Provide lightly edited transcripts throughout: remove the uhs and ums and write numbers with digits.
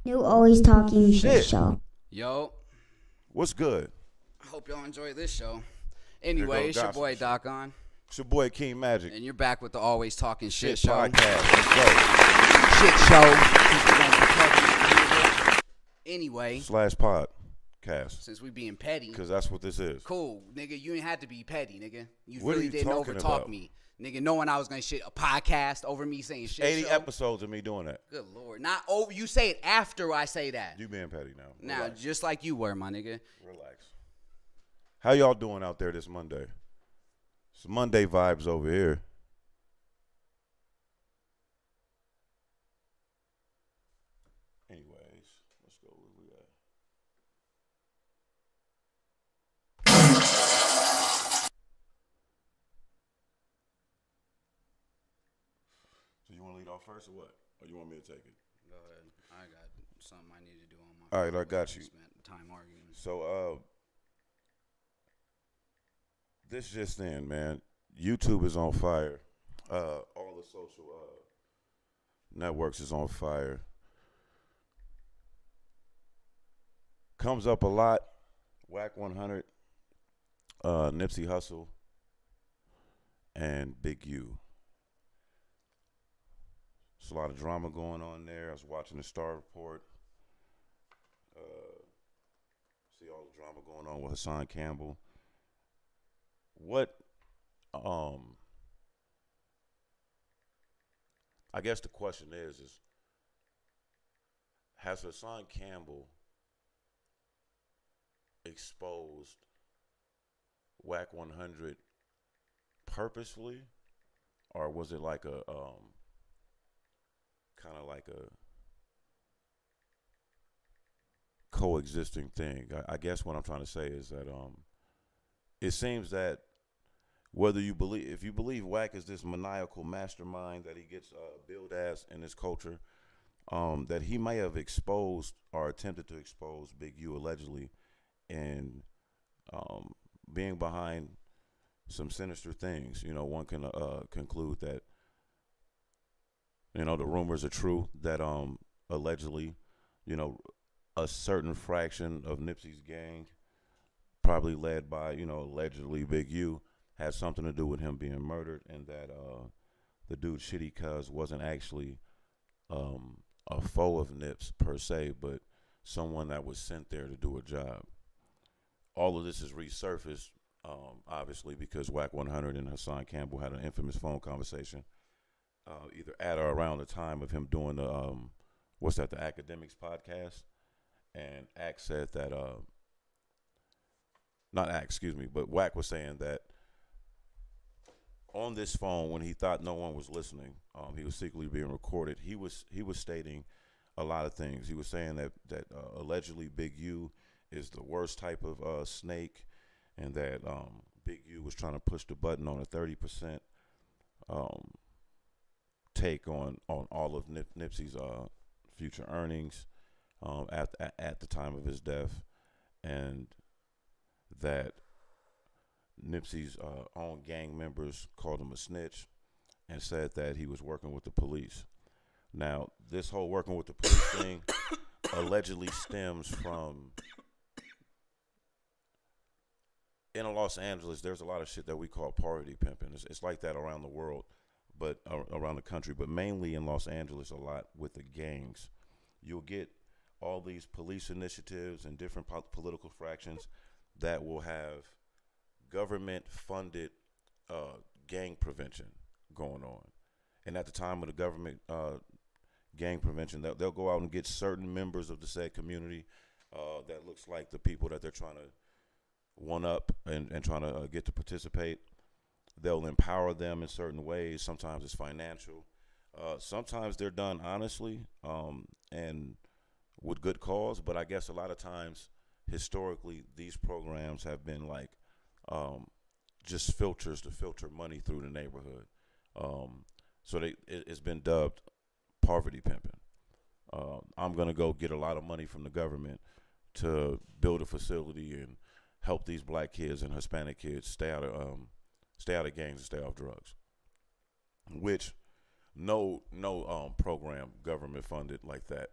New Always Talking Shit Show. Yo. What's good? I hope y'all enjoy this show. Anyway, it's your boy Talkin. It's your boy Akeem Magic. And you're back with the Always Talking Shit Show. Podcast. Let's go. Shit Show. Anyway. /podcast. Since we being petty. Because that's what this is. Cool. Nigga, you ain't had to be petty, nigga. You what really didn't overtalk me. Nigga, knowing I was going to shit a podcast over me saying shit 80 show. episodes of me doing that. Good Lord. Not over. You say it after I say that. You being petty now. Now, Relax. just like you were, my nigga. Relax. How y'all doing out there this Monday? It's Monday vibes over here. Anyways, let's go. Where we at? So you want to lead off first or what? Or you want me to take it? Go ahead. I got something I need to do on my All right, I got you. Spent time arguing. So, this just in, man. YouTube is on fire. All the social networks is on fire. Comes up a lot. Wack 100, Nipsey Hussle, and Big U. There's a lot of drama going on there. I was watching the Star Report. See all the drama going on with Hassan Campbell. What, I guess the question is has Hassan Campbell exposed Wack 100 purposefully, or was it like a kind of like a coexisting thing? I guess what I'm trying to say is that it seems that if you believe Wack is this maniacal mastermind that he gets billed as in his culture, that he may have exposed or attempted to expose Big U allegedly, and being behind some sinister things. You know, one can conclude that you know, the rumors are true that allegedly, you know, a certain fraction of Nipsey's gang, probably led by, you know, allegedly Big U, had something to do with him being murdered, and that the dude Shitty Cuz wasn't actually a foe of Nips per se, but someone that was sent there to do a job. All of this is resurfaced, obviously, because Wack 100 and Hassan Campbell had an infamous phone conversation, either at or around the time of him doing the the Academics podcast, and Ack said that not Ack, excuse me, but Wack was saying that on this phone, when he thought no one was listening, he was secretly being recorded. He was stating a lot of things. He was saying that allegedly Big U is the worst type of snake, and that Big U was trying to push the button on a 30% take on all of Nipsey's future earnings at the time of his death, and that Nipsey's own gang members called him a snitch and said that he was working with the police. Now, this whole working with the police thing allegedly stems from, in Los Angeles, there's a lot of shit that we call party pimping. It's like that around the world, but around the country, but mainly in Los Angeles a lot with the gangs. You'll get all these police initiatives and different political fractions that will have government-funded gang prevention going on. And at the time of the government gang prevention, they'll go out and get certain members of the said community that looks like the people that they're trying to one up and trying to get to participate. They'll empower them in certain ways. Sometimes it's financial. Sometimes they're done honestly and with good cause. But I guess a lot of times, historically, these programs have been like just filters to filter money through the neighborhood. So it's been dubbed poverty pimping. I'm going to go get a lot of money from the government to build a facility and help these black kids and Hispanic kids stay out of gangs and stay off drugs. Which no program government funded like that.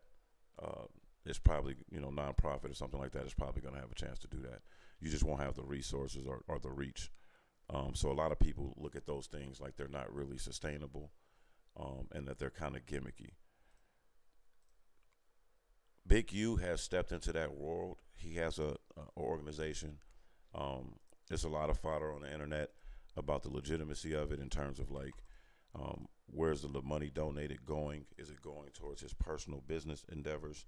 It's probably, nonprofit or something like that is probably going to have a chance to do that. You just won't have the resources or the reach. So a lot of people look at those things like they're not really sustainable, and that they're kind of gimmicky. Big U has stepped into that world. He has a organization. There's a lot of fodder on the internet about the legitimacy of it in terms of like, where's the money donated going? Is it going towards his personal business endeavors,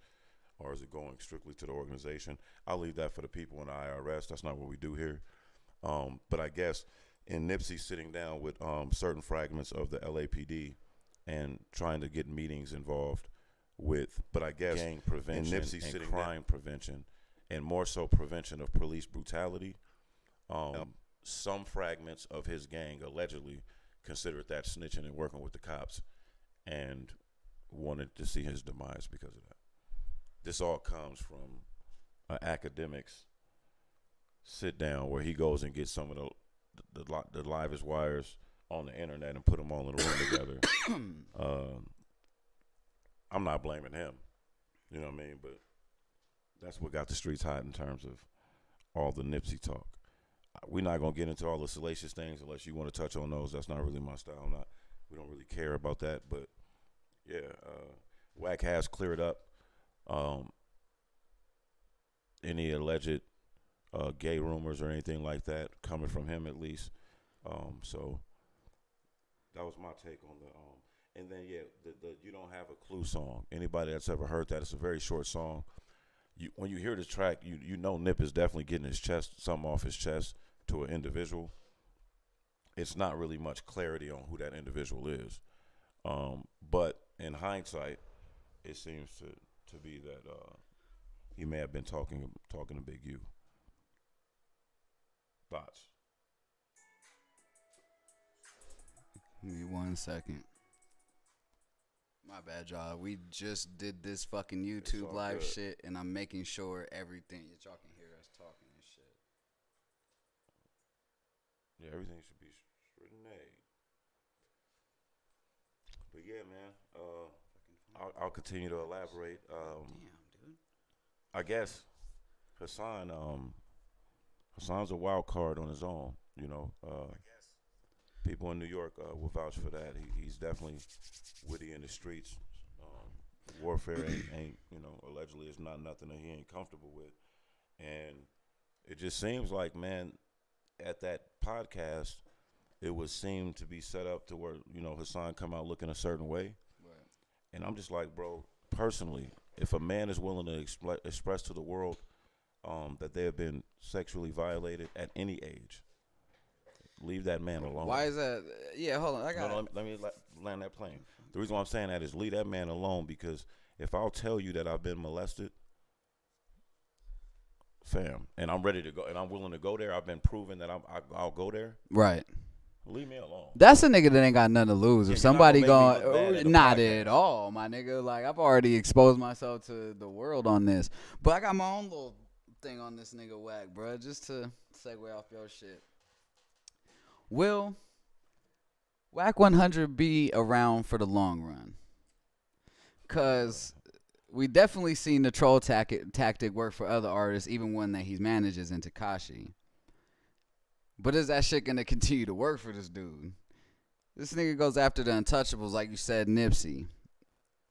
or is it going strictly to the organization? I'll leave that for the people in the IRS. That's not what we do here. But I guess in Nipsey sitting down with certain fragments of the LAPD and trying to get meetings involved with, but I guess gang prevention and Nipsey and crime prevention, and more so prevention of police brutality. Some fragments of his gang allegedly considered that snitching and working with the cops, and wanted to see his demise because of that. This all comes from academics sit down where he goes and gets some of the livest wires on the internet and put them all in a room together. I'm not blaming him, you know what I mean? But that's what got the streets hot in terms of all the Nipsey talk. We're not gonna get into all the salacious things unless you want to touch on those. That's not really my style. We don't really care about that. But yeah, Wack has cleared up any alleged gay rumors or anything like that coming from him, at least. So that was my take on the. And then the "You Don't Have a Clue" song. Anybody that's ever heard that, it's a very short song. When you hear this track, you know Nip is definitely getting something off his chest to an individual. It's not really much clarity on who that individual is. But in hindsight, it seems to be that he may have been talking to Big U. Thoughts? Give me 1 second. My bad, y'all. We just did this fucking YouTube live good shit, and I'm making sure everything y'all can hear us talking and shit. Yeah, everything should be straight and A. But yeah, man. I'll continue to elaborate. Damn, dude. I guess Hassan, Hassan's a wild card on his own. You know, people in New York will vouch for that. He's definitely witty in the streets. Warfare ain't allegedly is not nothing that he ain't comfortable with, and it just seems like, man, at that podcast, it would seem to be set up to where Hassan come out looking a certain way, Right. and I'm just like, bro, personally, if a man is willing to express to the world that they have been sexually violated at any age, leave that man alone. Why is that? Yeah, hold on. I got. Let me land that plane. The reason why I'm saying that is leave that man alone, because if I'll tell you that I've been molested, fam, and I'm ready to go, and I'm willing to go there, I've been proven that I'll go there. Right. Leave me alone. That's a nigga that ain't got nothing to lose. Yeah, If you're not somebody gonna make me look bad in the not podcast. at all, my nigga. Like, I've already exposed myself to the world on this. But I got my own little thing on this nigga Wack, bro. Just to segue off your shit. Will Wack 100 be around for the long run? Because we definitely seen the troll tactic work for other artists, even one that he manages in Tekashi. But is that shit going to continue to work for this dude? This nigga goes after the untouchables, like you said, Nipsey.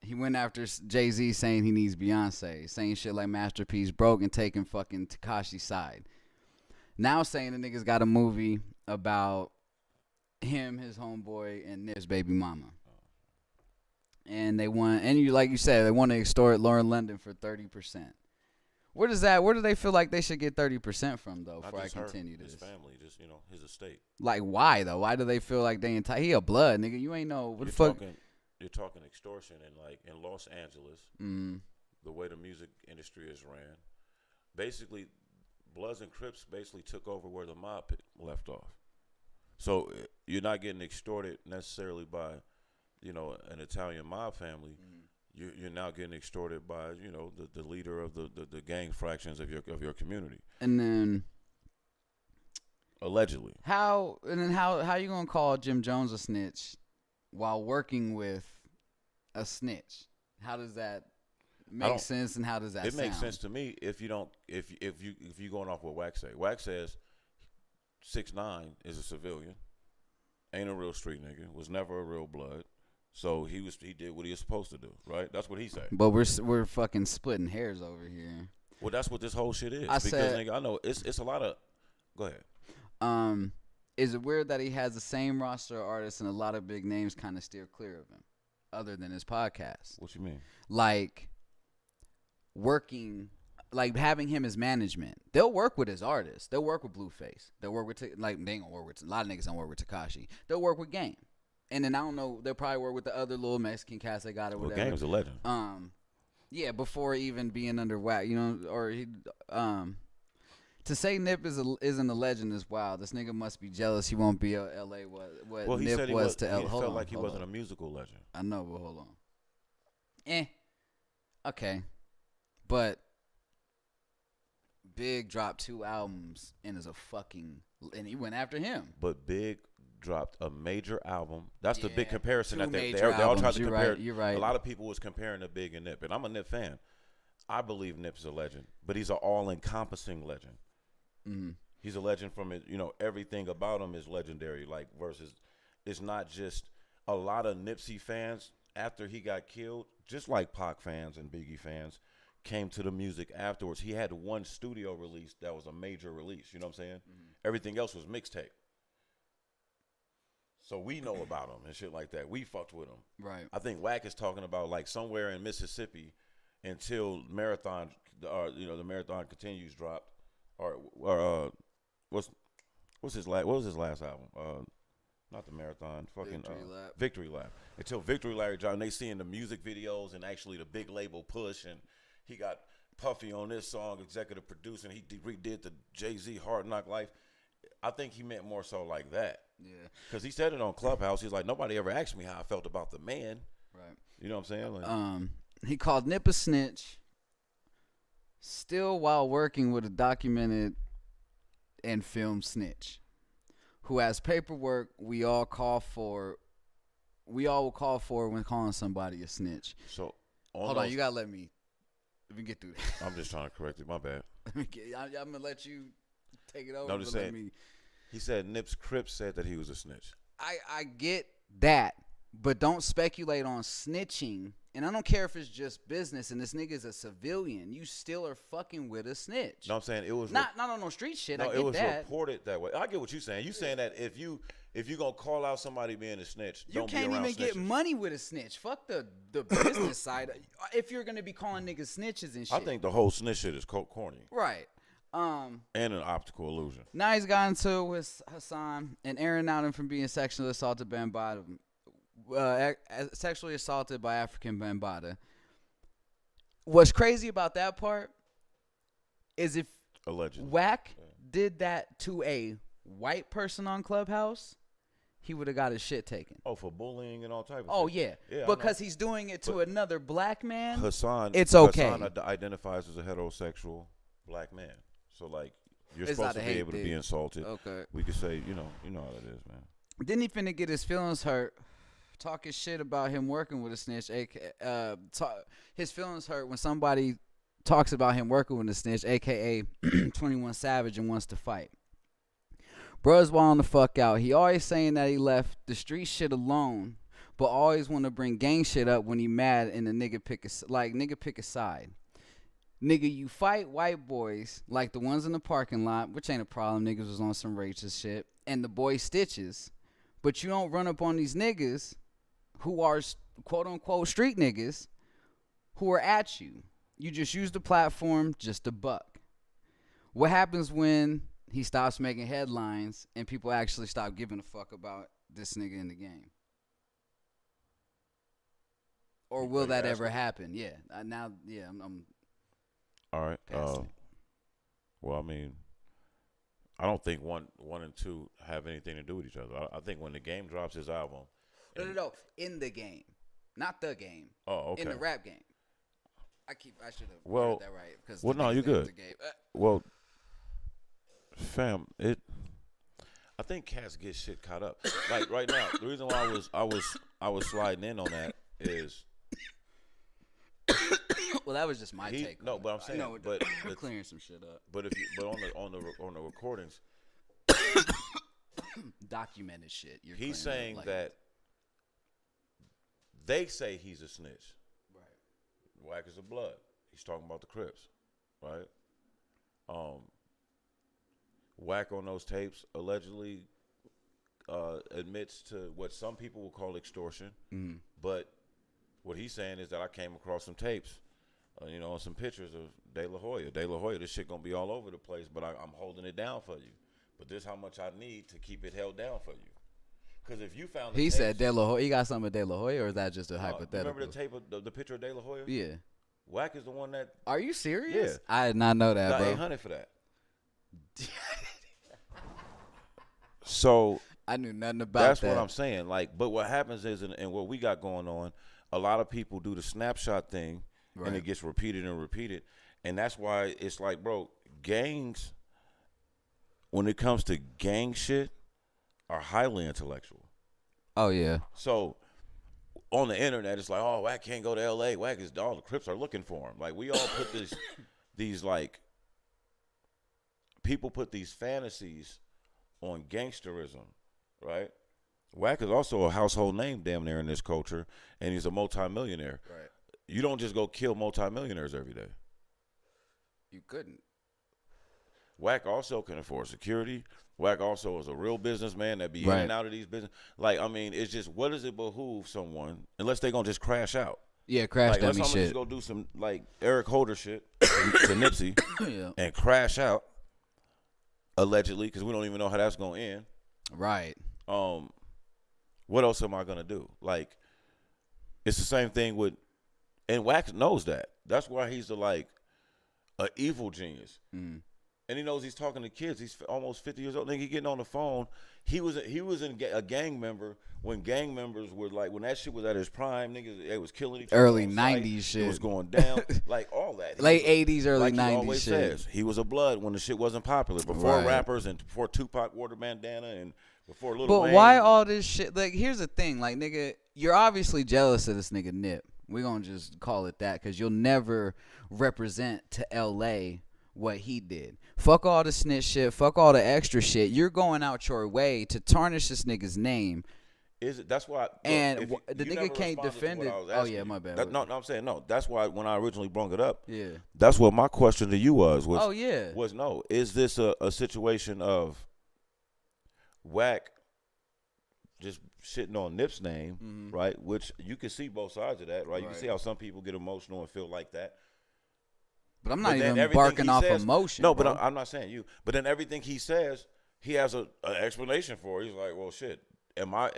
He went after Jay-Z saying he needs Beyonce, saying shit like Masterpiece broke and taking fucking Tekashi's side. Now saying the nigga's got a movie about him, his homeboy, and Nip's baby mama. And they want, and you like you said, they want to extort Lauren London for 30%. Where do they feel like they should get 30% from though? Before I continue this, his family, just his estate. Like why though? Why do they feel like they entitled? He a blood nigga. You ain't know what the fuck. You're talking extortion, and like in Los Angeles, the way the music industry is ran, basically, Bloods and Crips basically took over where the mob left off. So you're not getting extorted necessarily by, an Italian mob family. You're now getting extorted by, the leader of the gang fractions of your community. And then allegedly, how you gonna call Jim Jones a snitch while working with a snitch? How does that make sense? And how does that? It makes sound? sense to me if you going off what Wack say. Wack says 6ix9ine is a civilian, ain't a real street nigga, was never a real blood. So he did what he was supposed to do, right? That's what he said. But we're fucking splitting hairs over here. Well, that's what this whole shit is. Nigga, I know it's a lot of. Go ahead. Is it weird that he has the same roster of artists and a lot of big names kind of steer clear of him, other than his podcast? What you mean? Like having him as management. They'll work with his artists. They'll work with Blueface. They'll work with they ain't gonna work with a lot of niggas. Don't work with Tekashi. They'll work with Game. And then I don't know, they'll probably work with the other little Mexican cats they got or whatever. Well, Game's a legend. Yeah, before even being under Wack, or he, to say Nip isn't a legend is wild. This nigga must be jealous he won't be a L.A. what he Nip said was to He L.A. felt like he wasn't a musical legend. I know, but hold on. Okay. But Big dropped 2 albums and and he went after him. But Big dropped a major album. That's the big comparison 2 that they major all tried to You're compare. Right, you're right. A lot of people was comparing to Big and Nip, and I'm a Nip fan. I believe Nip's a legend, but he's an all-encompassing legend. Mm-hmm. He's a legend from it. Everything about him is legendary. Like versus, it's not just a lot of Nipsey fans after he got killed, just like Pac fans and Biggie fans, came to the music afterwards. He had one studio release that was a major release. You know what I'm saying? Mm-hmm. Everything else was mixtape. So we know about him and shit like that. We fucked with him. Right. I think Wack is talking about like somewhere in Mississippi until Marathon, the Marathon Continues dropped, or what was his last album? Not the Marathon, fucking Victory Lap. Until Victory Lap dropped, and they seeing the music videos and actually the big label push, and he got Puffy on this song, executive producing. He redid the Jay-Z Hard Knock Life. I think he meant more so like that. Yeah. Because he said it on Clubhouse. He's like, nobody ever asked me how I felt about the man. Right. You know what I'm saying? Like, he called Nip a snitch still while working with a documented and filmed snitch who has paperwork we all call for we all will call for when calling somebody a snitch. So Hold on, you gotta let me get through that. I'm just trying to correct it. My bad. I'm gonna let you take it over. No, I'm just saying. He said Nip's Crip said that he was a snitch. I get that, but don't speculate on snitching. And I don't care if it's just business and this nigga's a civilian. You still are fucking with a snitch. No, I'm saying it was not on no street shit. No, I get it was that. reported that way. I get what you're saying. You saying that if you gonna call out somebody being a snitch, You don't can't be around even get snitches. money with a snitch. Fuck the business side. If you're gonna be calling niggas snitches and shit. I think the whole snitch shit is corny. Right. And an optical illusion. Now he's got into it with Hassan and airing out him from being sexually assaulted by sexually assaulted by African Bambaataa. What's crazy about that part is if Allegedly. Wack did that to a white person on Clubhouse, he would have got his shit taken. Oh, for bullying and all types of Oh, shit. yeah. Because he's doing it to another black man. Hassan, it's okay. Hassan identifies as a heterosexual black man. So, like, you're It's supposed not to a be hate able to thing. be insulted. Okay. We could say, you know how it is, man. Then he finna get his feelings hurt, talking shit about him working with a snitch. His feelings hurt when somebody talks about him working with a snitch, a.k.a. 21 Savage, and wants to fight. Bruh's wilding the fuck out. He always saying that he left the street shit alone, but always want to bring gang shit up when he mad and the nigga pick a side. Nigga, you fight white boys like the ones in the parking lot, which ain't a problem. Niggas was on some racist shit, and the boy Stitches. But you don't run up on these niggas who are quote-unquote street niggas who are at you. You just use the platform just to buck. What happens when he stops making headlines and people actually stop giving a fuck about this nigga in the game? Or will that ever happen? Yeah. I'm All right. past it. Well, I mean, I don't think one and two have anything to do with each other. I think when the Game drops his album. No. In the game. Not the game. Oh, okay. In the rap game. I should have Well, that right. well, no, you're good. Well, fam, I think cats get shit caught up. Like right now, the reason why I was sliding in on that is. Well, that was just my take. No, but I'm saying, but clearing some shit up. But on the recordings, Documented shit. He's saying that they say he's a snitch. Right. Wack is a blood. He's talking about the Crips, right? Wack on those tapes allegedly admits to what some people will call extortion, but what he's saying is that I came across some tapes, some pictures of De La Hoya. De La Hoya, this shit gonna be all over the place, but I'm holding it down for you. But this is how much I need to keep it held down for you. Because if you found he said De La Hoya, he got something with De La Hoya, or is that just a hypothetical? Remember the tape of the picture of De La Hoya? Yeah. Wack is the one that. Are you serious? Yeah. I did not know that, Got bro. 800 for that. So I knew nothing about that's that. what I'm saying. Like, but what happens is, and what we got going on, a lot of people do the snapshot thing, Right. and it gets repeated and repeated, and that's why it's like, bro, gangs. When it comes to gang shit, are highly intellectual. Oh yeah. So on the internet, it's like, oh, Wack can't go to L.A. Wack is all the Crips are looking for him. Like we all put these like people put these fantasies on gangsterism, right? Wack is also a household name damn near in this culture, and he's a multimillionaire. Right. You don't just go kill multimillionaires every day. You couldn't. Wack also can afford security. Wack also is a real businessman that be in Right. and out of these business. Like, I mean, it's just, what does it behoove someone, unless they gonna just crash out? Yeah, crash Like, dummy unless someone shit. just go do some, like, Eric Holder shit to Nipsey Yeah. and crash out, allegedly, because we don't even know how that's gonna end. Right. What else am I gonna do? Like, it's the same thing with, and Wax knows that. That's why he's a evil genius. Mm. And he knows he's talking to kids. He's almost 50 years old. Nigga, he getting on the phone. He was a gang member when gang members were like, when that shit was at his prime, niggas, they was killing each other. Early on sight. 90s shit. It was going down. Like all that. Late 80s, early like 90s he always shit. says, he was a blood when the shit wasn't popular. Before Right. rappers and before Tupac wore the bandana and Before Lil But Wayne, why all this shit? Like, here's the thing. Like, nigga, you're obviously jealous of this nigga Nip. We're going to just call it that because you'll never represent to L.A. what he did. Fuck all the snitch shit. Fuck all the extra shit. You're going out your way to tarnish this nigga's name. Is it? That's why. Look, And if the you nigga never can't responded to defend what it. I was Oh, asking yeah, you. my bad. No, I'm saying no. That's why when I originally brought it up, Yeah. that's what my question to you was. Oh, yeah. Was no. Is this a situation of Wack just shitting on Nip's name, right? Which you can see both sides of that, right? You can see how some people get emotional and feel like that. But I'm not then even barking off says, emotion. No, bro. but I'm not saying you. But then everything he says, he has an explanation for it. He's like, well, shit, am I?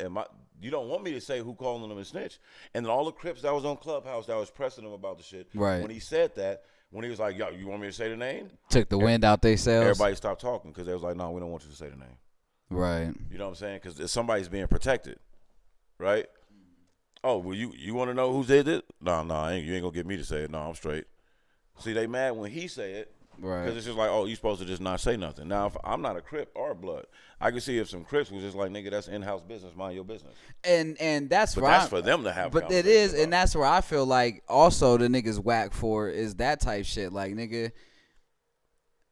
You don't want me to say who calling him a snitch. And then all the Crips that was on Clubhouse that was pressing him about the shit. Right. When he said that, when he was like, yo, you want me to say the name? Took the wind out they sails. Everybody stopped talking because they was like, no, we don't want you to say the name. Right. You know what I'm saying? Because somebody's being protected, right? Oh, well, you want to know who did it? No, you ain't going to get me to say it. No, I'm straight. See, they mad when he say it. Right. Because it's just like, oh, you supposed to just not say nothing. Now, if I'm not a Crip or a Blood, I can see if some Crips was just like, nigga, that's in-house business, mind your business. And that's But where that's for them to have. But it is, and that's where I feel like also the niggas whack for is that type shit. Like, nigga,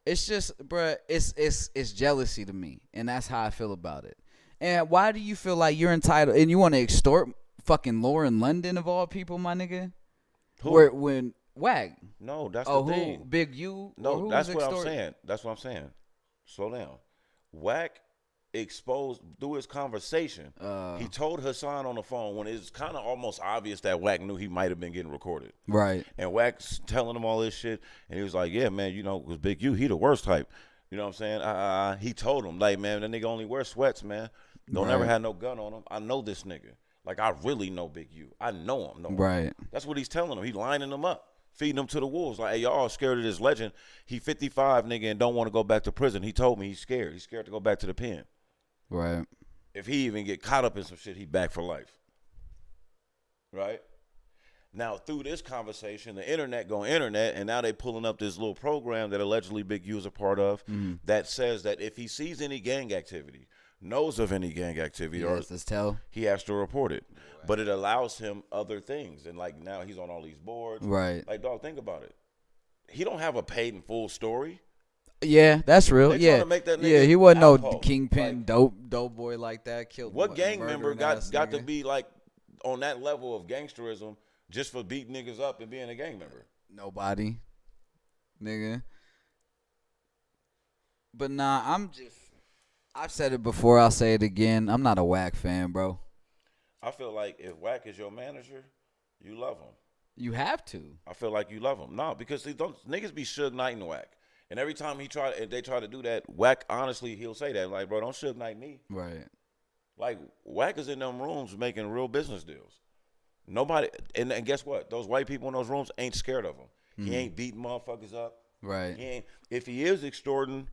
it's just, bruh, it's jealousy to me, and that's how I feel about it. And why do you feel like you're entitled and you want to extort fucking Lauren London of all people, my nigga? Who? When Wack? No, that's Oh, the who? thing. Big U? No, that's what I'm saying. That's what I'm saying. Slow down. Wack exposed through his conversation. He told Hassan on the phone when it's kind of almost obvious that Wack knew he might have been getting recorded. Right. And Wack's telling him all this shit, and he was like, "Yeah, man, you know, it was Big U. He the worst type." You know what I'm saying? He told him, like, man, that nigga only wear sweats, man. Don't ever have no gun on him. I know this nigga. Like, I really know Big U. I know him. Right. That's what he's telling him. He lining them up. Feeding him to the wolves. Like, hey, y'all scared of this legend. He 55, nigga, and don't want to go back to prison. He told me he's scared. He's scared to go back to the pen. Right. If he even get caught up in some shit, he back for life. Right? Now, through this conversation, the internet going internet, and now they pulling up this little program that allegedly Big U is a part of that says that if he sees any gang activity, knows of any gang activity, or he has to report it. Right. But it allows him other things. And, like, now he's on all these boards. Right. Like, dog, think about it. He don't have a paid and full story. Yeah, that's real. They Yeah, to make that yeah, nigga he wasn't no alcohol. kingpin, Like, dope boy like that. Killed. What gang member got nigga. to be like on that level of gangsterism just for beating niggas up and being a gang member? Nobody, nigga. But nah, I've said it before. I'll say it again. I'm not a Wack fan, bro. I feel like if Wack is your manager, you love him. You have to. I feel like you love him. No, because niggas be Suge Knighting Wack. And every time they try to do that, Wack, honestly, he'll say that. Like, bro, don't Suge Knight me. Right. Like, Wack is in them rooms making real business deals. Nobody, and guess what? Those white people in those rooms ain't scared of him. He ain't beating motherfuckers up. Right. If he is extorting,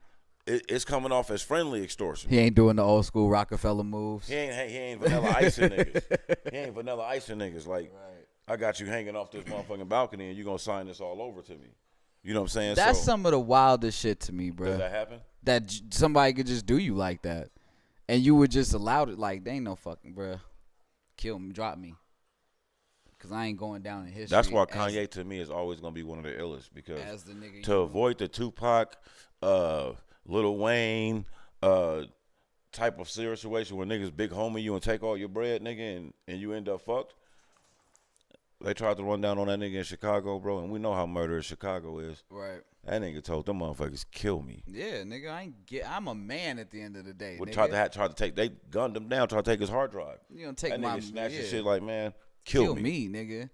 it's coming off as friendly extortion. He ain't doing the old school Rockefeller moves. He ain't vanilla icing niggas. He ain't vanilla icing niggas. Like, right. I got you hanging off this motherfucking balcony and you gonna sign this all over to me. You know what I'm saying? That's some of the wildest shit to me, bro. Does that happen? That somebody could just do you like that. And you would just allow it. Like, they ain't no fucking, bro. Kill me, drop me. Because I ain't going down in history. That's why Kanye, to me, is always going to be one of the illest. Because to avoid the Tupac, Lil Wayne type of situation where niggas big homie you and take all your bread, nigga, and you end up fucked. They tried to run down on that nigga in Chicago, bro, and we know how murderous Chicago is. Right. That nigga told them motherfuckers, kill me. Yeah, nigga, I'm a man at the end of the day. They gunned him down, tried to take his hard drive. You gonna take that my nigga snatched his shit like, man, kill me, nigga.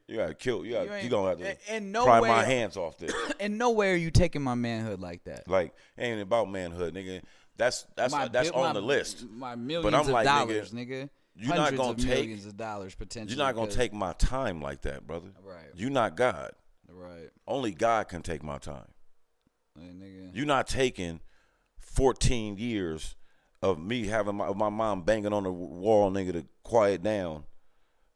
You gotta kill. You gonna have to pry my hands off this. And nowhere are you taking my manhood like that. Like, ain't about manhood, nigga. That's on the list. My millions but I'm of like, dollars, nigga. You're not gonna take millions of dollars potentially. You're not gonna take my time like that, brother. Right. You're not God. Right. Only God can take my time. Hey, nigga. You're not taking 14 years of me having my mom banging on the wall, nigga, to quiet down.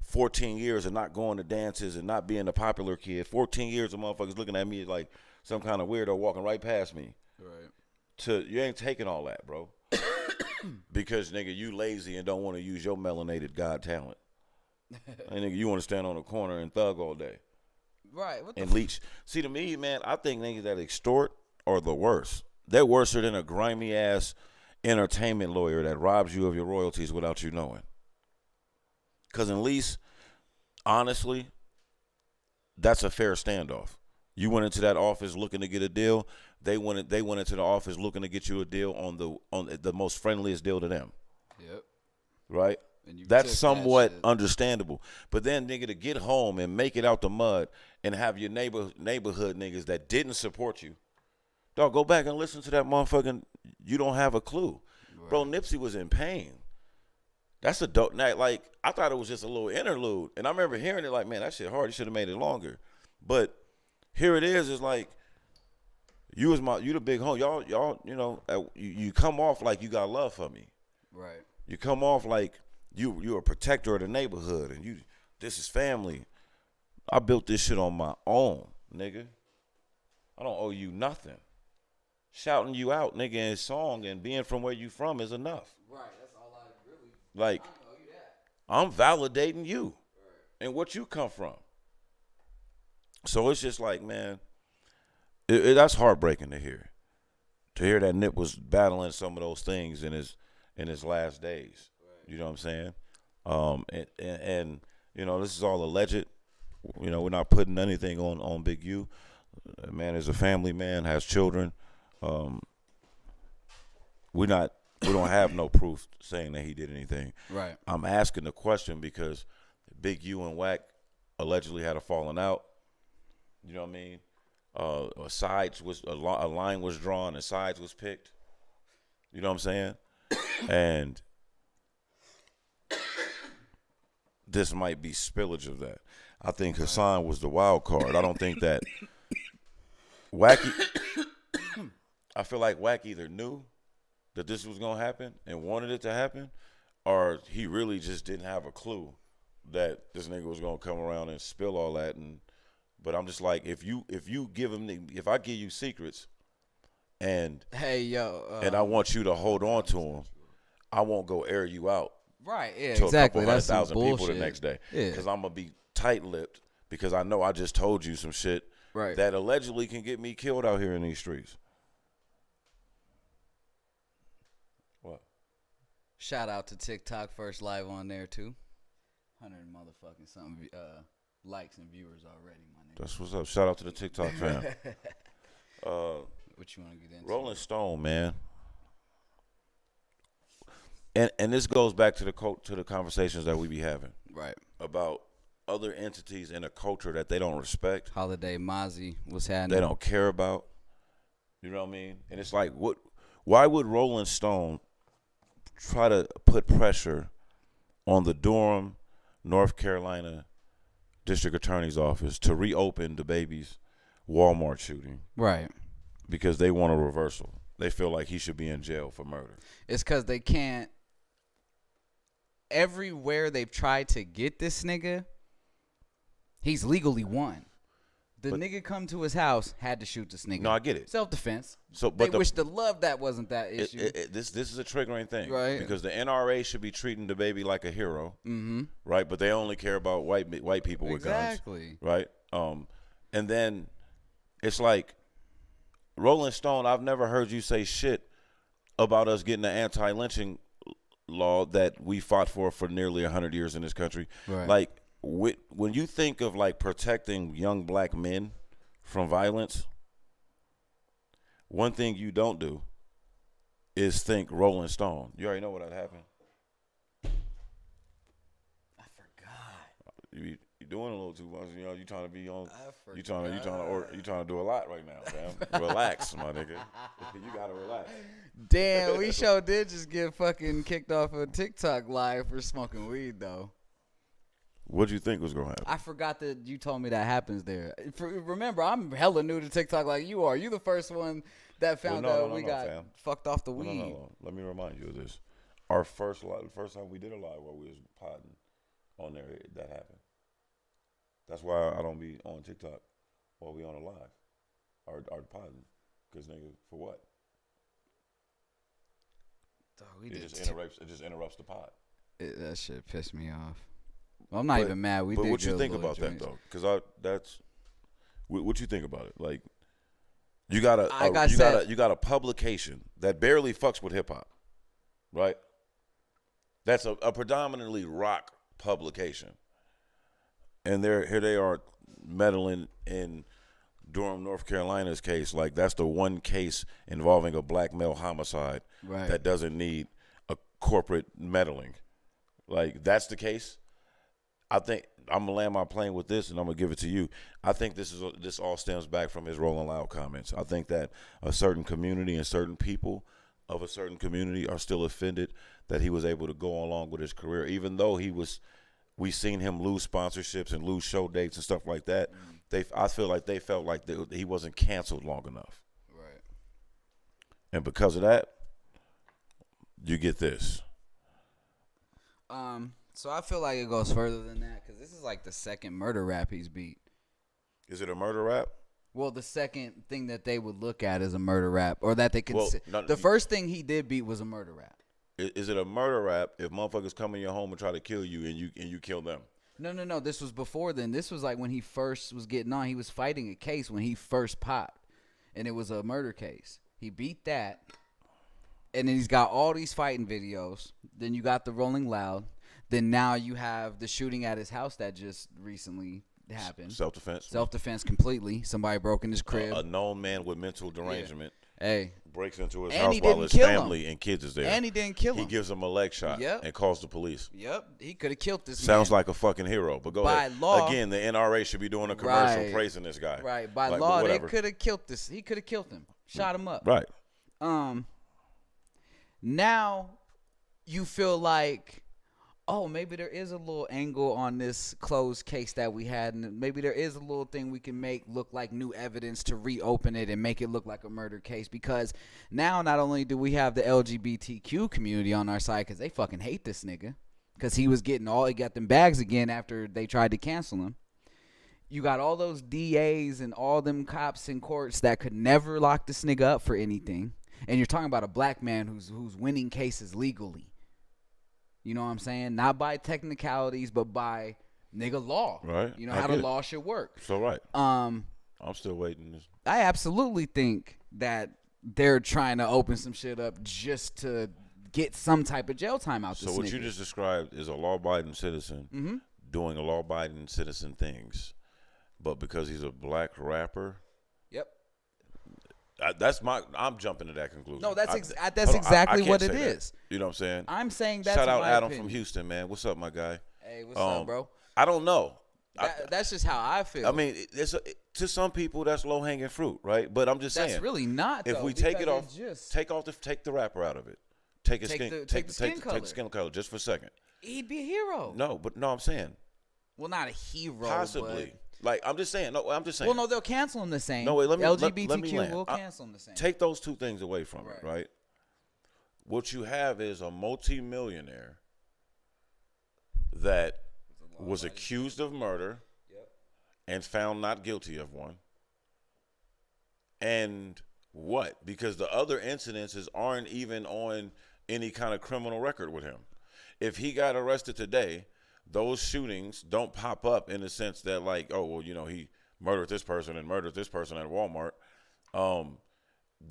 14 years of not going to dances and not being a popular kid. 14 years of motherfuckers looking at me like some kind of weirdo walking right past me. Right. You ain't taking all that, bro. because nigga, you lazy and don't want to use your melanated God talent. And nigga, you want to stand on a corner and thug all day. Right. What And leech. See, to me, man, I think niggas that extort are the worst. They're worse than a grimy ass entertainment lawyer that robs you of your royalties without you knowing. Because at least, honestly, that's a fair standoff. You went into that office looking to get a deal. They went into the office looking to get you a deal on the most friendliest deal to them. Yep. Right? That's somewhat understandable. But then, nigga, to get home and make it out the mud and have your neighborhood niggas that didn't support you, dog, go back and listen to that motherfucking You Don't Have a Clue. Right. Bro, Nipsey was in pain. That's a dope night. Like, I thought it was just a little interlude. And I remember hearing it like, man, that shit hard. You should have made it longer. But here it is. It's like, you the big home. Y'all, you know, you come off like you got love for me. Right. You come off like you're a protector of the neighborhood, and this is family. I built this shit on my own, nigga. I don't owe you nothing. Shouting you out, nigga, in a song and being from where you from is enough. Right, that's all I really. Like, I owe you that. I'm validating you, right, and what you come from. So it's just like, man, that's heartbreaking to hear. To hear that Nip was battling some of those things in his last days. You know what I'm saying? And you know, this is all alleged. You know, we're not putting anything on Big U. Man is a family man, has children. We don't have no proof saying that he did anything. Right. I'm asking the question because Big U and Wack allegedly had a falling out. You know what I mean? A line was drawn and sides was picked. You know what I'm saying? And this might be spillage of that. I think Hassan was the wild card. I don't think that Wacky. I feel like Wack either knew that this was gonna happen and wanted it to happen, or he really just didn't have a clue that this nigga was gonna come around and spill all that. But I'm just like, if I give you secrets, and and I want you to hold on to them, I won't go air you out. Right, yeah, to exactly. That's 1,000 people the next day. Because I'm going to be tight-lipped because I know I just told you some shit that allegedly can get me killed out here in these streets. What? Shout out to TikTok, first live on there, too. 100 motherfucking something likes and viewers already, my nigga. That's what's up. Shout out to the TikTok fam. What you want to get into? Rolling Stone, man. And this goes back to the conversations that we be having, right? About other entities in a culture that they don't respect. Holiday, Mozzie, what's happening? They don't care about. You know what I mean? And it's like, why would Rolling Stone try to put pressure on the Durham, North Carolina District Attorney's Office to reopen the baby's Walmart shooting? Right. Because they want a reversal. They feel like he should be in jail for murder. It's because they can't. Everywhere they've tried to get this nigga, he's legally won. The nigga come to his house, had to shoot this nigga. No, I get it. Self-defense. So, but they wish to love that wasn't that issue. This is a triggering thing. Right. Because the NRA should be treating the baby like a hero. Mm-hmm. Right? But they only care about white people with guns. Exactly. Right? And then it's like, Rolling Stone, I've never heard you say shit about us getting an anti-lynching law that we fought for nearly 100 years in this country. Right. Like, when you think of, like, protecting young black men from violence, one thing you don't do is think Rolling Stone. You already know what happened. I forgot. You're doing a little too much. You know, you trying to be on. You trying to do a lot right now, fam. Relax, my nigga. You gotta relax. Damn, we sure did just get fucking kicked off of TikTok live for smoking weed, though. What'd you think was gonna happen? I forgot that you told me that happens there. Remember, I'm hella new to TikTok like you are. You the first one that found out we got fucked off the weed. No. Let me remind you of this. Our first time we did a live where we was podding on there, that happened. That's why I don't be on TikTok while we on a live or podding. Because, nigga, for what? It just interrupts the pod. That shit pissed me off. Well, I'm not even mad. But what you think about that though? Because what you think about it? Like, you got a publication that barely fucks with hip hop, right? That's a predominantly rock publication, and here they are meddling in Durham, North Carolina's case. Like, that's the one case involving a black male homicide that doesn't need a corporate meddling. Like, that's the case. I think I'm gonna land my plane with this, and I'm gonna give it to you. I think this all stems back from his Rolling Loud comments. I think that a certain community and certain people of a certain community are still offended that he was able to go along with his career, even though we seen him lose sponsorships and lose show dates and stuff like that. I feel like they felt like he wasn't canceled long enough, right? And because of that, you get this. So I feel like it goes further than that, because this is like the second murder rap he's beat. Is it a murder rap? Well, the second thing that they would look at is a murder rap, or that they could. The first thing he did beat was a murder rap. Is it a murder rap if motherfuckers come in your home and try to kill you and you kill them? No. This was before then. This was like when he first was getting on. He was fighting a case when he first popped, and it was a murder case. He beat that, and then he's got all these fighting videos. Then you got the Rolling Loud. Then now you have the shooting at his house that just recently happened. Self-defense completely. Somebody broke in his crib. A known man with mental derangement. Hey. Breaks into his house while his family and kids is there. And he didn't kill him. He gives him a leg shot and calls the police. Yep. He could have killed this man. Sounds like a fucking hero. But go ahead. By law. Again, the NRA should be doing a commercial praising this guy. Right. By law, they could have killed this. He could have killed him. Shot him up. Right. Now you feel like, oh, maybe there is a little angle on this closed case that we had, and maybe there is a little thing we can make look like new evidence to reopen it and make it look like a murder case, because now not only do we have the LGBTQ community on our side, because they fucking hate this nigga, because he got them bags again after they tried to cancel him. You got all those DAs and all them cops in courts that could never lock this nigga up for anything, and you're talking about a black man who's winning cases legally. You know what I'm saying? Not by technicalities, but by nigga law. Right. You know how the law should work. So right. I'm still waiting. I absolutely think that they're trying to open some shit up just to get some type of jail time out this nigga. So what you just described is a law-abiding citizen doing a law-abiding citizen things, but because he's a black rapper. Yep. I'm jumping to that conclusion. No, that's exactly what it is. You know what I'm saying? I'm saying that's Shout out my Adam opinion. from Houston, man. What's up, my guy? Hey, what's up, bro? I don't know. That's just how I feel. I mean, to some people that's low hanging fruit, right? But I'm just saying that's really not. If we take it off, take the rapper out of it. Take the skin color just for a second. He'd be a hero. No, I'm saying. Well, not a hero. Possibly. Like, I'm just saying. No, I'm just saying. Well, no, they'll cancel him the same. No, wait, let me LGBTQ will cancel him the same. Take those two things away from it, right? What you have is a multi-millionaire that was accused of murder and found not guilty of one. And what? Because the other incidences aren't even on any kind of criminal record with him. If he got arrested today, those shootings don't pop up in the sense that, like, oh, well, you know, he murdered this person and murdered this person at Walmart.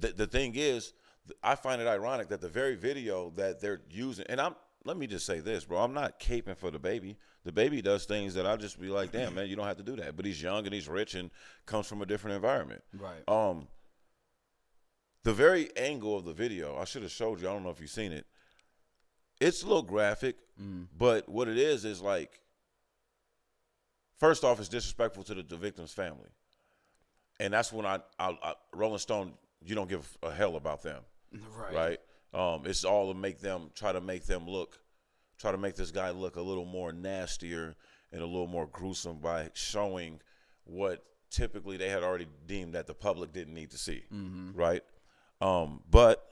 The thing is, I find it ironic that the very video that they're using, and let me just say this, bro, I'm not caping for the baby. The baby does things that I'll just be like, damn, man, you don't have to do that. But he's young and he's rich and comes from a different environment. Right. The very angle of the video, I should have showed you. I don't know if you've seen it. It's a little graphic, but what it is like, first off, it's disrespectful to the victim's family. And that's when I Rolling Stone, you don't give a hell about them. Right. It's all to try to make this guy look a little more nastier and a little more gruesome by showing what typically they had already deemed that the public didn't need to see. Right. But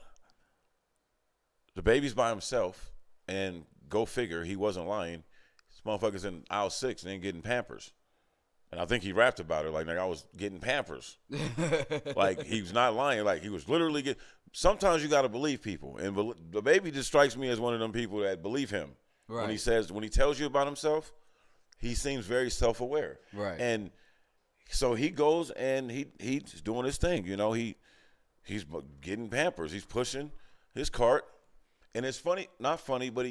the baby's by himself, and go figure, he wasn't lying. This motherfucker's in aisle 6 and ain't getting Pampers. And I think he rapped about it. Like I was getting Pampers. Like, he's not lying. Like, he was literally getting. Sometimes you got to believe people. And the baby just strikes me as one of them people that believe him. Right. When he tells you about himself, he seems very self-aware. Right. And so he goes and he's doing his thing. You know, he's getting Pampers. He's pushing his cart. And it's funny, not funny, but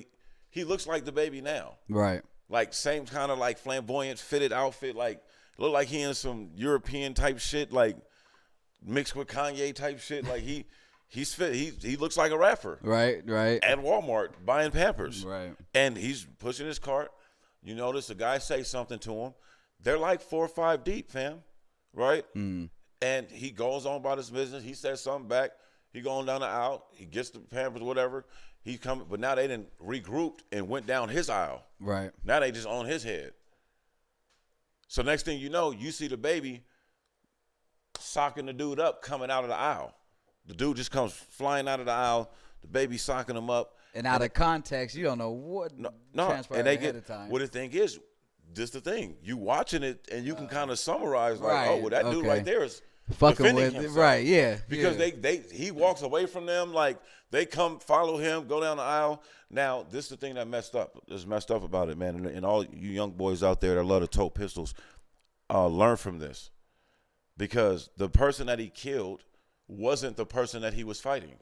he looks like the baby now. Right. Like, same kind of like flamboyant fitted outfit, like look like he in some European type shit, like mixed with Kanye type shit. Like he's fit. He looks like a rapper. Right. At Walmart buying Pampers. Right. And he's pushing his cart. You notice the guy say something to him. They're like 4 or 5 deep, fam. Right? Mm. And he goes on about his business. He says something back. He going down the aisle. He gets the Pampers, whatever. He coming, but now they didn't regrouped and went down his aisle. Right. Now they just on his head. So next thing you know, you see the baby socking the dude up coming out of the aisle. The dude just comes flying out of the aisle. The baby socking him up. And out of context, you don't know what transpired and they ahead of time. Well, the thing is, this the thing. You watching it and you can kind of summarize like, right, oh, well, that dude right there is fucking defending with himself. Right, yeah. Because he walks away from them, like they come follow him, go down the aisle. Now, this is the thing that messed up. This messed up about it, man. And all you young boys out there that love to tote pistols, learn from this. Because the person that he killed wasn't the person that he was fighting.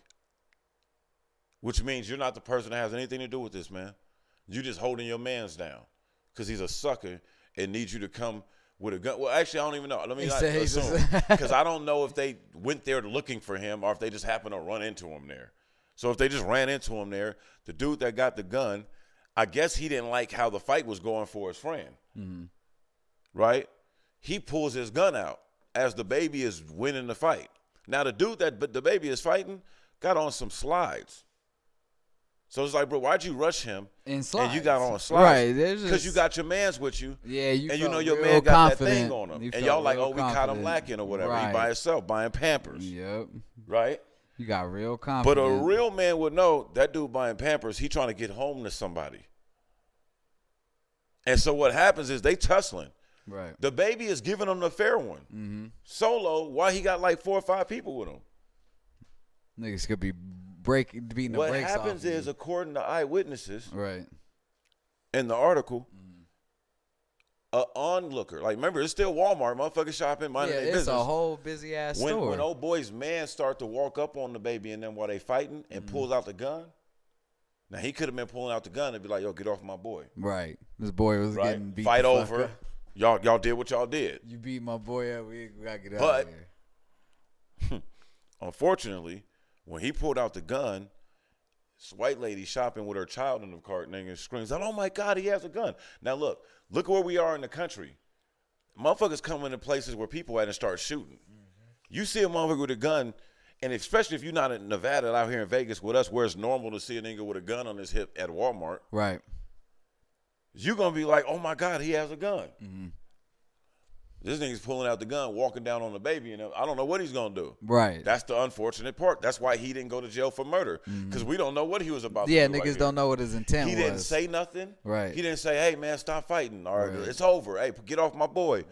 Which means you're not the person that has anything to do with this, man. You just holding your mans down because he's a sucker and needs you to come with a gun. Well, actually, I don't even know. Let me not assume. Because I don't know if they went there looking for him or if they just happened to run into him there. So if they just ran into him there, the dude that got the gun, I guess he didn't like how the fight was going for his friend. Mm-hmm. Right? He pulls his gun out as the baby is winning the fight. Now, the dude that the baby is fighting got on some slides. So it's like, bro, why'd you rush him and you got on slides? Right. Because you got your mans with you. Yeah, and you know your man got that thing on him. And y'all like, oh, we caught him lacking or whatever. Right. He by himself buying Pampers. Yep. Right? You got real confident. But a real man would know that dude buying Pampers, he trying to get home to somebody. And so what happens is they tussling. Right. The baby is giving him the fair one. Mm-hmm. Solo, why he got like 4 or 5 people with him? Niggas could be beating the brakes off. What happens is, according to eyewitnesses, right, in the article, an onlooker, like remember, it's still Walmart, motherfucker shopping, minding their business. It's a whole busy ass store. When old boy's man start to walk up on the baby and then while they fighting and pulls out the gun, now he could have been pulling out the gun and be like, "Yo, get off my boy." Right, this boy was getting beat. Fight the over. Fuck up. Y'all did what y'all did. You beat my boy up. We gotta get out but, of here. Unfortunately, when he pulled out the gun, this white lady shopping with her child in the cart and screams out, "Oh my God, he has a gun!" Now look where we are in the country. Motherfuckers come into places where people at and start shooting. Mm-hmm. You see a motherfucker with a gun, and especially if you're not in Nevada, out here in Vegas with us, where it's normal to see a nigga with a gun on his hip at Walmart. Right. You're going to be like, oh, my God, he has a gun. Mm-hmm. This nigga's pulling out the gun, walking down on the baby, and I don't know what he's going to do. Right. That's the unfortunate part. That's why he didn't go to jail for murder, because we don't know what he was about to do. Yeah, niggas don't know what his intent was. He didn't say nothing. Right. He didn't say, hey, man, stop fighting, or it's over. Hey, get off my boy.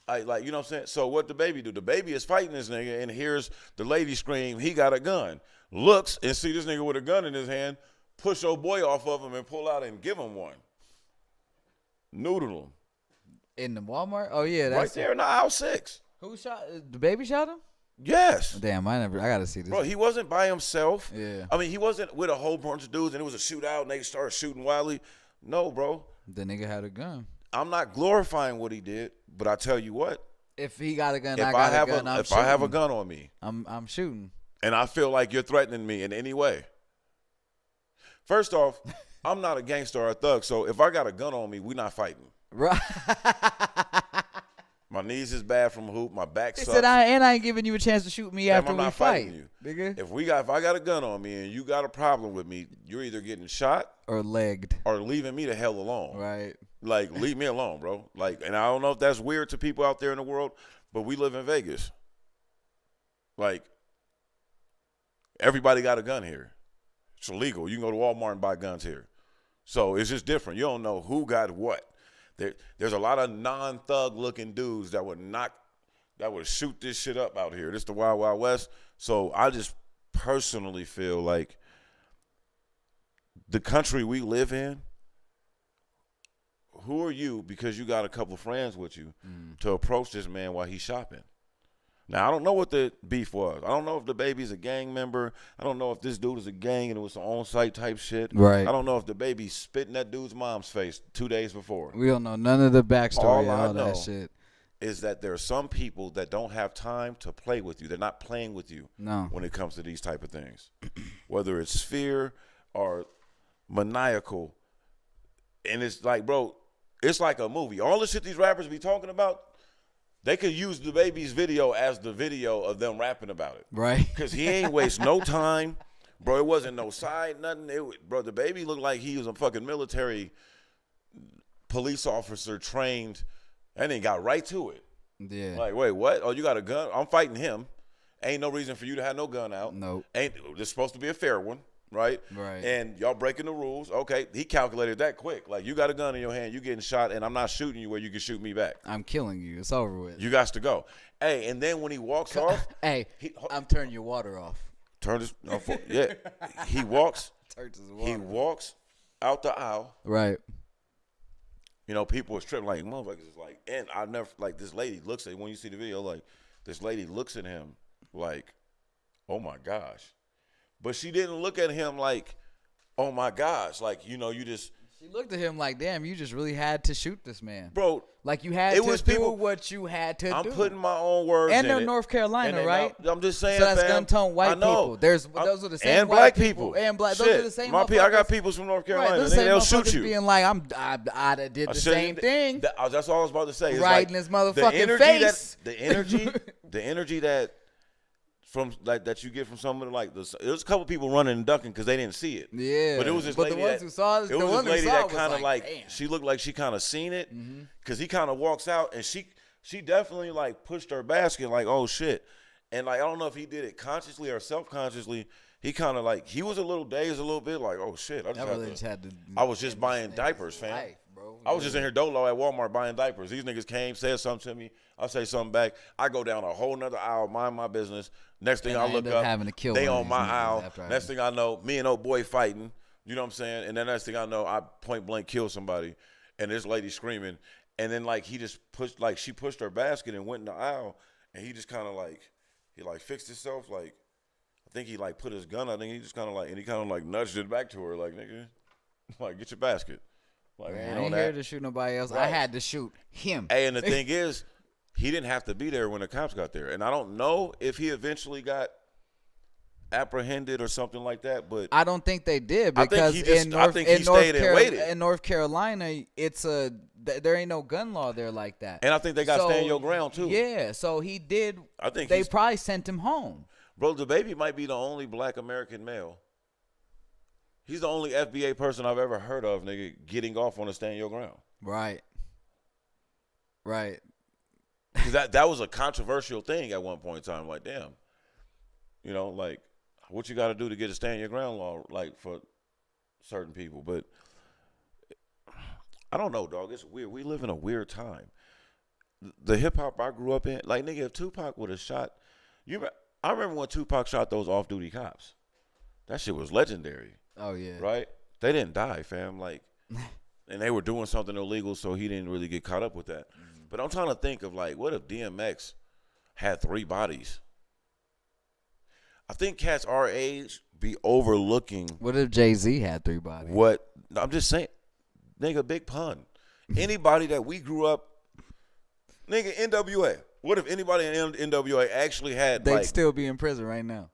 Right. Like, you know what I'm saying? So what the baby do? The baby is fighting this nigga, and hears the lady scream, he got a gun. Looks and see this nigga with a gun in his hand, push old boy off of him and pull out and give him one. Noodle him. In the Walmart? Oh, yeah. That's right there in the aisle 6. Who shot? The baby shot him? Yes. Damn, I got to see this. Bro, he wasn't by himself. Yeah. I mean, he wasn't with a whole bunch of dudes and it was a shootout and they started shooting wildly. No, bro. The nigga had a gun. I'm not glorifying what he did, but I tell you what. If he got a gun, if I got a gun, I'm shooting. If I have a gun on me. I'm shooting. And I feel like you're threatening me in any way. First off, I'm not a gangster or a thug, so if I got a gun on me, we not fighting. Right. My knees is bad from a hoop. My back sucks. Said I ain't giving you a chance to shoot me after I'm we not fight. You. Nigga. If I got a gun on me and you got a problem with me, you're either getting shot or legged or leaving me the hell alone. Right. Like, leave me alone, bro. Like, and I don't know if that's weird to people out there in the world, but we live in Vegas. Like, everybody got a gun here. It's illegal. You can go to Walmart and buy guns here. So it's just different. You don't know who got what. There's a lot of non-thug looking dudes that would shoot this shit up out here. This the Wild Wild West. So I just personally feel like the country we live in, who are you, because you got a couple friends with you, to approach this man while he's shopping? Now, I don't know what the beef was. I don't know if the baby's a gang member. I don't know if this dude is a gang and it was some on-site type shit. Right. I don't know if the baby spit in that dude's mom's face 2 days before. We don't know none of the backstory All I all know that shit. Is that there are some people that don't have time to play with you. They're not playing with you when it comes to these type of things. Whether it's fear or maniacal. And it's like, bro, it's like a movie. All the shit these rappers be talking about, they could use the baby's video as the video of them rapping about it. Right. Because he ain't waste no time. Bro, it wasn't no side, nothing. Bro, the baby looked like he was a fucking military police officer trained, and then got right to it. Yeah. Like, wait, what? Oh, you got a gun? I'm fighting him. Ain't no reason for you to have no gun out. Nope. This supposed to be a fair one. Right? Right. And y'all breaking the rules. Okay, he calculated that quick. Like, you got a gun in your hand, you getting shot, and I'm not shooting you where you can shoot me back. I'm killing you. It's over with. You got to go. Hey, and then when he walks off. Hey, I'm turning your water off. Turn this off. Yeah. He walks. Turns his water. He walks out the aisle. Right. You know, people are tripping like, motherfuckers is like, and I never, like, this lady looks at, when you see the video, like, this lady looks at him like, oh my gosh. But she didn't look at him like, oh my gosh, like, you know, you just. She looked at him like, damn, you just really had to shoot this man. Bro. Like, you had to do what you had to do. I'm putting my own words and in it. they're North Carolina, right? I'm just saying, so that's fam, gun-tone white people. Those are the same and white black people. And black. Shit. Those are the same I got peoples from North Carolina. Right, They'll shoot you. Being like, I did the same thing. That's all I was about to say. It's right like, in his motherfucking face. The energy that from like that you get from someone like this. There was a couple people running and ducking because they didn't see it. Yeah, but it was this lady the ones who saw it, it was this lady that kind of like damn. she looked like she kind of seen it because he kind of walks out and she definitely like pushed her basket like, oh shit, and like I don't know if he did it consciously or self-consciously. He kind of like he was a little dazed a little bit like, oh shit, I was just buying diapers, fam. Life, bro. I was just in here dolo at Walmart buying diapers. These niggas came, said something to me. I say something back. I go down a whole nother aisle, mind my business. Next thing I look up, having to kill they on my aisle. Next thing I know, me and old boy fighting. You know what I'm saying? And then next thing I know, I point blank kill somebody, and this lady screaming. And then like he just pushed, like she pushed her basket and went in the aisle, and he just kind of like he like fixed himself. Like I think he like put his gun. I think he just kind of like and he kind of like nudged it back to her, like nigga, like get your basket. Like, man, I ain't here to shoot nobody else. Right. I had to shoot him. Hey, and the thing is, he didn't have to be there when the cops got there. And I don't know if he eventually got apprehended or something like that, but I don't think they did because in North Carolina, there ain't no gun law there like that. And I think they got stand your ground too. Yeah, so he did. I think they probably sent him home. Bro, the baby might be the only black American male. He's the only FBA person I've ever heard of, nigga, getting off on a stand your ground. Right. Right. Because that was a controversial thing at one point in time. Like, damn, you know, like, what you got to do to get a stand your ground law, like, for certain people. But I don't know, dog. It's weird. We live in a weird time. The hip-hop I grew up in, like, nigga, if Tupac would have shot, I remember when Tupac shot those off-duty cops. That shit was legendary. Oh, yeah. Right? They didn't die, fam. Like, and they were doing something illegal, so he didn't really get caught up with that. But I'm trying to think of, like, what if DMX had 3 bodies? I think cats our age be overlooking. What if Jay-Z had 3 bodies? I'm just saying, nigga, big pun. Anybody that we grew up, nigga, NWA. What if anybody in NWA actually had, they'd still be in prison right now.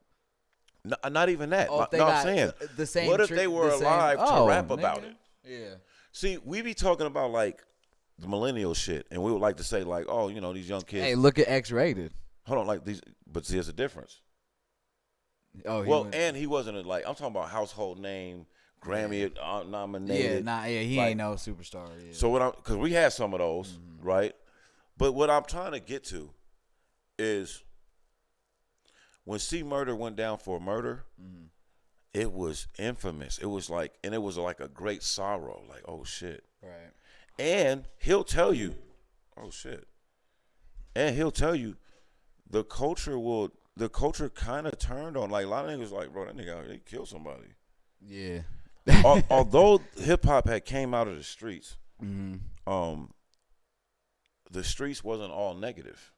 Not even that. Oh, I'm saying, the same. What if they were alive to rap about it? Yeah. See, we be talking about, like, the millennial shit, and we would like to say, like, oh, you know, these young kids. Hey, look at X-Rated. Hold on, like these, but see, there's a difference. Oh, and he wasn't I'm talking about household name, Grammy nominated. He ain't no superstar. Yeah. So because we had some of those, right? But what I'm trying to get to is when C Murder went down for murder, it was infamous. It was like, and it was like a great sorrow, like, oh shit. Right. And he'll tell you, oh shit. And he'll tell you the culture kind of turned on. Like a lot of niggas like, bro, that nigga out here, he killed somebody. Yeah. Although hip hop had came out of the streets, Mm-hmm. the streets wasn't all negative.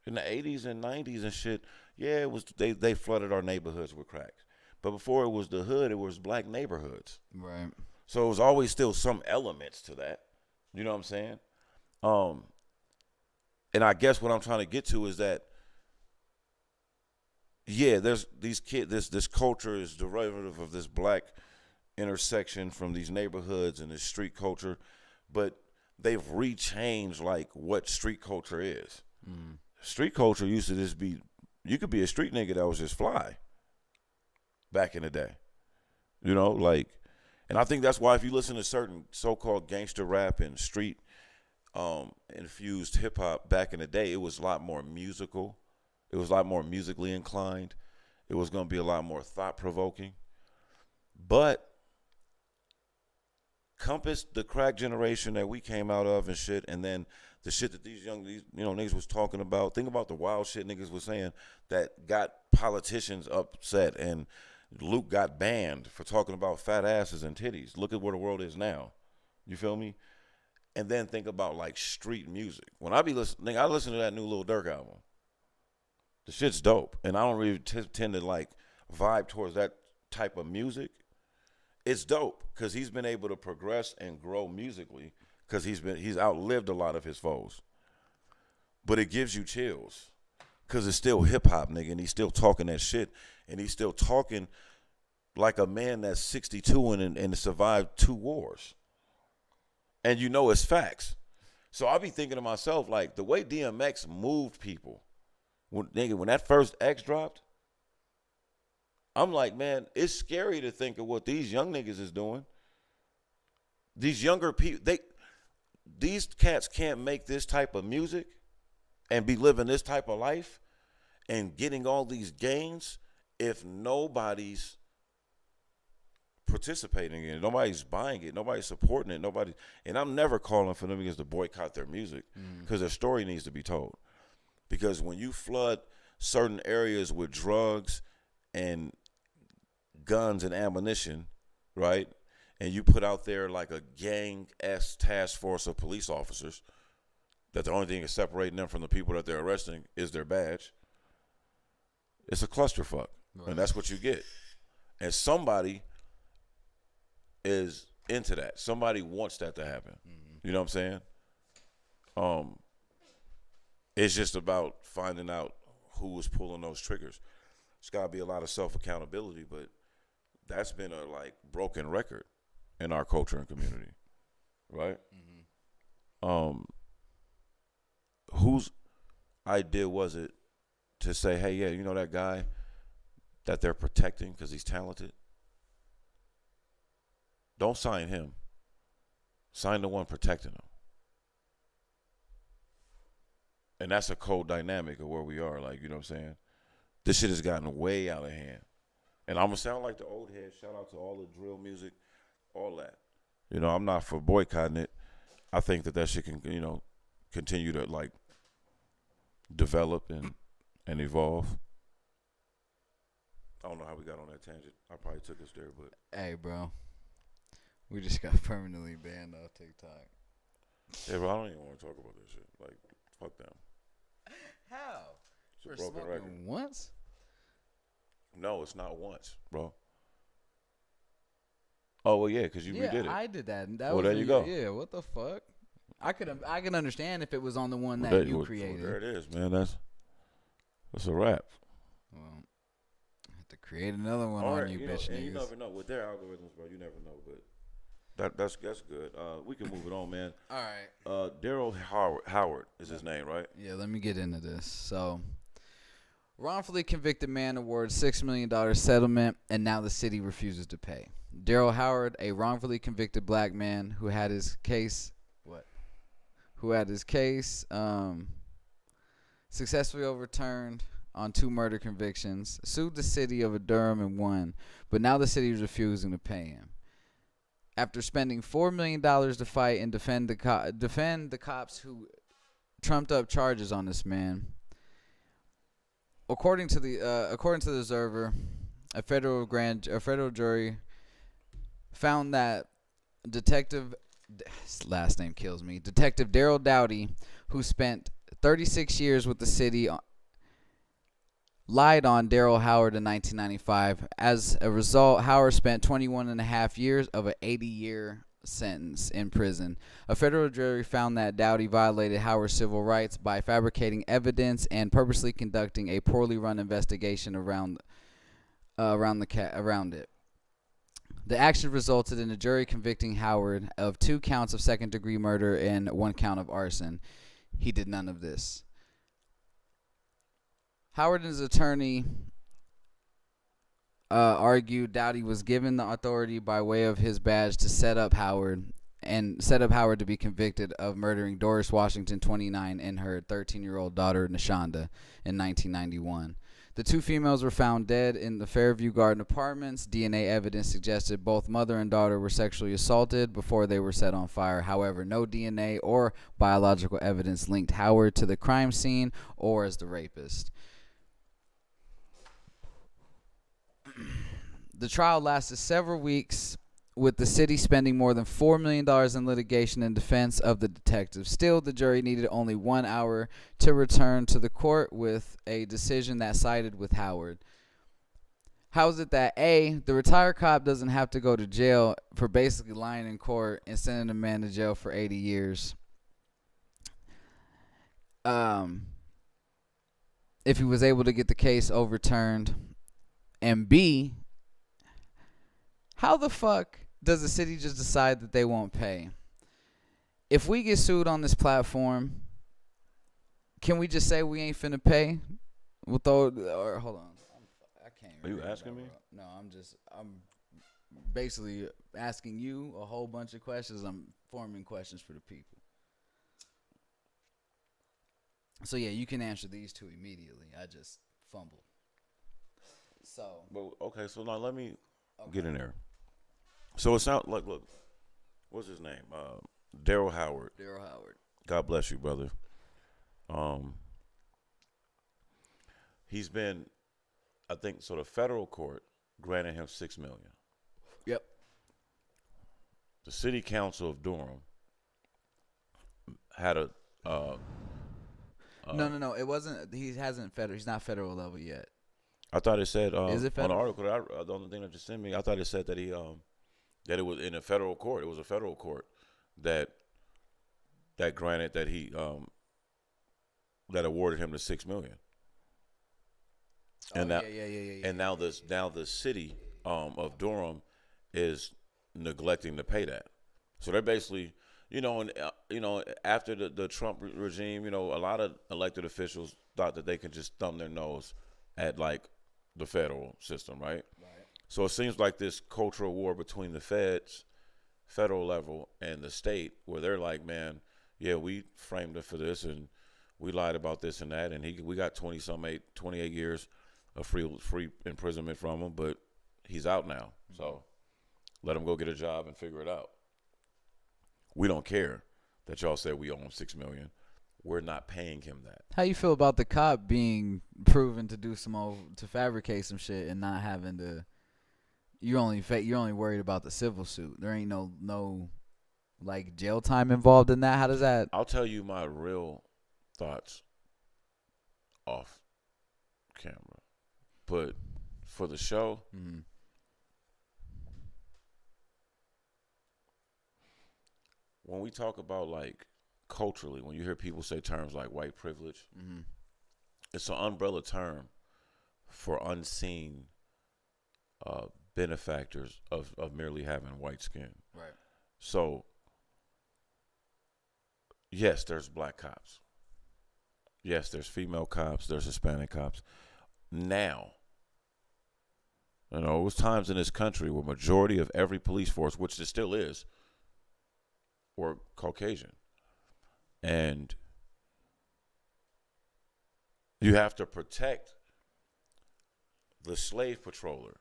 In the 80s and 90s and shit, yeah, it was they flooded our neighborhoods with crack. But before it was the hood, it was black neighborhoods. Right. So it was always still some elements to that. You know what I'm saying? And I guess what I'm trying to get to is that, yeah, there's these kids. This culture is derivative of this black intersection from these neighborhoods and this street culture, but they've rechanged like what street culture is. Mm. Street culture used to just be, you could be a street nigga that was just fly back in the day. You know, like, and I think that's why if you listen to certain so-called gangster rap and street infused hip hop back in the day, it was a lot more musical. It was a lot more musically inclined. It was going to be a lot more thought provoking. But compass the crack generation that we came out of and shit, and then the shit that these niggas was talking about. Think about the wild shit niggas was saying that got politicians upset, and Luke got banned for talking about fat asses and titties. Look at where the world is now. You feel me? And then think about like street music. When I be listening, I listen to that new Lil Durk album. The shit's dope, and I don't really tend to like vibe towards that type of music. It's dope because he's been able to progress and grow musically because he's outlived a lot of his foes. But it gives you chills because it's still hip hop, nigga, and he's still talking that shit, and he's still talking like a man that's 62 and survived 2 wars. And you know it's facts. So I be thinking to myself, like, the way DMX moved people, when that first X dropped, I'm like, man, it's scary to think of what these young niggas is doing. These younger people, these cats can't make this type of music and be living this type of life and getting all these gains if nobody's participating in it. Nobody's buying it. Nobody's supporting it. And I'm never calling for them niggas to boycott their music because their story needs to be told. Because when you flood certain areas with drugs and guns and ammunition, right, and you put out there like a gang-esque task force of police officers that the only thing is separating them from the people that they're arresting is their badge, it's a clusterfuck. Right. And that's what you get. And somebody is into that. Somebody wants that to happen. Mm-hmm. You know what I'm saying? It's just about finding out who was pulling those triggers. It's got to be a lot of self-accountability, but that's been a like broken record in our culture and community, right? Mm-hmm. Whose idea was it to say, hey, yeah, you know that guy that they're protecting because he's talented? Don't sign him. Sign the one protecting him. And that's a cold dynamic of where we are. Like, you know what I'm saying? This shit has gotten way out of hand. And I'm going to sound like the old head. Shout out to all the drill music, all that. You know, I'm not for boycotting it. I think that shit can, you know, continue to, like, develop and evolve. I don't know how we got on that tangent. I probably took us there, but. Hey, bro. We just got permanently banned off TikTok. Yeah, bro, I don't even want to talk about this shit. Like, fuck them. How? It's For a broken record. Once? No, it's not once, bro. Oh, well, yeah, because you redid it. Yeah, I did that. There you go. Yeah, what the fuck? I can understand if it was on the one that you created. There it is, man. That's a wrap. Well, I have to create another one All on right, you, know, bitch and niggas. you never know. With their algorithms, bro, you never know. But that's good. We can move it on, man. All right. Daryl Howard is his name, right? Yeah, let me get into this. So, wrongfully convicted man awards $6 million settlement, and now the city refuses to pay. Daryl Howard, a wrongfully convicted black man who had his case successfully overturned on 2 murder convictions, sued the city of Durham and won, but now the city is refusing to pay him. after spending $4 million to fight and defend the cops who trumped up charges on this man. According to the Observer, a federal jury found that Detective Daryl Dowdy, who spent 36 years with the city, lied on Daryl Howard in 1995. As a result, Howard spent 21 and a half years of an 80-year sentence in prison. A federal jury found that Dowdy violated Howard's civil rights by fabricating evidence and purposely conducting a poorly run investigation around it. The action resulted in a jury convicting Howard of 2 counts of second-degree murder and 1 count of arson. He did none of this. Howard and his attorney argued Dowdy was given the authority by way of his badge to set up Howard to be convicted of murdering Doris Washington, 29, and her 13-year-old daughter, Nashonda, in 1991. The 2 females were found dead in the Fairview Garden apartments. DNA evidence suggested both mother and daughter were sexually assaulted before they were set on fire. However, no DNA or biological evidence linked Howard to the crime scene or as the rapist. The trial lasted several weeks, with the city spending more than $4 million in litigation in defense of the detective. Still, the jury needed only 1 hour to return to the court with a decision that sided with Howard. How is it that A, the retired cop doesn't have to go to jail for basically lying in court and sending a man to jail for 80 years? If he was able to get the case overturned. And B, how the fuck does the city just decide that they won't pay? If we get sued on this platform, can we just say we ain't finna pay? Hold on. I can't. Are you asking me? No, I'm basically asking you a whole bunch of questions. I'm forming questions for the people. So yeah, you can answer these 2 immediately. I just fumbled. So. Well, okay, so now let me get in there. So it sounds like, look, what's his name? Daryl Howard. Daryl Howard. God bless you, brother. He's been, I think, so the federal court granted him $6 million. Yep. The city council of Durham had a. No. It wasn't. He's not federal level yet. I thought it said Is it on the federal? article the only thing that just sent me. I thought it said that he that it was in a federal court. It was a federal court that granted that he that awarded him the $6 million. And Yeah. And now the city of Durham is neglecting to pay that. So they're basically, after the Trump regime, a lot of elected officials thought that they could just thumb their nose at like the federal system, right? So it seems like this cultural war between the federal level, and the state, where they're like, man, yeah, we framed it for this, and we lied about this and that, and we got 28 years of free imprisonment from him, but he's out now, so let him go get a job and figure it out. We don't care that y'all said we owe him $6 million. We're not paying him that. How you feel about the cop being proven to do to fabricate some shit and not having to? You're only worried about the civil suit. There ain't no like jail time involved in that. How does that? I'll tell you my real thoughts off camera, but for the show, when we talk about like culturally, when you hear people say terms like white privilege, it's an umbrella term for unseen benefactors of merely having white skin. Right. So, yes, there's black cops. Yes, there's female cops. There's Hispanic cops. Now, it was times in this country where majority of every police force, which there still is, were Caucasian. And you have to protect the slave patroller.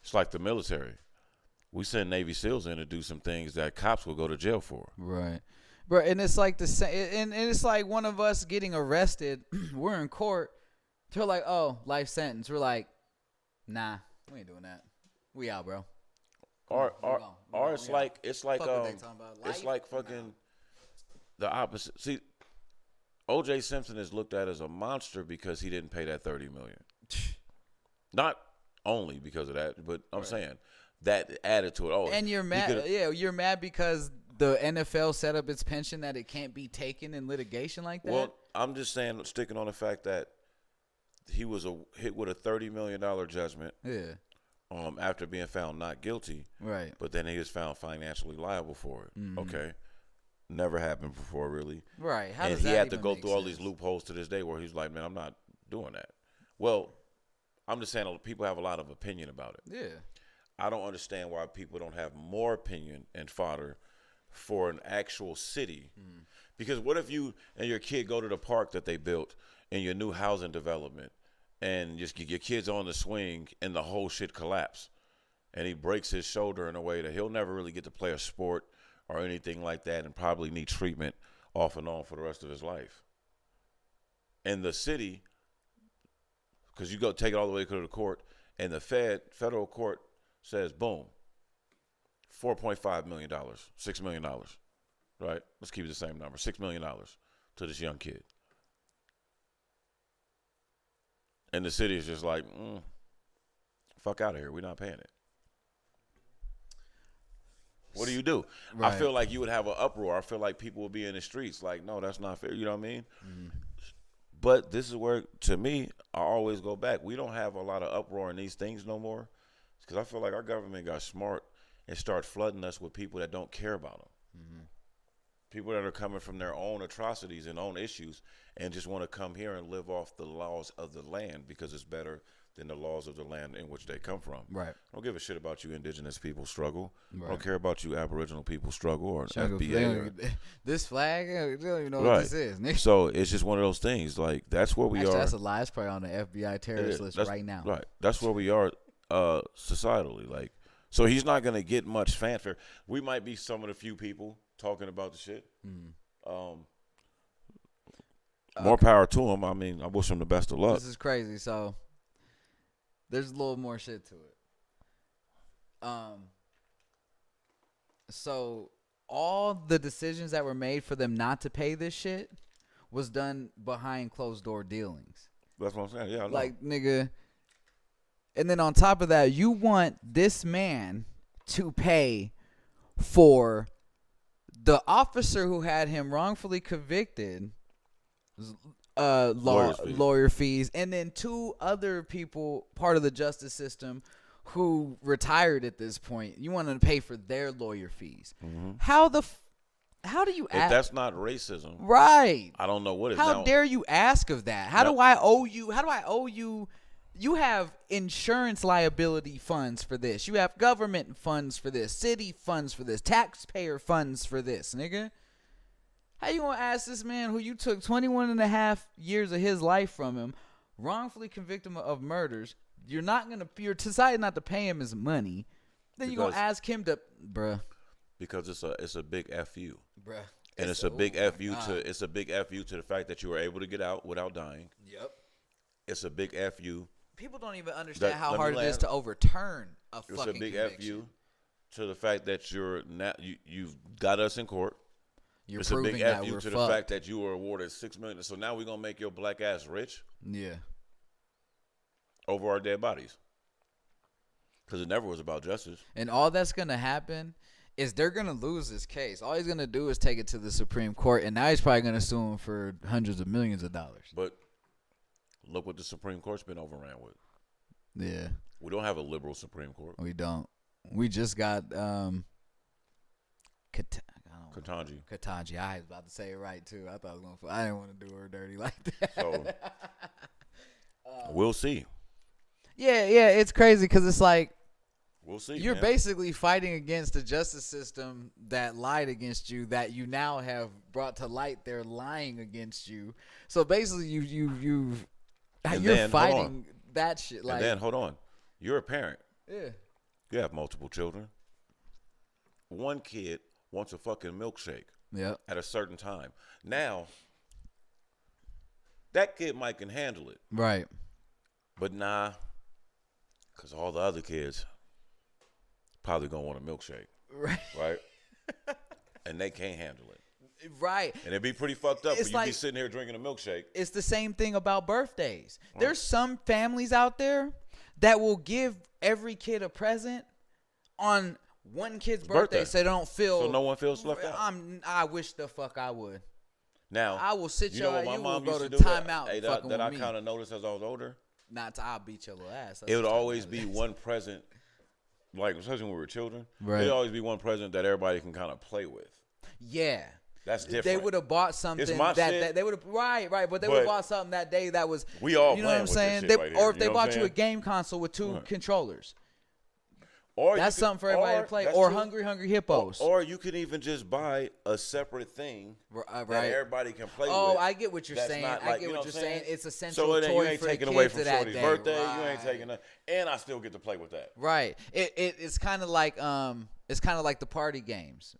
It's like the military. We send Navy SEALs in to do some things that cops will go to jail for. Right. Bro, and it's like the same, and it's like one of us getting arrested. We're in court. They're like, oh, life sentence. We're like, nah, we ain't doing that. We out, bro. Or it's like Fuck what they talking about. it's Life? like fucking the opposite. See, O.J. Simpson is looked at as a monster because he didn't pay that $30 million. Not only because of that, but I'm saying that added to it. Oh, and you're mad. Yeah, you're mad because the NFL set up its pension that it can't be taken in litigation like that. Well, I'm just saying, sticking on the fact that he was hit with a $30 million judgment. Yeah. After being found not guilty. Right. But then he was found financially liable for it. Mm-hmm. Okay. Never happened before, really. Right. How and does he that had to even go make through all sense? these loopholes to this day where he's like, man, I'm not doing that. Well, I'm just saying people have a lot of opinion about it. Yeah. I don't understand why people don't have more opinion and fodder for an actual city. Mm. Because what if you and your kid go to the park that they built in your new housing development and just get your kids on the swing and the whole shit collapse and he breaks his shoulder in a way that he'll never really get to play a sport or anything like that and probably need treatment off and on for the rest of his life. And the city, because you go take it all the way to the court, and the federal court says, boom, $4.5 million, $6 million, right? Let's keep it the same number, $6 million to this young kid. And the city is just like, fuck out of here. We're not paying it. What do you do? Right. I feel like you would have an uproar. I feel like people would be in the streets like, no, that's not fair. You know what I mean? Mm-hmm. But this is where, to me, I always go back. We don't have a lot of uproar in these things no more because I feel like our government got smart and started flooding us with people that don't care about them. Mm-hmm. People that are coming from their own atrocities and own issues and just want to come here and live off the laws of the land because it's better than the laws of the land in which they come from. Right. I don't give a shit about you indigenous people struggle. Right. I don't care about you Aboriginal people struggle or FBA. This flag, they don't even know what this is. Nigga. So it's just one of those things. Like, that's where we are. That's a lie. It's probably on the FBI terrorist list right now. Right. That's where we are societally. Like, so he's not going to get much fanfare. We might be some of the few people talking about the shit. More power to him. I mean, I wish him the best of luck. This is crazy. So there's a little more shit to it. So all the decisions that were made for them not to pay this shit was done behind closed door dealings. That's what I'm saying. Yeah, I know. Like, nigga. And then on top of that, you want this man to pay for the officer who had him wrongfully convicted, lawyer fees, and then two other people, part of the justice system, who retired at this point. You want to pay for their lawyer fees. Mm-hmm. How do you ask? If that's not racism, right? I don't know what is. How dare you ask of that? How do I owe you? You have insurance liability funds for this. You have government funds for this. City funds for this. Taxpayer funds for this, nigga. How you gonna ask this man who you took 21 and a half years of his life from him, wrongfully convict him of murders? You're deciding not to pay him his money. Then you're gonna ask him to, bruh. Because it's a big FU. Bruh. And it's a big FU to the fact that you were able to get out without dying. Yep. It's a big FU. People don't even understand how hard it is to overturn a fucking conviction. It's a big FU to the fact that you've got us in court. You're it's proving a big that FU we're to fucked. The fact that you were awarded $6 million. So now we're gonna make your black ass rich. Yeah. Over our dead bodies. Because it never was about justice. And all that's gonna happen is they're gonna lose this case. All he's gonna do is take it to the Supreme Court, and now he's probably gonna sue him for hundreds of millions of dollars. But look what the Supreme Court's been overran with. Yeah. We don't have a liberal Supreme Court. We don't. We just got Ketanji. I was about to say it right too. I thought I was gonna. I didn't want to do her dirty like that. So we'll see. Yeah. It's crazy because it's like we'll see. You're basically fighting against a justice system that lied against you. That you now have brought to light. They're lying against you. So basically, you're fighting that shit. Like, and then hold on. You're a parent. Yeah. You have multiple children. One kid wants a fucking milkshake at a certain time. Now, that kid might can handle it. Right. But nah, because all the other kids probably going to want a milkshake. Right? And they can't handle it. Right. And it'd be pretty fucked up It's for you like, be sitting here drinking a milkshake. It's the same thing about birthdays. There's some families out there that will give every kid a present on one kid's birthday so they don't feel. So no one feels left out. I wish the fuck I would. Now, I will sit you know what my you mom will used go to to do timeout that I me. kind of noticed as I was older? I'll beat your little ass. It would always be one present, like especially when we were children. Right. It'd always be one present that everybody can kind of play with. Yeah. That's different. They would have bought something It's my shit. that they would have but they would have bought something that day that was we all you know what I'm with this saying? shit right here, or if you they know what I'm bought you a saying? game console with two controllers. Or that's something for everybody to play. Or Hungry Hippos. Or you can even just buy a separate thing that everybody can play with. Oh, I get what you're saying. Not I like, get what you're saying. It's a central so toy you ain't for taking the away kids from of that Shorty's day. birthday. Right. You ain't taking that, and I still get to play with that. Right. It's kind of like the party games.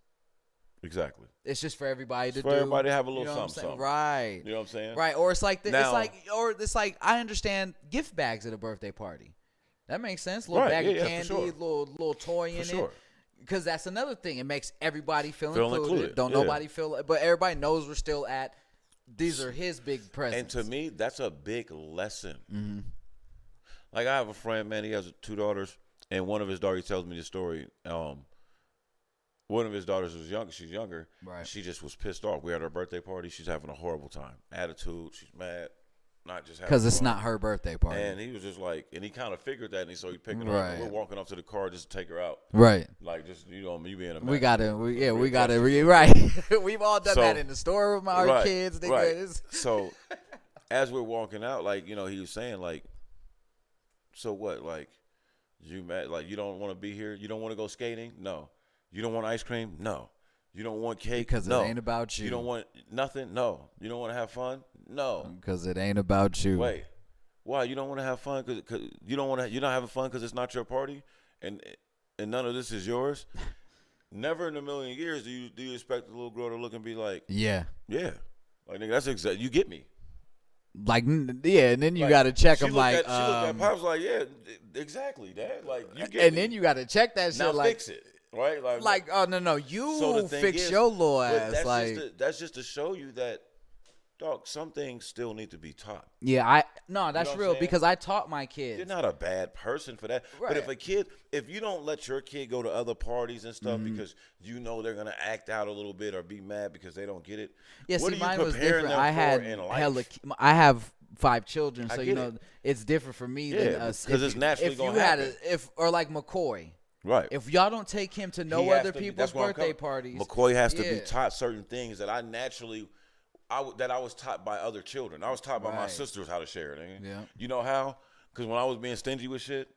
Exactly. It's just for everybody to do. For everybody to have a little you know something. Right. You know what I'm saying? Right. Or it's like Now, it's like I understand gift bags at a birthday party. That makes sense. A little bag of candy, little toy in it. Because that's another thing. It makes everybody feel included. Don't nobody feel, but everybody knows we're still at. These are his big presents. And to me, that's a big lesson. Mm-hmm. Like I have a friend, man. He has 2 daughters, and one of his daughters tells me the story. One of his daughters was young. She's younger. Right. She just was pissed off. We had her birthday party. She's having a horrible time. Attitude. She's mad. Not just because it's not her birthday party. And he was just like, and he kind of figured that, and so he picked her up. And we're walking up to the car just to take her out. Right. Like just you being a man. We gotta. Right. We've all done that in the store with our kids. Right. So as we're walking out, like he was saying, like, so what? Like, you mad? Like you don't want to be here? You don't want to go skating? No. You don't want ice cream? No. You don't want cake? Because no. it ain't about you. You don't want nothing? No. You don't want to have fun? No. Because it ain't about you. Wait. Why? You don't want to have fun? Cause you don't want to. You're not having fun because it's not your party, and none of this is yours. Never in a million years do you expect the little girl to look and be like, yeah, like nigga, that's exactly. You get me. Like yeah, and then you gotta check them like. She looked at Pops like, yeah, exactly, Dad. Like you get and me. then you gotta check that shit. Now like, fix it. Right, like oh no, you fix your little ass. That's just to show you that, dog. Some things still need to be taught. Yeah, that's real because I taught my kids. You're not a bad person for that. Right. But if you don't let your kid go to other parties and stuff because they're gonna act out a little bit or be mad because they don't get it. Yeah, what see, are you mine was different. I had I have 5 children, so it's different for me than us. Because it's naturally gonna happen. Or like McCoy. Right. If y'all don't take him to no other people's birthday parties, McCoy has to be taught certain things that I was taught by other children. I was taught by my sisters how to share it. Yeah. You know how? Because when I was being stingy with shit,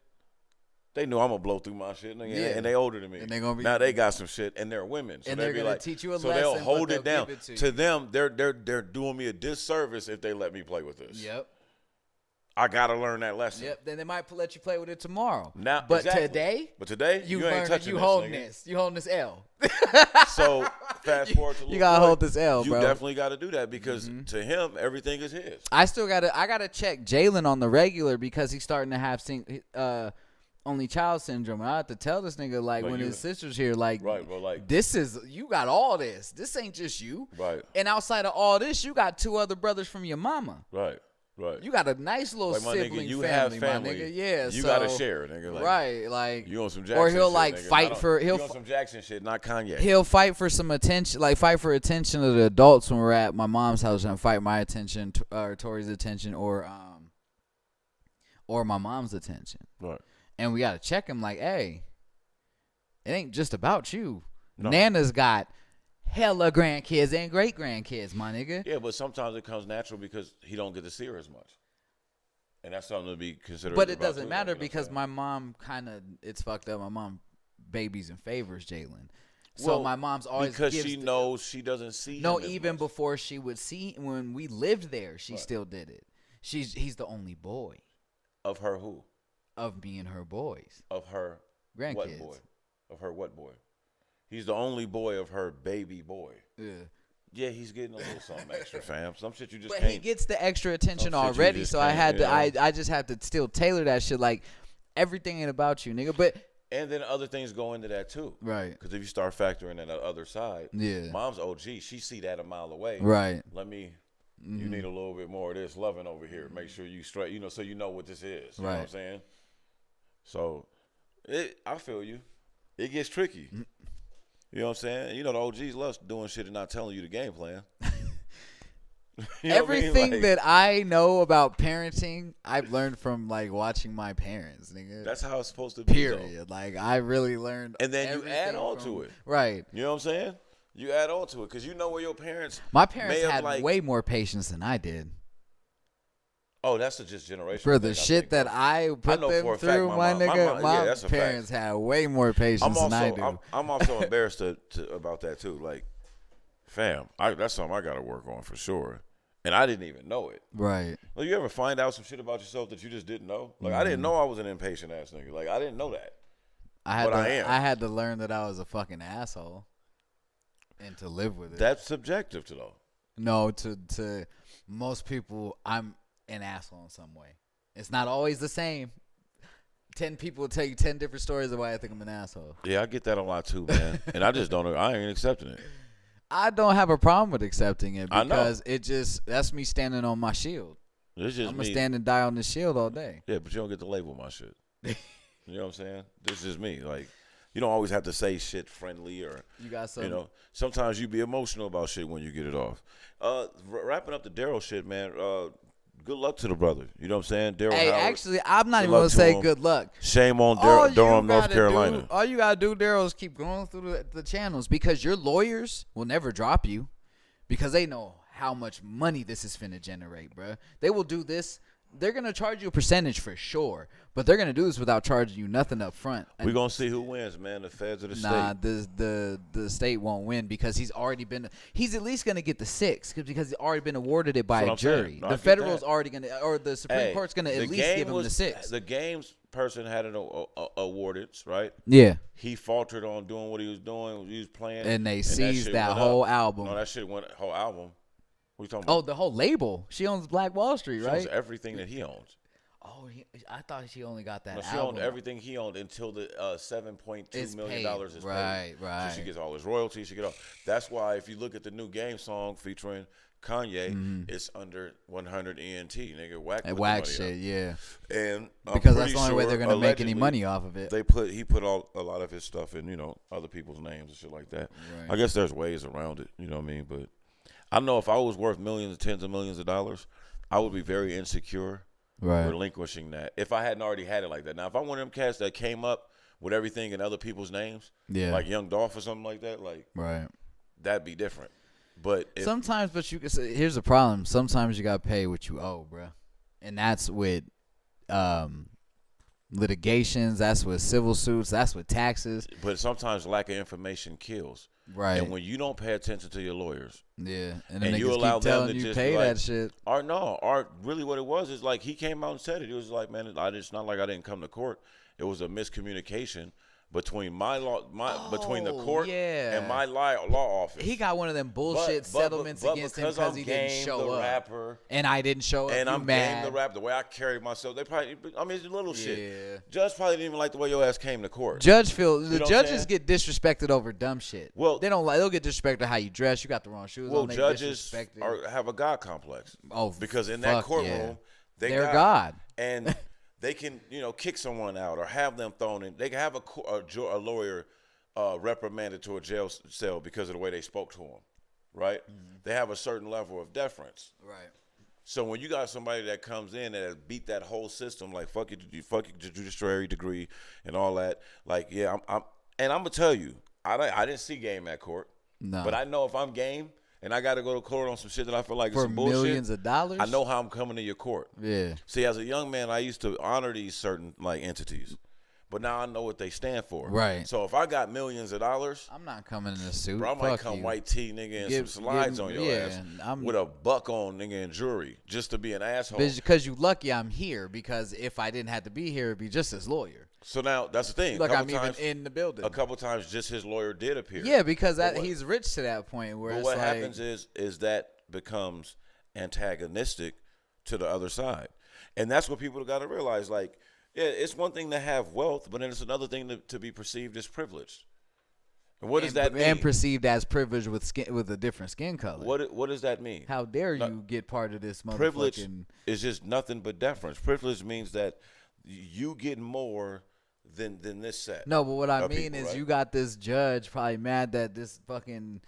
they knew I'm gonna blow through my shit, and they older than me. And they gonna be, now they got some shit, and they're women, so and they're gonna like, teach you a lesson. So they'll hold it down. Give it to them, they're doing me a disservice if they let me play with this. Yep. I gotta learn that lesson. Yep. Then they might let you play with it tomorrow. Now, but today, you ain't touching you this, holding nigga. this. You holding this L. So fast forward to you gotta hold this L, bro. You definitely gotta do that because to him everything is his. I gotta check Jalen on the regular because he's starting to have only child syndrome. And I have to tell this nigga like when his sister's here, like, right, bro, like this is you got all this. This ain't just you. Right. And outside of all this, you got 2 other brothers from your mama. Right. Right. You got a nice little like, sibling nigga, you family, have family, my nigga. Yeah, you so, gotta share, nigga. Like, right, like you on some Jackson or he'll shit, like nigga. fight for you on some Jackson shit, not Kanye. He'll fight for some attention, like fight for attention of the adults when we're at my mom's house and fight my attention, or Tori's attention, or my mom's attention. Right. And we gotta check him, like, hey, it ain't just about you. No. Nana's got hella grandkids and great grandkids, my nigga. Yeah, but sometimes it comes natural because he don't get to see her as much. And that's something to be considered. But it doesn't matter because my mom it's fucked up. My mom babies and favors Jalen. So my mom's always because she knows she doesn't see him. No, even before she would see when we lived there, she still did it. He's the only boy. Of her who? Of me and her boys. Of her grandkids. What boy? Of her what boy? He's the only boy of her baby boy. Yeah. Yeah, he's getting a little something extra, fam. Some shit you just But can't. he gets the extra attention Some shit you already, just so I can't, had you to. know? I just have to still tailor that shit. Like everything ain't about you, nigga. But And then other things go into that too. right. Because if you start factoring in the other side, Yeah. mom's OG, she see that a mile away. Right. Let me. You need a little bit more of this loving over here. Make sure you straight, so you know what this is. You know what I'm Right. saying? So, I feel you. It gets tricky. You know what I'm saying? You know the OGs love doing shit and not telling you the game plan. You know what I mean? Everything Like, that I know about parenting, I've learned from like watching my parents, nigga. that's how it's supposed to be. Period. Like I really learned. And then you everything add on from- to it. Right. You know what I'm saying? You add on to it because you know where your parents. My parents may have, had like, way more patience than I did. Oh, that's just generation. For the shit that I put know them for a fact through, my my mom- my nigga, mom- my yeah, that's a fact. parents had way more patience than I do. I'm also embarrassed about that too. Like, fam, that's something I got to work on for sure. And I didn't even know it. Right. Like, you ever find out some shit about yourself that you just didn't know? Like, I didn't know I was an impatient ass nigga. Like, I didn't know that. But I am. I had to learn that I was a fucking asshole, and to live with it. That's subjective to though. No, to most people, I'm an asshole in some way. It's not always the same. 10 people will tell you 10 different stories of why I think I'm an asshole. Yeah, I get that a lot too, man. And I just don't. I ain't accepting it. I don't have a problem with accepting it I know. because that's me standing on my shield. It's just I'm gonna me. stand and die on this shield all day. Yeah, but you don't get to label my shit. You know what I'm saying? This is me. Like, you don't always have to say shit friendly or, You got some. you know, sometimes you be emotional about shit when you get it off. Wrapping up the Daryl shit, man. Good luck to the brother. You know what I'm saying? Daryl Hey, Howard. actually, I'm not Good even luck gonna to say him. good luck. Shame on All you Durham, North gotta Carolina. do- all you gotta do, Daryl, is keep going through the channels because your lawyers will never drop you because they know how much money this is finna generate, bruh. They will do this. They're gonna charge you a percentage for sure, but they're gonna do this without charging you nothing up front. We're going to see who wins, man. The feds or the Nah, state. the state won't win because he's at least gonna get the 6 because he's already been awarded it by That's a what I'm saying. jury. No, I the get federal's that. already gonna, or the Supreme Court's gonna at least give him the 6. The games person had it awarded, right? Yeah, He faltered on doing what he was doing. He was playing. and they that seized shit that went whole up. album. No, that shit went whole album. What you talking Oh, about? the whole label. She owns Black Wall Street, She right? owns everything that he owns. Oh, I thought she only got that No, she album. owned everything he owned until the $7.2 It's million paid. dollars is Right, paid. right. So she gets all his royalties. She get all. That's why if you look at the new game song featuring Kanye, it's under 100 ENT, nigga. Wack. And put the Wack money shit, up. yeah. And I'm Because that's pretty the only way sure, they're gonna make any allegedly, money off of it. He put a lot of his stuff in, other people's names and shit like that. Right. I guess there's ways around it, you know what I mean? But I know if I was worth millions, tens of millions of dollars, I would be very insecure Right. relinquishing that if I hadn't already had it like that. Now, if I'm one of them cats that came up with everything in other people's names, Yeah. like Young Dolph or something like that, like Right. that'd be different. But if, Sometimes, but you can say, here's the problem. Sometimes you gotta pay what you owe, bruh. And that's with litigations. That's with civil suits. That's with taxes. but sometimes lack of information kills. Right. And when you don't pay attention to your lawyers, Yeah. And and then you niggas allow keep them telling to you just pay be like- that shit. or really what it was is like he came out and said it. It was like, man, it's not like I didn't come to court. It was a miscommunication between between the court yeah. and my law office. He got one of them bullshit settlements against him because he didn't show the up. Rapper, And I didn't show up. and You I'm mad. game the rap. The way I carry myself, they probably. I mean, it's little shit. Yeah. Judge probably didn't even like the way your ass came to court. The know what I'm judges saying? get disrespected over dumb shit. Well- they'll get disrespected how you dress. You got the wrong shoes Well, on. They judges disrespected. have a God complex. Oh, because in that fuck courtroom, yeah. They're God. and they can kick someone out or have them thrown in. They can have a lawyer reprimanded to a jail cell because of the way they spoke to him, right? Mm-hmm. They have a certain level of deference. Right. So when you got somebody that comes in and has beat that whole system, like fuck your judiciary degree and all that, like yeah, I'm gonna tell you, I didn't see game at court, No. but I know if I'm game and I got to go to court on some shit that I feel like is For some bullshit, millions of dollars. I know how I'm coming to your court. Yeah. See, as a young man, I used to honor these certain like entities, but now I know what they stand for. Right. So if I got millions of dollars, I'm not coming in a suit. bro, I might Fuck come you. white tee, nigga, and some slides on your ass with a buck on, nigga, and jewelry, just to be an asshole. Because you lucky I'm here. Because if I didn't have to be here, it'd be just as lawyer. So now that's the thing. Look, a I'm couple even times, in the building. a couple times, just his lawyer did appear. Yeah, because But what- he's rich to that point where But it's what like, happens is that becomes antagonistic to the other side, and that's what people got to realize. Like, yeah, it's one thing to have wealth, but then it's another thing to be perceived as privileged. And what does that mean? And perceived as privileged with a different skin color. What does that mean? How dare No, you get part of this Privilege motherfucking? is just nothing but deference. Privilege means that you get more than this set. No, but what I of mean people, is right? you got this judge probably mad that this fucking.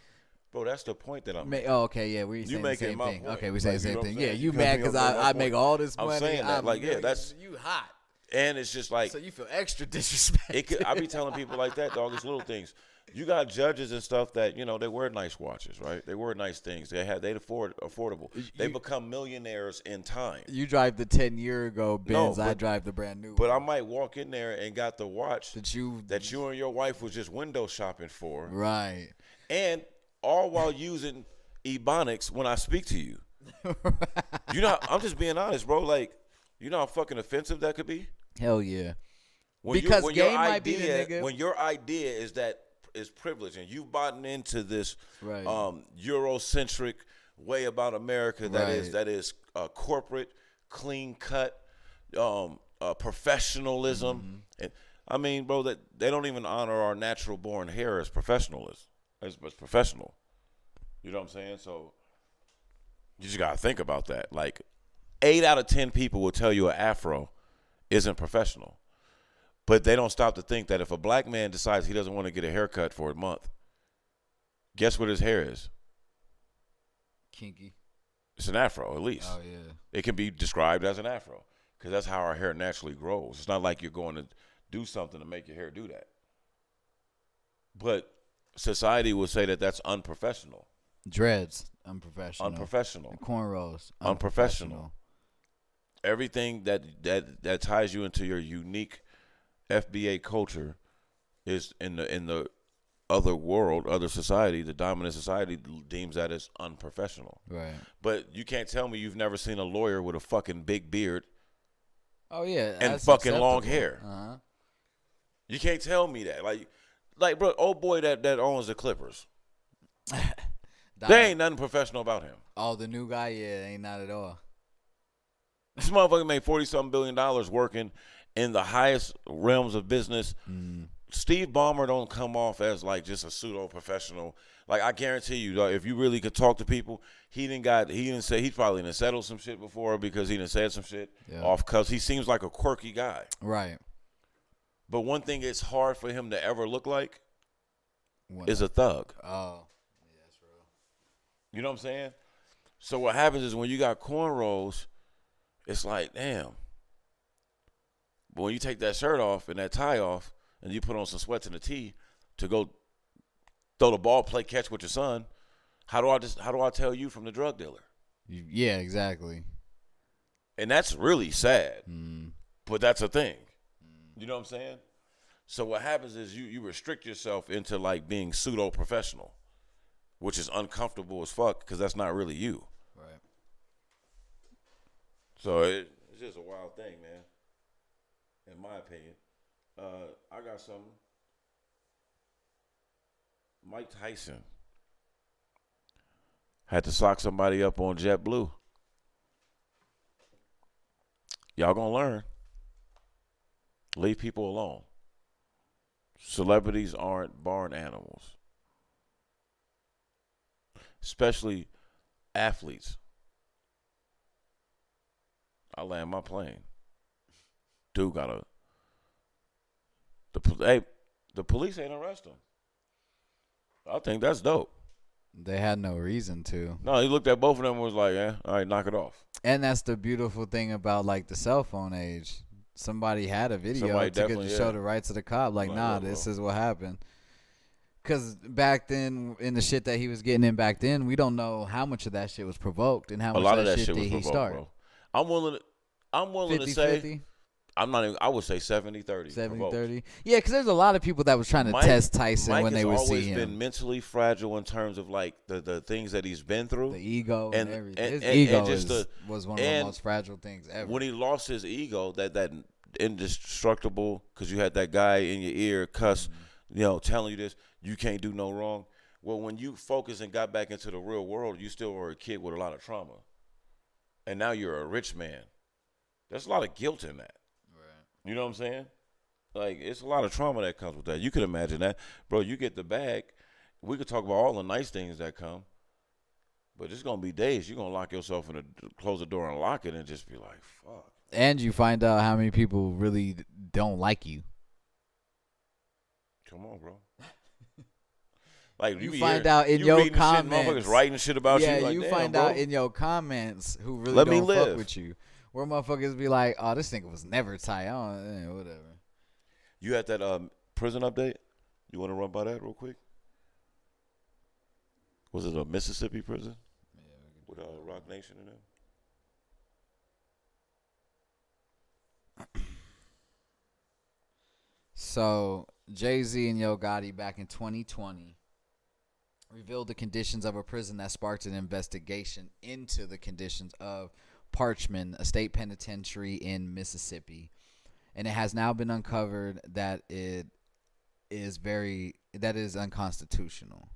Bro, that's the point that I'm making. Oh, okay, yeah, we You saying the making same my thing. point. Okay, we saying Like, the you same know what thing. I'm Yeah, saying? you You mad cut me because off on my I make point. all this I'm money. saying that, like, yeah, millions, that's- you hot. And it's just like So you feel extra disrespected. I be telling people like that, dog. It's little things. You got judges and stuff that they wear nice watches, right? They wear nice things. They affordable. They become millionaires in time. You drive the 10-year ago Benz. I but- drive the brand new. But I one. might walk in there and got the watch that you and your wife was just window shopping for, right. and all while using Ebonics when I speak to you. I'm just being honest, bro. Like, you know how fucking offensive that could be. Hell yeah. When Because when gay your might be the idea, nigga- when your idea is privilege, and you've bought into this Right. Eurocentric way about America Right. that is corporate, clean cut, professionalism. Mm-hmm. And I mean, bro, that they don't even honor our natural born hair as professionalism. It's professional. You know what I'm saying? So you just gotta think about that. Like 8 out of 10 people will tell you an afro isn't professional. But they don't stop to think that if a black man decides he doesn't want to get a haircut for a month, guess what his hair is? Kinky. It's an afro, at least. Oh yeah. It can be described as an afro because that's how our hair naturally grows. It's not like you're going to do something to make your hair do that. But society will say that that's unprofessional. Dreads. Unprofessional. Unprofessional. Cornrows. Unprofessional. Everything that ties you into your unique FBA culture is in the other world, other society, the dominant society deems that as unprofessional. Right. But you can't tell me you've never seen a lawyer with a fucking big beard Oh yeah. and that's fucking long acceptable. hair. Uh-huh. You can't tell me that. Like bro, old boy that owns the Clippers. There ain't nothing professional about him. Oh, the new guy, yeah, ain't not at all. This motherfucker made $40-something billion working in the highest realms of business. Steve Ballmer don't come off as like just a pseudo professional. Like I guarantee you, if you really could talk to people, he probably didn't settle some shit before because he done said some shit off because he seems like a quirky guy. Right. But one thing it's hard for him to ever look like What? is a thug. Oh, yeah, that's real. You know what I'm saying? So what happens is when you got cornrows, it's like, damn. But when you take that shirt off and that tie off and you put on some sweats and a tee to go throw the ball, play catch with your son, how do I tell you from the drug dealer? Yeah, exactly. And that's really sad. Mm. But that's a thing. You know what I'm saying? So what happens is you restrict yourself into like being pseudo professional, which is uncomfortable as fuck because that's not really you. Right. So it's just a wild thing, man. In my opinion, I got something. Mike Tyson had to sock somebody up on JetBlue. Y'all gonna learn. Leave people alone. Celebrities aren't barn animals, especially athletes. I land my plane. Dude the police ain't arrest him. I think that's dope. They had no reason to. No, he looked at both of them and was like, all right, knock it off. And that's the beautiful thing about like the cell phone age. Somebody had a video to show the rights of the cop. Like, nah, this is what happened. Because back then, in the shit that he was getting in back then, we don't know how much of that shit was provoked and how much of of that shit shit did was he provoked, start. bro. I'm willing to say 50-50? I would say 70-30. 70-30? Yeah, because there's a lot of people that was trying to test Tyson when they would see him. Mike has always been mentally fragile in terms of like the things that he's been through. The ego and everything. His and ego just was one of the most fragile things ever. When he lost his ego, that indestructible because you had that guy in your ear cuss, telling you this, you can't do no wrong. Well, when you focused and got back into the real world, you still were a kid with a lot of trauma. And now you're a rich man. There's a lot of guilt in that. Right. You know what I'm saying? Like, it's a lot of trauma that comes with that. You could imagine that. Bro, you get the bag. We could talk about all the nice things that come. But it's going to be days. You're going to lock yourself in close the door and lock it and just be like, fuck. And you find out how many people really don't like you. Come on, bro. Like you find out in your comments, shit, motherfuckers writing shit about you. Yeah, like, you damn, find bro. out in your comments who really Let me don't live. fuck with you. Where motherfuckers be like, "Oh, this nigga was never tight." Whatever. You had that prison update? You want to run by that real quick? Was it a Mississippi prison? Yeah. With Rock Nation in them? So Jay-Z and Yo Gotti back in 2020 revealed the conditions of a prison that sparked an investigation into the conditions of Parchman, a state penitentiary in Mississippi, and it has now been uncovered that it is unconstitutional.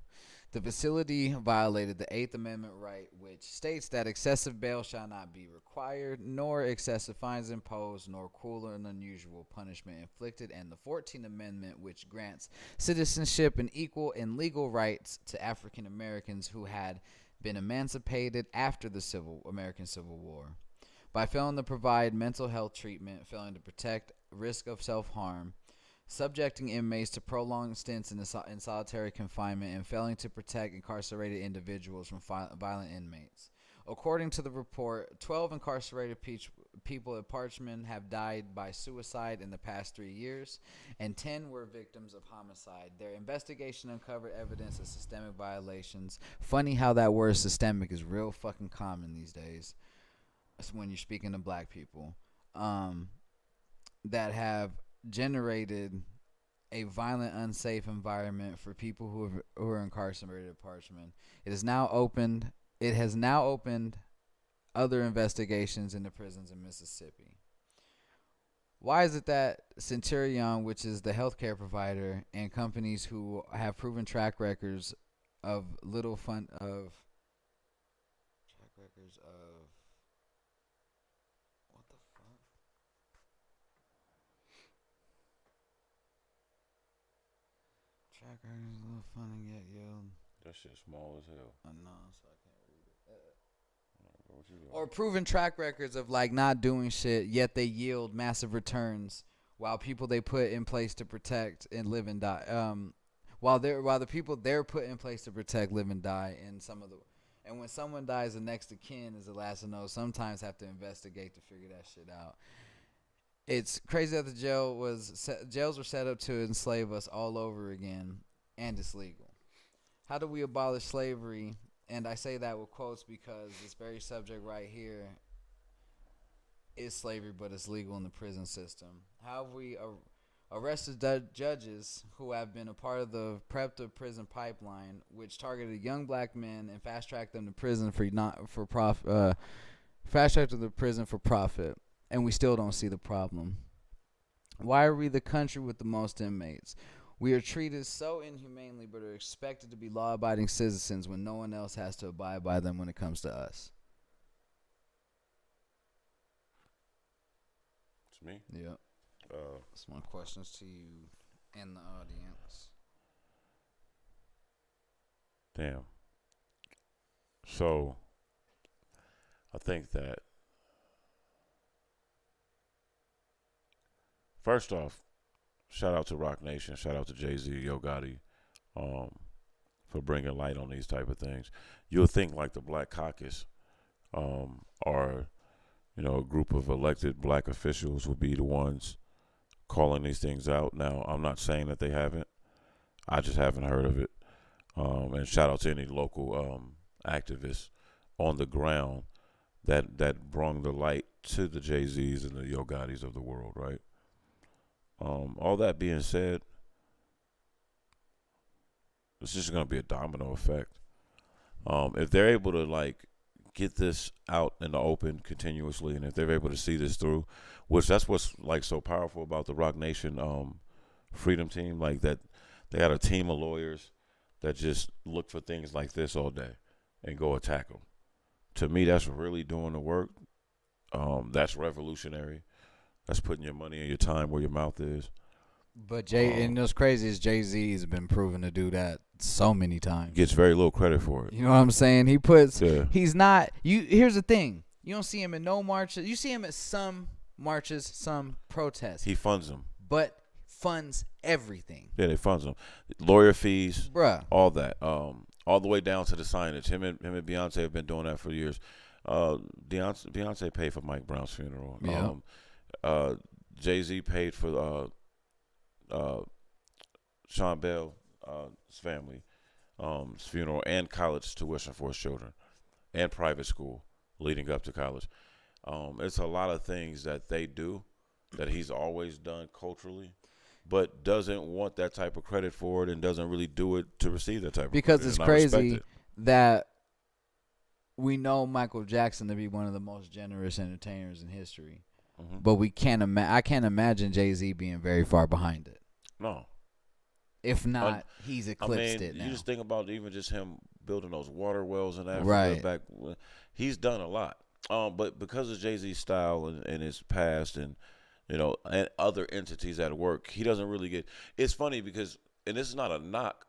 The facility violated the 8th Amendment right, which states that excessive bail shall not be required, nor excessive fines imposed, nor cruel and unusual punishment inflicted, and the 14th Amendment, which grants citizenship and equal and legal rights to African Americans who had been emancipated after the American Civil War. By failing to provide mental health treatment, failing to protect risk of self-harm, subjecting inmates to prolonged stints in solitary confinement, and failing to protect incarcerated individuals from violent inmates. According to the report, 12 incarcerated people at Parchman have died by suicide in the past 3 years, and 10 were victims of homicide. Their investigation uncovered evidence of systemic violations. Funny how that word systemic is real fucking common these days when you're speaking to black people, that have generated a violent, unsafe environment for people who are incarcerated at Parchman. It has now opened other investigations into prisons in Mississippi. Why is it that Centurion, which is the healthcare provider, and companies who have proven track records of Tracker is a little fun to get, yo. That shit small as hell. I know, so I can't read it. Or proven track records of like not doing shit, yet they yield massive returns, while people they put in place to protect and live and die. While the people they're put in place to protect live and die, and when someone dies, the next of kin is the last to know. Sometimes have to investigate to figure that shit out. It's crazy that the jails were set up to enslave us all over again, and it's legal. How do we abolish slavery? And I say that with quotes because this very subject right here is slavery, but it's legal in the prison system. How have we arrested judges who have been a part of the preventive prison pipeline, which targeted young black men and fast-tracked them to prison for profit? And we still don't see the problem. Why are we the country with the most inmates? We are treated so inhumanely, but are expected to be law-abiding citizens when no one else has to abide by them when it comes to us. It's me? Yeah. Some more questions to you and the audience. Damn. So, I think that first off, shout out to Rock Nation, shout out to Jay-Z, Yo Gotti, for bringing light on these type of things. You'll think like the Black Caucus are, a group of elected black officials would be the ones calling these things out. Now, I'm not saying that they haven't. I just haven't heard of it. And shout out to any local activists on the ground that brought the light to the Jay-Z's and the Yo Gottis of the world, right? All that being said, it's just going to be a domino effect. If they're able to get this out in the open continuously, and if they're able to see this through, which that's what's like so powerful about the Rock Nation Freedom Team, like that they got a team of lawyers that just look for things like this all day and go attack them. To me, that's really doing the work. That's revolutionary. That's putting your money and your time where your mouth is. But and what's crazy is Jay-Z has been proven to do that so many times. Gets very little credit for it. You know what I'm saying? He puts. Yeah. He's not. Here's the thing. You don't see him in no marches. You see him at some marches, some protests. He funds them. But funds everything. Yeah, they funds them. Lawyer fees, Bruh. all that. All the way down to the signage. Him and Beyonce have been doing that for years. Beyonce paid for Mike Brown's funeral. Yeah. Jay-Z paid for Sean Bell's family funeral and college tuition for his children and private school leading up to college. It's a lot of things that they do that he's always done culturally, but doesn't want that type of credit for it and doesn't really do it to receive that type of because credit. It's And I respect crazy it. that we know Michael Jackson to be one of the most generous entertainers in history, but we can't. I can't imagine Jay-Z being very far behind it. No. If not, he's eclipsed it now. You just think about even just him building those water wells in Africa. Right. Back, he's done a lot. But because of Jay-Z's style and his past and, and other entities at work, he doesn't really get. It's funny because, and this is not a knock,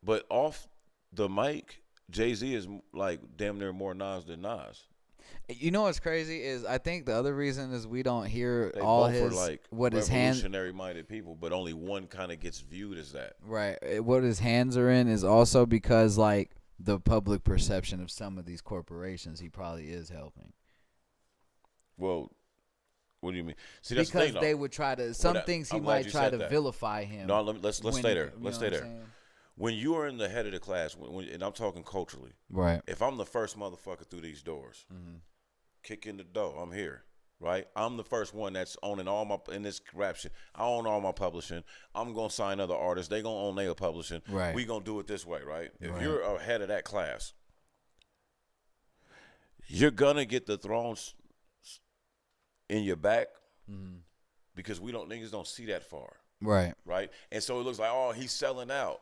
but off the mic, Jay-Z is like damn near more Nas than Nas. You know what's crazy is I think the other reason is we don't hear They all both his are like what his hands revolutionary-minded people, but only one kind of gets viewed as that. right. What his hands are in is also because like the public perception of some of these corporations he probably is helping. Well, what do you mean? See, that's Because the thing, they though. would try to some Well, things he I'm glad might you try said to that. vilify him. No, let's stay there. You Let's know stay what there. I'm saying? When you are in the head of the class, and I'm talking culturally, Right. if I'm the first motherfucker through these doors, kick in the door, I'm here, right? I'm the first one that's owning all my, in this rap shit, I own all my publishing. I'm going to sign other artists. They going to own their publishing. Right. We going to do it this way, right? If Right. you're ahead of that class, you're going to get the thrones in your back because niggas don't see that far. Right. Right? And so it looks like, oh, he's selling out.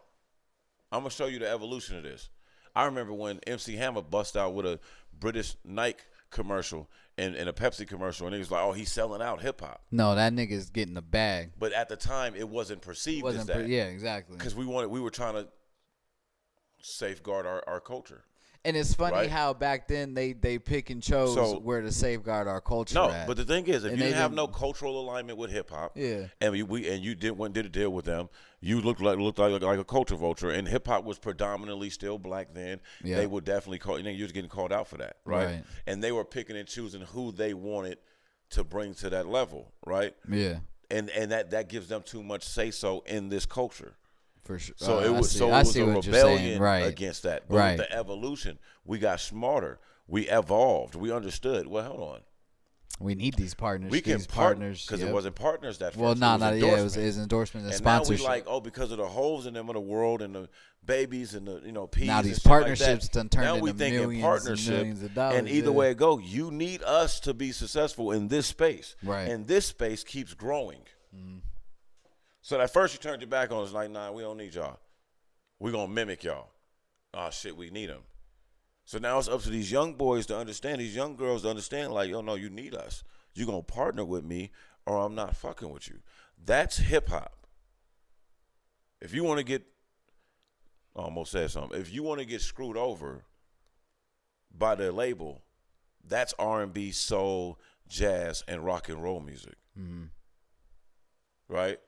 I'm going to show you the evolution of this. I remember when MC Hammer bust out with a British Nike commercial and a Pepsi commercial, and he was like, oh, he's selling out hip-hop. No, that nigga's getting the bag. But at the time, it wasn't perceived as that. Yeah, exactly. Because we were trying to safeguard our culture. And it's funny Right? how back then they pick and chose So- where to safeguard our culture No, at. but the thing is, if And you they didn't have didn't- no cultural alignment with hip hop, Yeah. and you did a deal with them, you looked like a culture vulture, and hip hop was predominantly still black then. Yeah. They would definitely call you was getting called out for that, right? Right. And they were picking and choosing who they wanted to bring to that level, right? Yeah, And that gives them too much say so in this culture. for sure. So it I was see- so I it was see a what you're saying. rebellion Right. against that. But Right. with the evolution, we got smarter. We evolved. We understood. Well, hold on. We need these partners. We can these partner partners because yep. it wasn't partners that first. Well, it no, was yeah, it was endorsements. endorsements and And now we sponsorship. like, oh, because of the holes in them of the world and the babies and the peas. Now and these shit like partnerships that. done turned now into we thinking millions partnership, and millions of dollars. and either yeah. way it go, you need us to be successful in this space. Right. And this space keeps growing. So at first you turned your back on us, like, nah, we don't need y'all. We gonna mimic y'all. Oh shit, we need them. So now it's up to these young boys to understand, these young girls to understand, like, yo, no, you need us. You gonna partner with me, or I'm not fucking with you. That's hip hop. If you want to get, I almost said something. If you want to get screwed over by their label, that's R&B, soul, jazz, and rock and roll music. Right?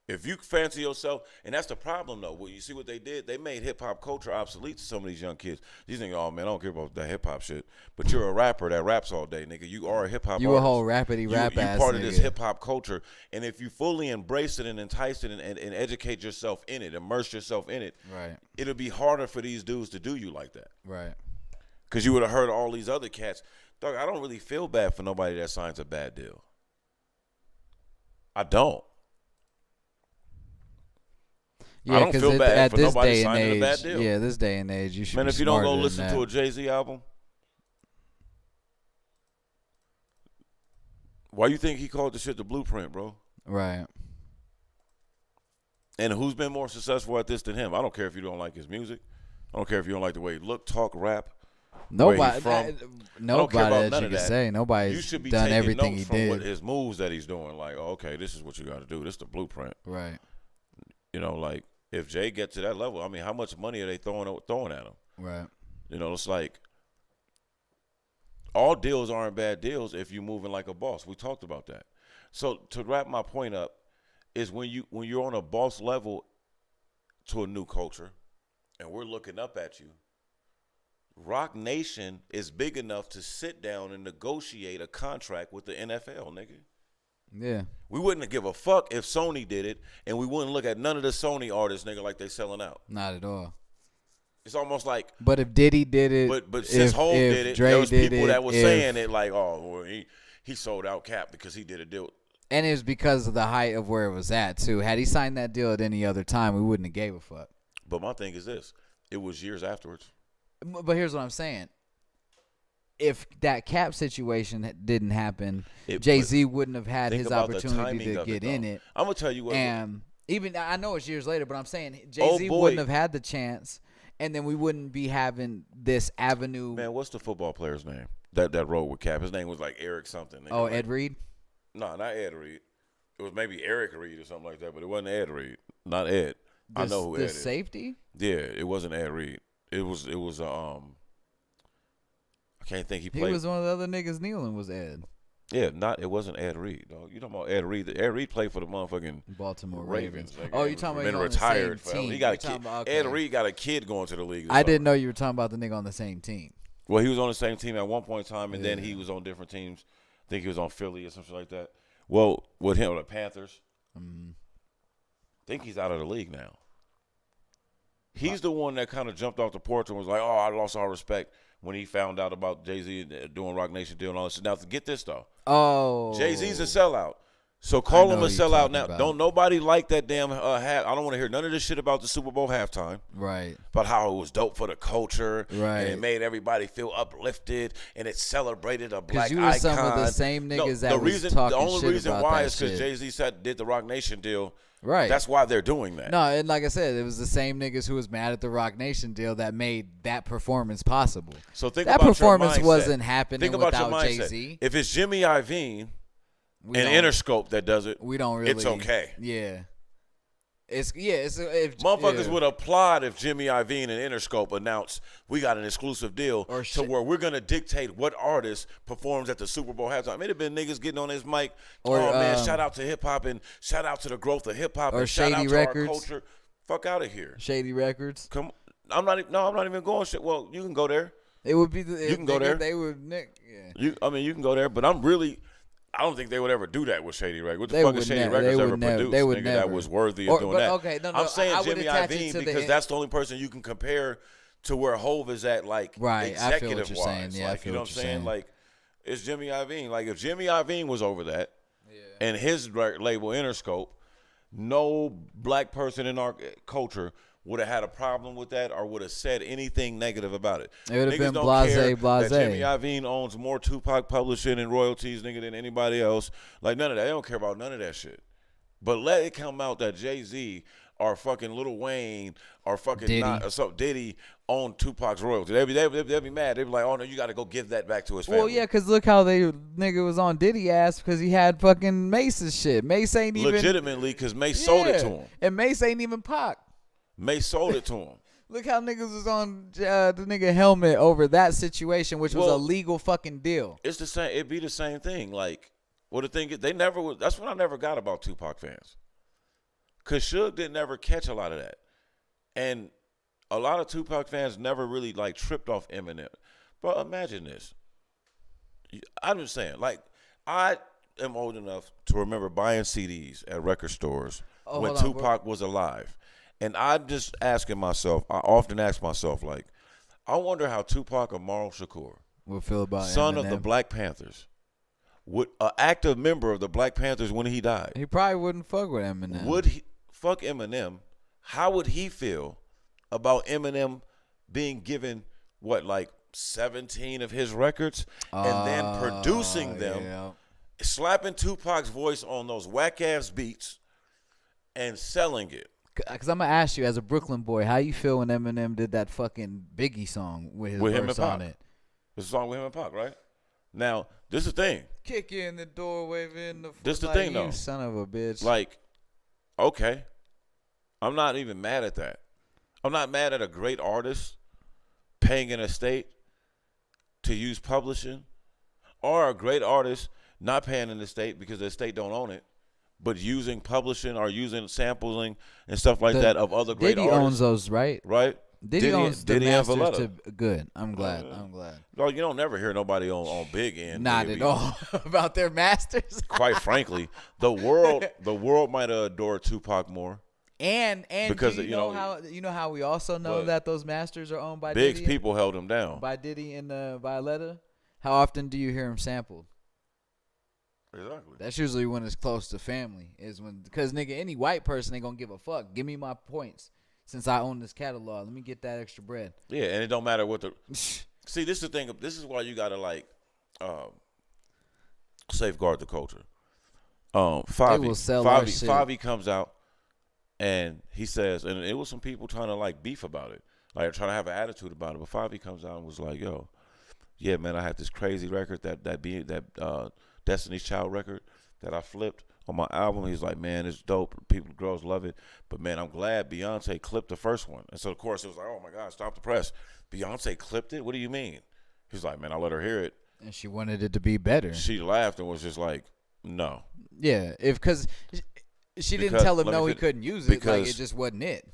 If you fancy yourself, and that's the problem though. Well, you see what they did? They made hip hop culture obsolete to some of these young kids. These niggas, oh man, I don't care about that hip hop shit. But you're a rapper that raps all day, nigga. You are a hip hop. You artist. a whole rapidy rap You ass part of this nigga. hip hop culture, and if you fully embrace it and entice it and educate yourself in it, immerse yourself in it, Right. it'll be harder for these dudes to do you like that. Right. Because you would have heard all these other cats. Dog, I don't really feel bad for nobody that signs a bad deal. I don't. Yeah, I don't 'cause feel bad at for this nobody day and signing age, a bad deal. yeah, this day and age, you should Man, be if you don't smarter go than listen that. to a Jay-Z album, why you think he called the shit the blueprint, bro? Right. And who's been more successful at this than him? I don't care if you don't like his music. I don't care if you don't like the way he look, talk, rap. Nobody, from. I don't care nobody about that none you of can that. say. You Nobody's should be done taking everything he notes from what did. his moves that he's doing. Like, oh, okay, this is what you got to do. This is the blueprint. Right. You know, like if Jay gets to that level, I mean, how much money are they throwing at him? Right. You know, it's like all deals aren't bad deals if you're moving like a boss. We talked about that. So to wrap my point up is when you're on a boss level to a new culture, and we're looking up at you. Rock Nation is big enough to sit down and negotiate a contract with the NFL, nigga. Yeah. We wouldn't give a fuck if Sony did it, and we wouldn't look at none of the Sony artists, nigga, like they selling out. Not at all. It's almost like, But if Diddy did it, but since Hov did it, Dre there was did people it, that were if- saying it like, oh, well, he sold out Cap because he did a deal. and it was because of the height of where it was at too. Had he signed that deal at any other time, we wouldn't have gave a fuck. But my thing is this: it was years afterwards. But here's what I'm saying. If that Cap situation didn't happen, Jay-Z wouldn't have had think his about the opportunity timing to of get it, in though. it. I'm gonna tell you what. And even I know it's years later, but I'm saying Oh, Jay-Z boy. wouldn't have had the chance, and then we wouldn't be having this avenue. Man, what's the football player's name that rode with Cap? His name was like Eric something. Oh, like, Ed Reed? No, not Ed Reed. It was maybe Eric Reed or something like that, but it wasn't Ed Reed. Not Ed. I know who the Ed is. safety? Yeah, it wasn't Ed Reed. It was I can't think he played. He was one of the other niggas kneeling was Ed. Yeah, it wasn't Ed Reed, dog. You talking about Ed Reed? Ed Reed played for the motherfucking Baltimore Ravens. Ravens. nigga. Oh, you talking about been on retired the same forever. team? He got a You talking kid. about- Ed okay. Reed got a kid going to the league. I didn't know you were talking about the nigga on the same team. Well, he was on the same team at one point in time, and then Yeah. he was on different teams. I think he was on Philly or something like that. Well, with him, the Panthers. Mm-hmm. I think he's out of the league now. He's the one that kind of jumped off the porch and was like, oh, I lost all respect when he found out about Jay-Z doing Rock Nation deal and all this. Now, to get this, though. Oh. Jay-Z's a sellout. So call know him a who you're sellout talking now. about. Don't nobody like that damn hat. I don't want to hear none of this shit about the Super Bowl halftime. Right. About how it was dope for the culture. Right. And it made everybody feel uplifted. And it celebrated a black Because you were icon. some of the same niggas that the was reason, talking The only shit reason about why that is because shit. Jay-Z did the Rock Nation deal. Right. That's why they're doing that. No, and like I said, it was the same niggas who was mad at the Rock Nation deal that made that performance possible. So think That about performance your mindset. wasn't happening Think about your without mindset. Jay-Z. If it's Jimmy Iovine We and don't- Interscope that does it, we don't really. it's okay. Yeah. It's if Motherfuckers yeah. would applaud if Jimmy Iovine and Interscope announced we got an exclusive deal Or to shit. where we're gonna dictate what artist performs at the Super Bowl halftime. It'd have been niggas getting on his mic. Or, oh man, shout out to hip hop and shout out to the growth of hip hop or and shout out Shady to Records. our culture. Fuck out of here. Shady Records. Come, I'm not even going. Shit. Well, you can go there. It would be You can go there. They would Nick. Yeah. You can go there. But I don't think they would ever do that with Shady Records. What the They fuck would has Shady never- Records they ever would never- produced? they would Nigga, never. that was worthy Or- of doing but that. okay, no, I'm saying I would Jimmy attach it Iovine to the because hip- that's the only person you can compare to where Hov is at, like Right, I feel what executive you're saying. wise. Yeah, I Like, feel you know what what I'm you're saying? saying. Like, it's Jimmy Iovine. Like, if Jimmy Iovine was over that, and his label Interscope, no black person in our culture would have had a problem with that or would have said anything negative about it. It would have Niggas been don't blase, care blase. That Jimmy Iovine owns more Tupac publishing and royalties, nigga, than anybody else. Like, none of that. They don't care about none of that shit. But let it come out that Jay-Z or fucking Lil Wayne or fucking Diddy. Diddy own Tupac's royalties. They'd be mad. They'd be like, oh, no, you got to go give that back to his family. Well, yeah, because look how they nigga was on Diddy ass because he had fucking Mace's shit. Mace ain't even Legitimately, because Mace sold it to him. and Mace ain't even Pac. Mace sold it to him. Look how niggas was on the nigga helmet over that situation, which was a Well, legal fucking deal. It's the same. It'd be the same thing. Like, well, the thing is, they never was. That's what I never got about Tupac fans. Cause Suge didn't ever catch a lot of that, and a lot of Tupac fans never really like tripped off Eminem. But imagine this. I'm just saying, like, I am old enough to remember buying CDs at record stores when hold on, Tupac was alive, and I'm just asking myself. I often ask myself, like, I wonder how Tupac or Marl Shakur, What feel about son of Eminem? the Black Panthers, would an active member of the Black Panthers when he died, He probably wouldn't fuck with Eminem. would he fuck Eminem? how would he feel about Eminem being given what, like 17 of his records and then producing them, Yeah. slapping Tupac's voice on those whack ass beats and selling it? Because I'm going to ask you, as a Brooklyn boy, how you feel when Eminem did that fucking Biggie song with his With him verse and on Pac. it? It's a song with him and Pac, right? Now, this is the thing. Kick in the door, wave in the This the like, thing, you though. son of a bitch. Like, okay, I'm not even mad at that. I'm not mad at a great artist paying an estate to use publishing, or a great artist not paying an estate because the estate don't own it, but using publishing or using sampling and stuff like that of other great Diddy artists. owns those, right? Right? Diddy owns the Diddy and masters Valletta. to good. I'm glad. I'm glad. No, you don't never hear nobody on big end. Not nigga, at be- all about their masters. Quite frankly, the world might adore Tupac more. And Because, do you know how we also know But that those masters are owned by Big's Diddy? people held him down. By Diddy and Violetta? How often do you hear him sampled? Exactly. That's usually when it's close to family. Is when, because nigga, any white person ain't gonna give a fuck. Give me my points since I own this catalog. Let me get that extra bread. Yeah, and it don't matter what the. See, this is the thing. This is why you gotta like safeguard the culture. Favi, will sell our Favi, shit. Favi comes out and he says, and it was some people trying to like beef about it, like trying to have an attitude about it. But Favi comes out and was like, "Yo, yeah, man, I had this crazy record that Destiny's Child record that I flipped on my album." He's like, "Man, it's dope. People, girls love it. But man, I'm glad Beyonce clipped the first one." And so of course it was like, "Oh my God, stop the press. Beyonce clipped it? What do you mean?" He's like, "Man, I let her hear it." And she wanted it to be better. She laughed and was just like, "No." Yeah, because she didn't Because- tell him let me no, he fin- couldn't use it. Like because- it just wasn't it.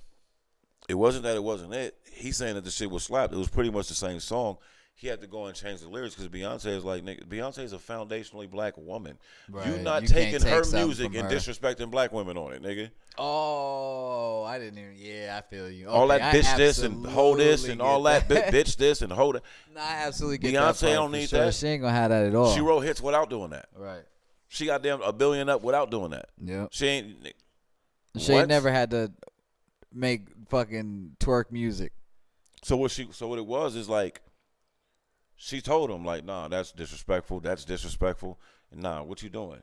It wasn't that it wasn't it. He's saying that the shit was slapped. It was pretty much the same song. He had to go and change the lyrics because Beyonce is like, nigga, Beyonce is a foundationally black woman. Right. You not You can't taking take her something music from and her. disrespecting black women on it, nigga. Oh, I didn't even. Yeah, I feel you. All Okay, that I bitch this and hold this absolutely and all get that bitch this and hold it. Nah, I absolutely get Beyonce that part don't for need sure. that. She ain't gonna have that at all. She wrote hits without doing that. right. She got damn a billion up without doing that. Yep. She ain't. She What? ain't never had to make fucking twerk music. So what it was is like, she told him like, "Nah, that's disrespectful. That's disrespectful. And nah, what you doing?"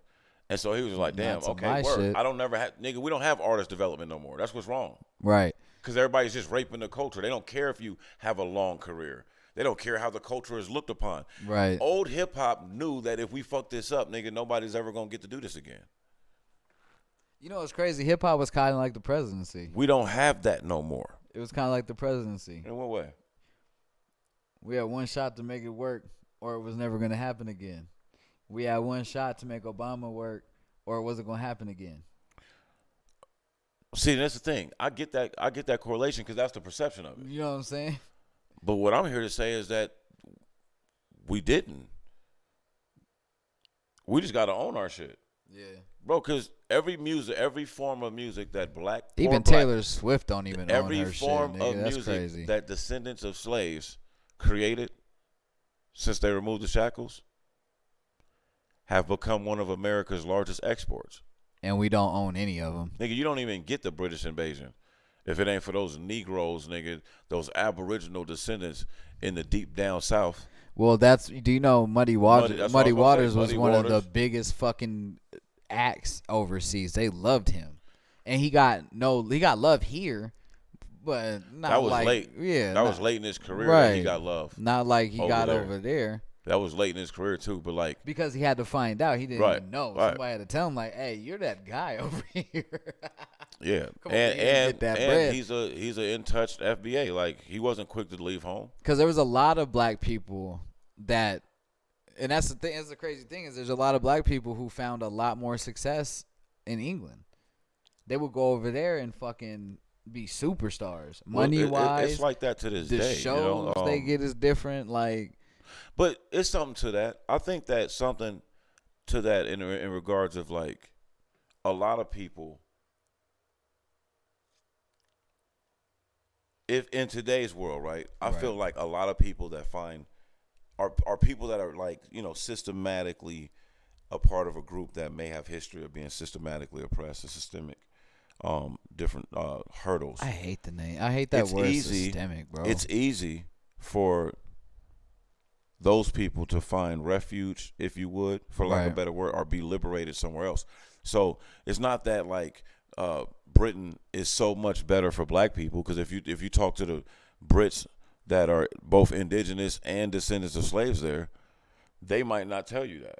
And so he was like, "Damn, Not to okay, my word. shit. I don't never have nigga. We don't have artist development no more. That's what's wrong. Right. Because everybody's just raping the culture. They don't care if you have a long career. They don't care how the culture is looked upon. Right. Old hip hop knew that if we fuck this up, nigga, nobody's ever gonna get to do this again. You know what's crazy? Hip hop was kind of like the presidency. We don't have that no more. It was kind of like the presidency. In what way? We had one shot to make it work, or it was never gonna happen again. We had one shot to make Obama work, or it wasn't gonna happen again. See, that's the thing. I get that correlation because that's the perception of it. You know what I'm saying? But what I'm here to say is that we didn't. We just got to own our shit. Yeah. Bro, because every form of music that black, Even poor black- Taylor Swift don't even every own her form shit, nigga. of That's music crazy. that descendants of slaves created since they removed the shackles have become one of America's largest exports. And we don't own any of them. Nigga, you don't even get the British invasion if it ain't for those Negroes, nigga, those Aboriginal descendants in the deep down South. Well, do you know Muddy Waters? that's what I Muddy was gonna Waters say. was Muddy one of Waters. the biggest fucking acts overseas. They loved him, and he got love here, but not That was like late. yeah, That not, was late in his career right. that he got love. Not like he over got there. over there That was late in his career too, but like, because he had to find out. He didn't Right, even know. right. Somebody had to tell him like, "Hey, you're that guy over here." yeah. Come over here and And get that bread. he's a in touch FBA. Like, he wasn't quick to leave home. Because there was a lot of black people that, and that's the thing. That's the crazy thing is there's a lot of black people who found a lot more success in England. They would go over there and fucking be superstars, Well, money wise. it's like that to this the day. shows you know? they get is different. Like, But it's something to that. I think that something to that in regards of like a lot of people. If in today's world, right, I Right. feel like a lot of people that find are people that are like, you know, systematically a part of a group that may have history of being systematically oppressed and systemic. different hurdles. I hate the name. I hate that It's word easy. systemic, bro. It's easy for those people to find refuge, if you would, for lack of a better word, or be liberated somewhere else. So it's not that like Britain is so much better for black people, because if you talk to the Brits that are both indigenous and descendants of slaves there, they might not tell you that.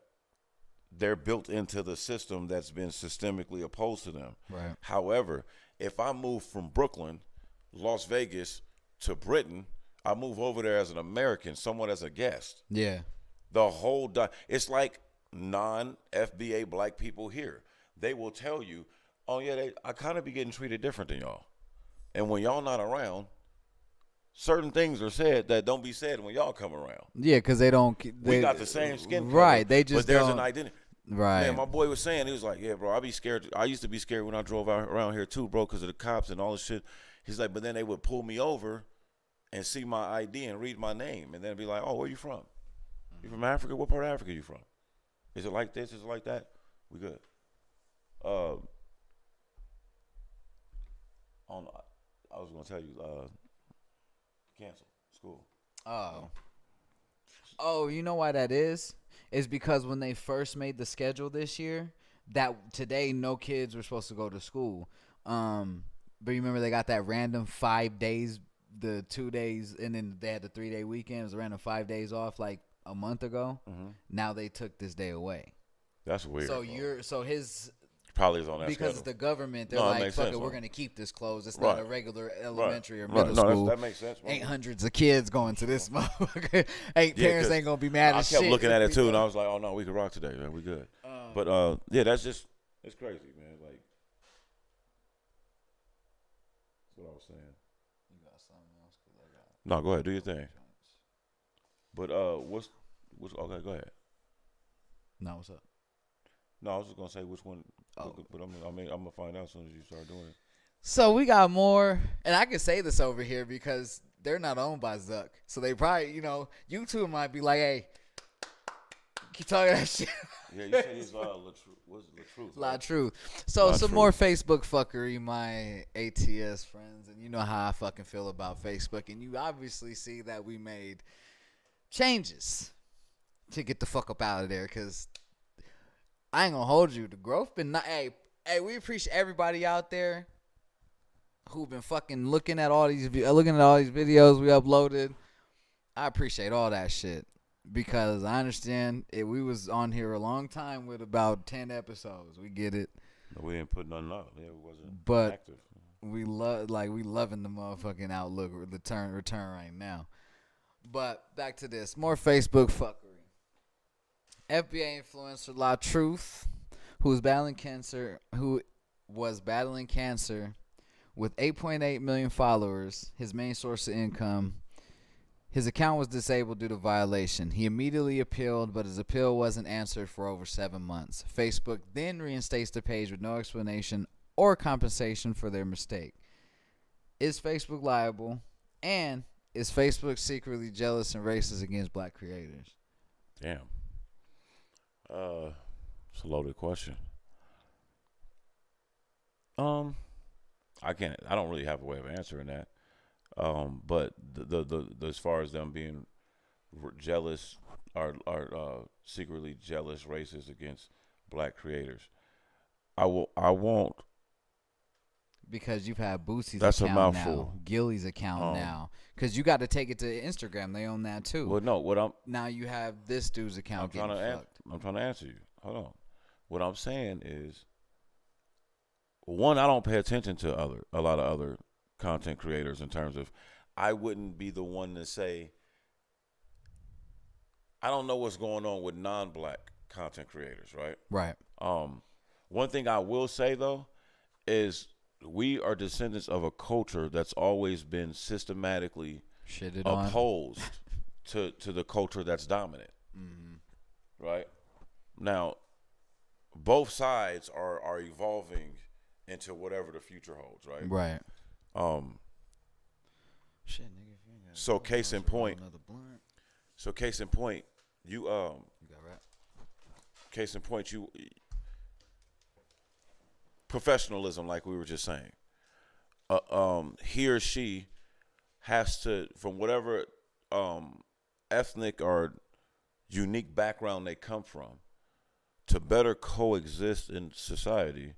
They're built into the system that's been systemically opposed to them. Right. However, if I move from Brooklyn, Las Vegas to Britain, I move over there as an American, someone as a guest. Yeah. The whole it's like non-FBA black people here. They will tell you, oh yeah, I kind of be getting treated different than y'all. And when y'all not around, certain things are said that don't be said when y'all come around. Yeah, because they don't. We got the same skin color, right? They just but there's don't, an identity. right. Man, my boy was saying, he was like, yeah, bro, I be scared. I used to be scared when I drove around here too, bro, because of the cops and all this shit. He's like, but then they would pull me over and see my ID and read my name, and then be like, oh, where you from? You from Africa? What part of Africa you from? Is it like this? Is it like that? We good. I was gonna tell you, cancel school. Oh, you know why that is? It's because when they first made the schedule this year, that today no kids were supposed to go to school. But you remember they got that random 5 days, the 2 days, and then they had the 3 day weekend. It was a random 5 days off like a month ago. Mm-hmm. Now they took this day away. That's weird. So his probably is on that because schedule. it's the government. They're like, fuck it, we're gonna keep this closed. It's not a regular elementary or middle school. That makes sense. Ain't hundreds of kids going to this motherfucker. Parents ain't gonna be mad as shit. I kept looking at it too, and I was like, oh no, we can rock today, man. We good. But yeah, it's crazy, man. Like, that's what I was saying. You got something else? Cause I got. No, go ahead, do your thing. But what's okay? Go ahead. No, what's up? No, I was just gonna say which one. Oh. But I'm gonna find out as soon as you start doing it. So we got more, and I can say this over here because they're not owned by Zuck. So they probably, YouTube might be like, hey, keep talking that shit. Yeah, you said it's LaTruth. La Truth. So some more Facebook fuckery, my ATS friends, and you know how I fucking feel about Facebook, and you obviously see that we made changes to get the fuck up out of there, because I ain't gonna hold you. The growth been not. Hey, we appreciate everybody out there who've been fucking looking at all these videos we uploaded. I appreciate all that shit, because I understand we was on here a long time with about 10 episodes. We get it. No, we didn't put nothing up. Yeah, it wasn't active. We loving the motherfucking outlook, the return right now. But back to this, more Facebook fuckery. FBA influencer La Truth, who was battling cancer with 8.8 million followers, his main source of income. His account was disabled due to violation. He immediately appealed, but his appeal wasn't answered for over 7 months. Facebook then reinstates the page with no explanation or compensation for their mistake. Is Facebook liable? And is Facebook secretly jealous and racist against black creators? Damn. It's a loaded question. I don't really have a way of answering that. But the as far as them being jealous or secretly jealous racist against black creators, I won't. Because you've had Boosie's That's account a mouthful. now, Gilly's account now. Because you got to take it to Instagram. They own that too. Well, no, now you have this dude's account I'm trying to answer you. Hold on. What I'm saying is, one, I don't pay attention to a lot of other content creators in terms of, I wouldn't be the one to say, I don't know what's going on with non-black content creators, right? Right. One thing I will say though is we are descendants of a culture that's always been systematically opposed to the culture that's dominant. Mm-hmm. Right? Now, both sides are evolving into whatever the future holds, right? Right. Shit, nigga, if you ain't got so case in point, you got rap. Case in point, you professionalism, like we were just saying. He or she has to, from whatever ethnic or unique background they come from, to better coexist in society,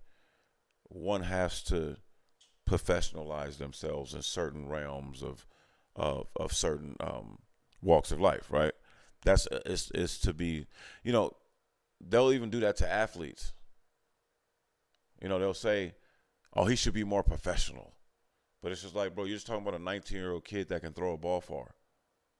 one has to professionalize themselves in certain realms of certain walks of life, right? That's is to be, they'll even do that to athletes. They'll say, "Oh, he should be more professional," but it's just like, bro, you're just talking about a 19-year-old kid that can throw a ball far.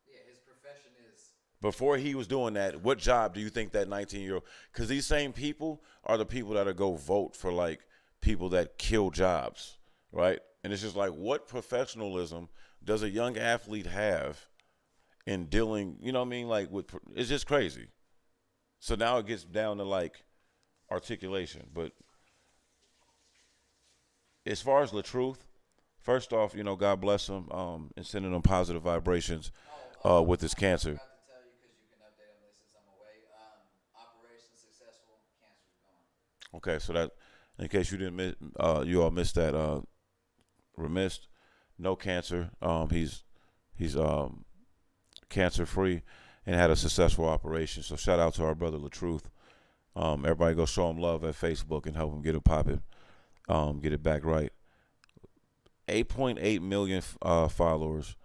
Yeah, his profession is. Before he was doing that, what job do you think that 19-year-old? Because these same people are the people that go vote for like people that kill jobs, right? And it's just like, what professionalism does a young athlete have in dealing? You know what I mean? Like it's just crazy. So now it gets down to like articulation. But as far as the truth, first off, God bless him and sending him positive vibrations with his cancer. I forgot to tell you because you can update on this as I'm away. Operation successful, cancer's gone. Okay, so that in case you didn't miss, you all missed that. Remissed, no cancer. He's cancer free and had a successful operation. So shout out to our brother LaTruth. Everybody go show him love at Facebook and help him get it popping, get it back right. 8.8 million followers.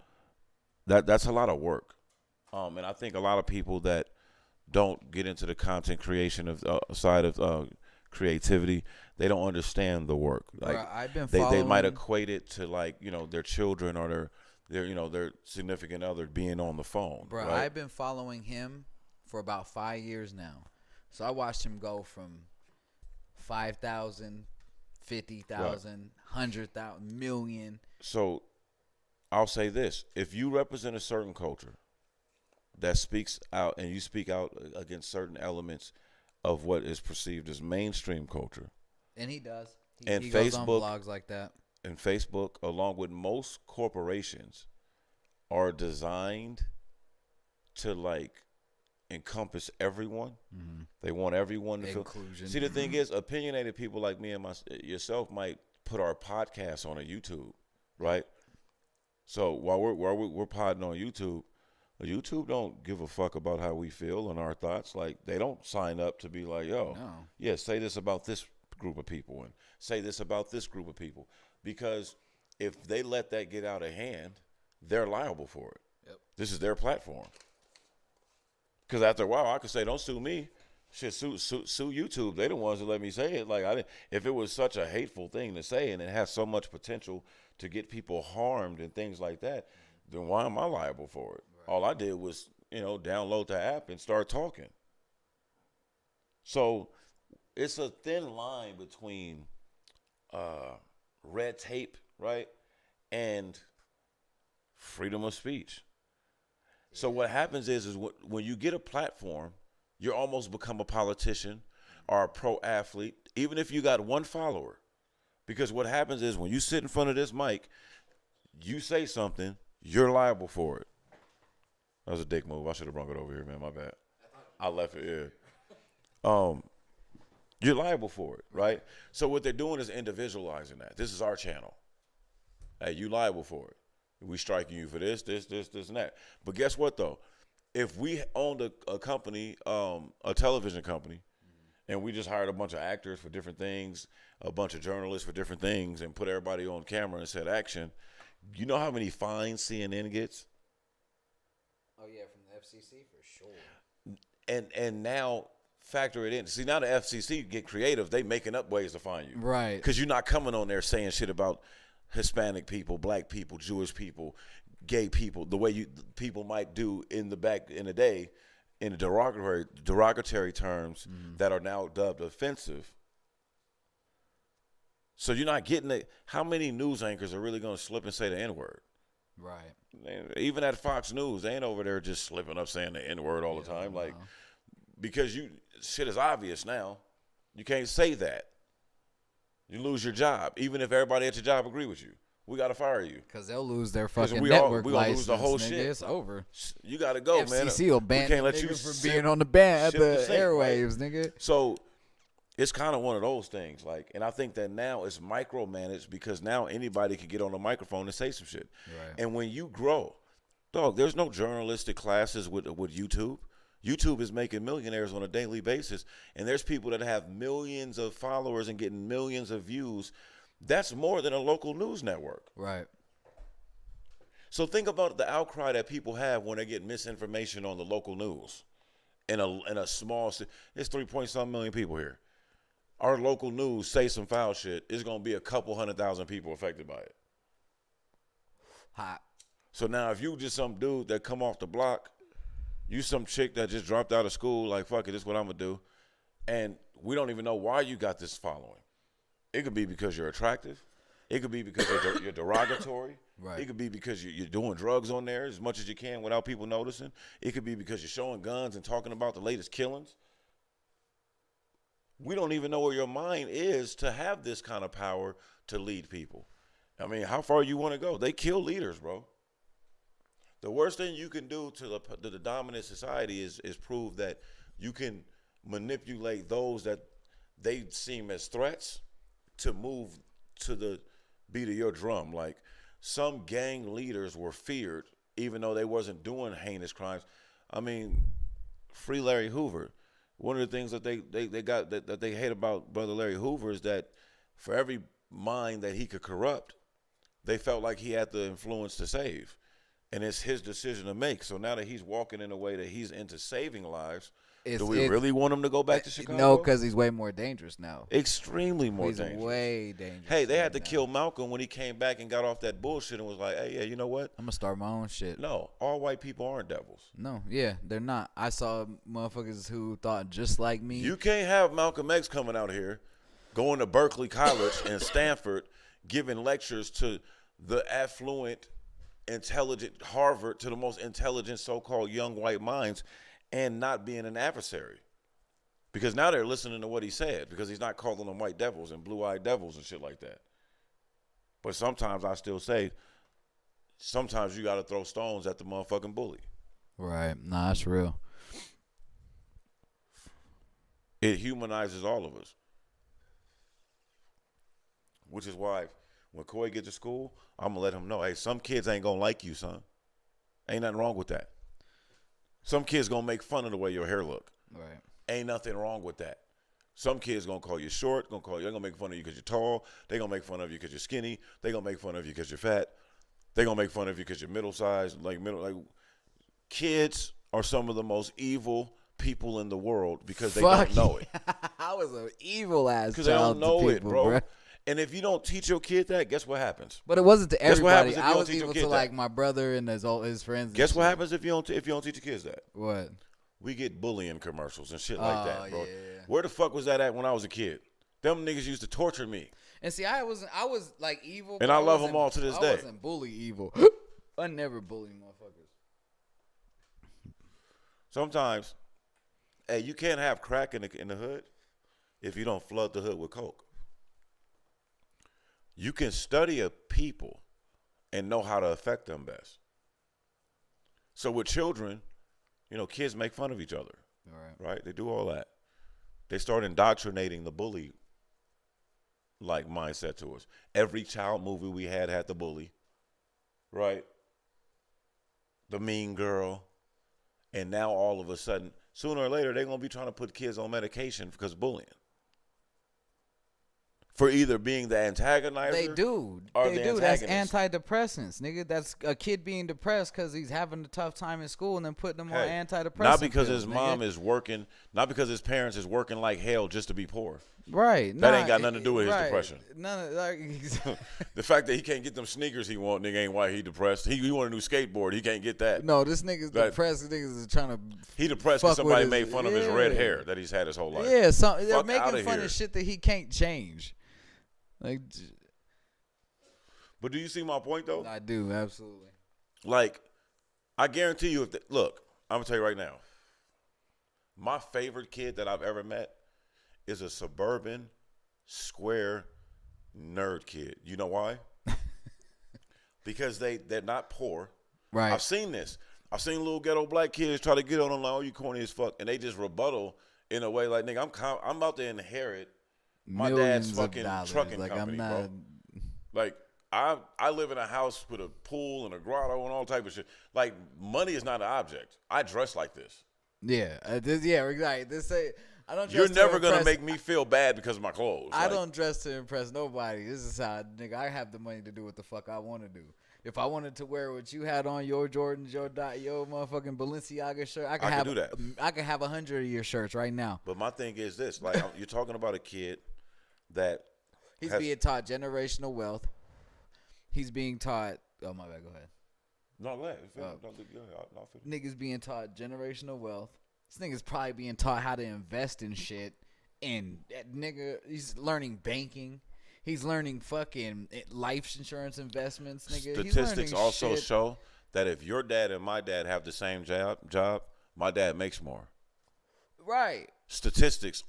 That's a lot of work. And I think a lot of people that don't get into the content creation of side of creativity, they don't understand the work. Like Bro, I've been they might equate it to like their children or their significant other being on the phone. Bro, right? I've been following him for about 5 years now. So I watched him go from 5,000, 50,000, 100,000, million. So I'll say this: if you represent a certain culture that speaks out, and you speak out against certain elements of what is perceived as mainstream culture, And he does. And he goes on Facebook- blogs like that. and Facebook, along with most corporations, are designed to like encompass everyone. They want everyone to feel. Inclusion. See, the thing is, opinionated people like me and yourself might put our podcast on a YouTube, right? So while we're podding on YouTube don't give a fuck about how we feel and our thoughts. Like they don't sign up to be like, yo, No. yeah, say this about this group of people and say this about this group of people, because if they let that get out of hand, they're liable for it. Yep. This is their platform. Because after a while, I could say, don't sue me. Shit, sue YouTube. They the ones that let me say it. Like, if it was such a hateful thing to say and it has so much potential to get people harmed and things like that, then why am I liable for it? Right. All I did was, download the app and start talking. So it's a thin line between red tape, right, and freedom of speech. So what happens is when you get a platform, you almost become a politician or a pro athlete, even if you got one follower. Because what happens is when you sit in front of this mic, you say something, you're liable for it. That was a dick move. I should have brought it over here, man. My bad. I left it here. You're liable for it, right? So what they're doing is individualizing that. This is our channel. Hey, you liable for it. We striking you for this, and that. But guess what, though? If we owned a company, a television company, and we just hired a bunch of actors for different things, a bunch of journalists for different things, and put everybody on camera and said action, you know how many fines CNN gets? Oh, yeah, from the FCC for sure. And now factor it in. See, now the FCC get creative. They making up ways to fine you. Right. Because you're not coming on there saying shit about Hispanic people, black people, Jewish people, gay people, the way people might do in the day in derogatory terms that are now dubbed offensive. So you're not getting it. How many news anchors are really going to slip and say the N-word? Right. Even at Fox News, they ain't over there just slipping up saying the N-word all the time. Like, because shit is obvious now. You can't say that. You lose your job, even if everybody at your job agree with you. We got to fire you. Because they'll lose their fucking we network gonna license. lose the whole nigga. shit. It's over. You got to go, man. FCC will ban we can't let nigga you for sip- being on the sip the sink, airwaves, nigga. So it's kind of one of those things. Like, and I think that now it's micromanaged because now anybody can get on a microphone and say some shit. Right. And when you grow, dog, there's no journalistic classes with YouTube. YouTube is making millionaires on a daily basis, and there's people that have millions of followers and getting millions of views. That's more than a local news network. Right. So think about the outcry that people have when they get misinformation on the local news. In a small city, there's 3-point-something million people here. Our local news say some foul shit, it's gonna be a couple 100,000 people affected by it. Hot. So now if you just some dude that come off the block, you some chick that just dropped out of school, like fuck it, this is what I'm gonna do, and we don't even know why you got this following. It could be because you're attractive. It could be because you're derogatory. Right. It could be because you're doing drugs on there as much as you can without people noticing. It could be because you're showing guns and talking about the latest killings. We don't even know where your mind is to have this kind of power to lead people. I mean, how far you want to go? They kill leaders, bro. The worst thing you can do to the dominant society is prove that you can manipulate those that they seem as threats to move to the beat of your drum. Like, some gang leaders were feared even though they wasn't doing heinous crimes. I mean, free Larry Hoover. One of the things that they hate about Brother Larry Hoover is that for every mind that he could corrupt, they felt like he had the influence to save. And it's his decision to make. So now that he's walking in a way that he's into saving lives, do we really want him to go back to Chicago? No, because he's way more dangerous now. Extremely more He's dangerous. way dangerous. Hey, they had to now. kill Malcolm when he came back and got off that bullshit and was like, hey, yeah, you know what? I'm going to start my own shit. No, all white people aren't devils. No, yeah, they're not. I saw motherfuckers who thought just like me. You can't have Malcolm X coming out here, going to Berkeley College and Stanford, giving lectures to the affluent, intelligent Harvard, to the most intelligent so-called young white minds, and not being an adversary. Because now they're listening to what he said, because he's not calling them white devils and blue-eyed devils and shit like that. But sometimes I still say, sometimes you got to throw stones at the motherfucking bully. Right. Nah, that's real. It humanizes all of us. Which is why when Coy gets to school, I'm going to let him know, hey, some kids ain't going to like you, son. Ain't nothing wrong with that. Some kids going to make fun of the way your hair look. Right. Ain't nothing wrong with that. Some kids going to call you short, they're going to make fun of you because you're tall. They're going to make fun of you because you're skinny. They're going to make fun of you because you're fat. They're going to make fun of you because you're middle-sized. Kids are some of the most evil people in the world because they don't know it. I was an evil ass child. Because they don't know to it, people, bro. Bruh. And if you don't teach your kid that, guess what happens? But it wasn't to Guess what everybody. happens if you I don't was teach your evil kid to that? like my brother and his friends. and Guess what shit. happens if you don't teach your kids that? What? We get bullying commercials and shit like that, bro. Yeah. Where the fuck was that at when I was a kid? Them niggas used to torture me. And see, I was like evil. And but I love wasn't- them all to this I day. wasn't bully evil. I never bully motherfuckers. Sometimes, hey, you can't have crack in the hood if you don't flood the hood with coke. You can study a people and know how to affect them best. So with children, kids make fun of each other, right? They do all that. They start indoctrinating the bully like mindset to us. Every child movie we had the bully, right? The mean girl. And now all of a sudden, sooner or later, they're going to be trying to put kids on medication because of bullying. For either being the antagonizer. They do. Or They the do. That's antagonist. antidepressants, nigga. That's a kid being depressed because he's having a tough time in school and then putting him on Hey, antidepressants. Not because pills, his mom nigga. is working, not because his parents is working like hell just to be poor. Right. That ain't got nothing to do with his right. depression. None of like. The fact that he can't get them sneakers he want, nigga, ain't why he depressed. He want a new skateboard. He can't get that. No, this nigga's That- depressed. Niggas is trying to. He depressed fuck because somebody with made his- fun of his red yeah. hair that he's had his whole life. Yeah, they're Fuck making outta fun here. of shit that he can't change. Like, But do you see my point, though? I do absolutely. Like, I guarantee you, look, I'm going to tell you right now. My favorite kid that I've ever met is a suburban, square, nerd kid. You know why? Because they're not poor. Right. I've seen this. I've seen little ghetto black kids try to get on them like, oh, you corny as fuck. And they just rebuttal in a way like, nigga, I'm about to inherit my Millions dad's of fucking dollars. trucking Like, company, I'm not. bro. Like, I live in a house with a pool and a grotto and all type of shit. Like, money is not an object. I dress like this. Yeah, exactly. I don't. You're dress never to gonna impress- make me feel bad because of my clothes. I Like, don't dress to impress nobody. This is how, nigga, I have the money to do what the fuck I want to do. If I wanted to wear what you had on, your Jordans, your motherfucking Balenciaga shirt, I could do that. I could have 100 of your shirts right now. But my thing is this: like, you're talking about a kid that He's being taught generational wealth. He's being taught. Oh my bad. Go ahead. No, go ahead. Niggas being taught generational wealth. This nigga's probably being taught how to invest in shit. And that nigga, he's learning banking. He's learning fucking life insurance investments, nigga. Statistics also shit. show that if your dad and my dad have the same job, my dad makes more. Right. Statistics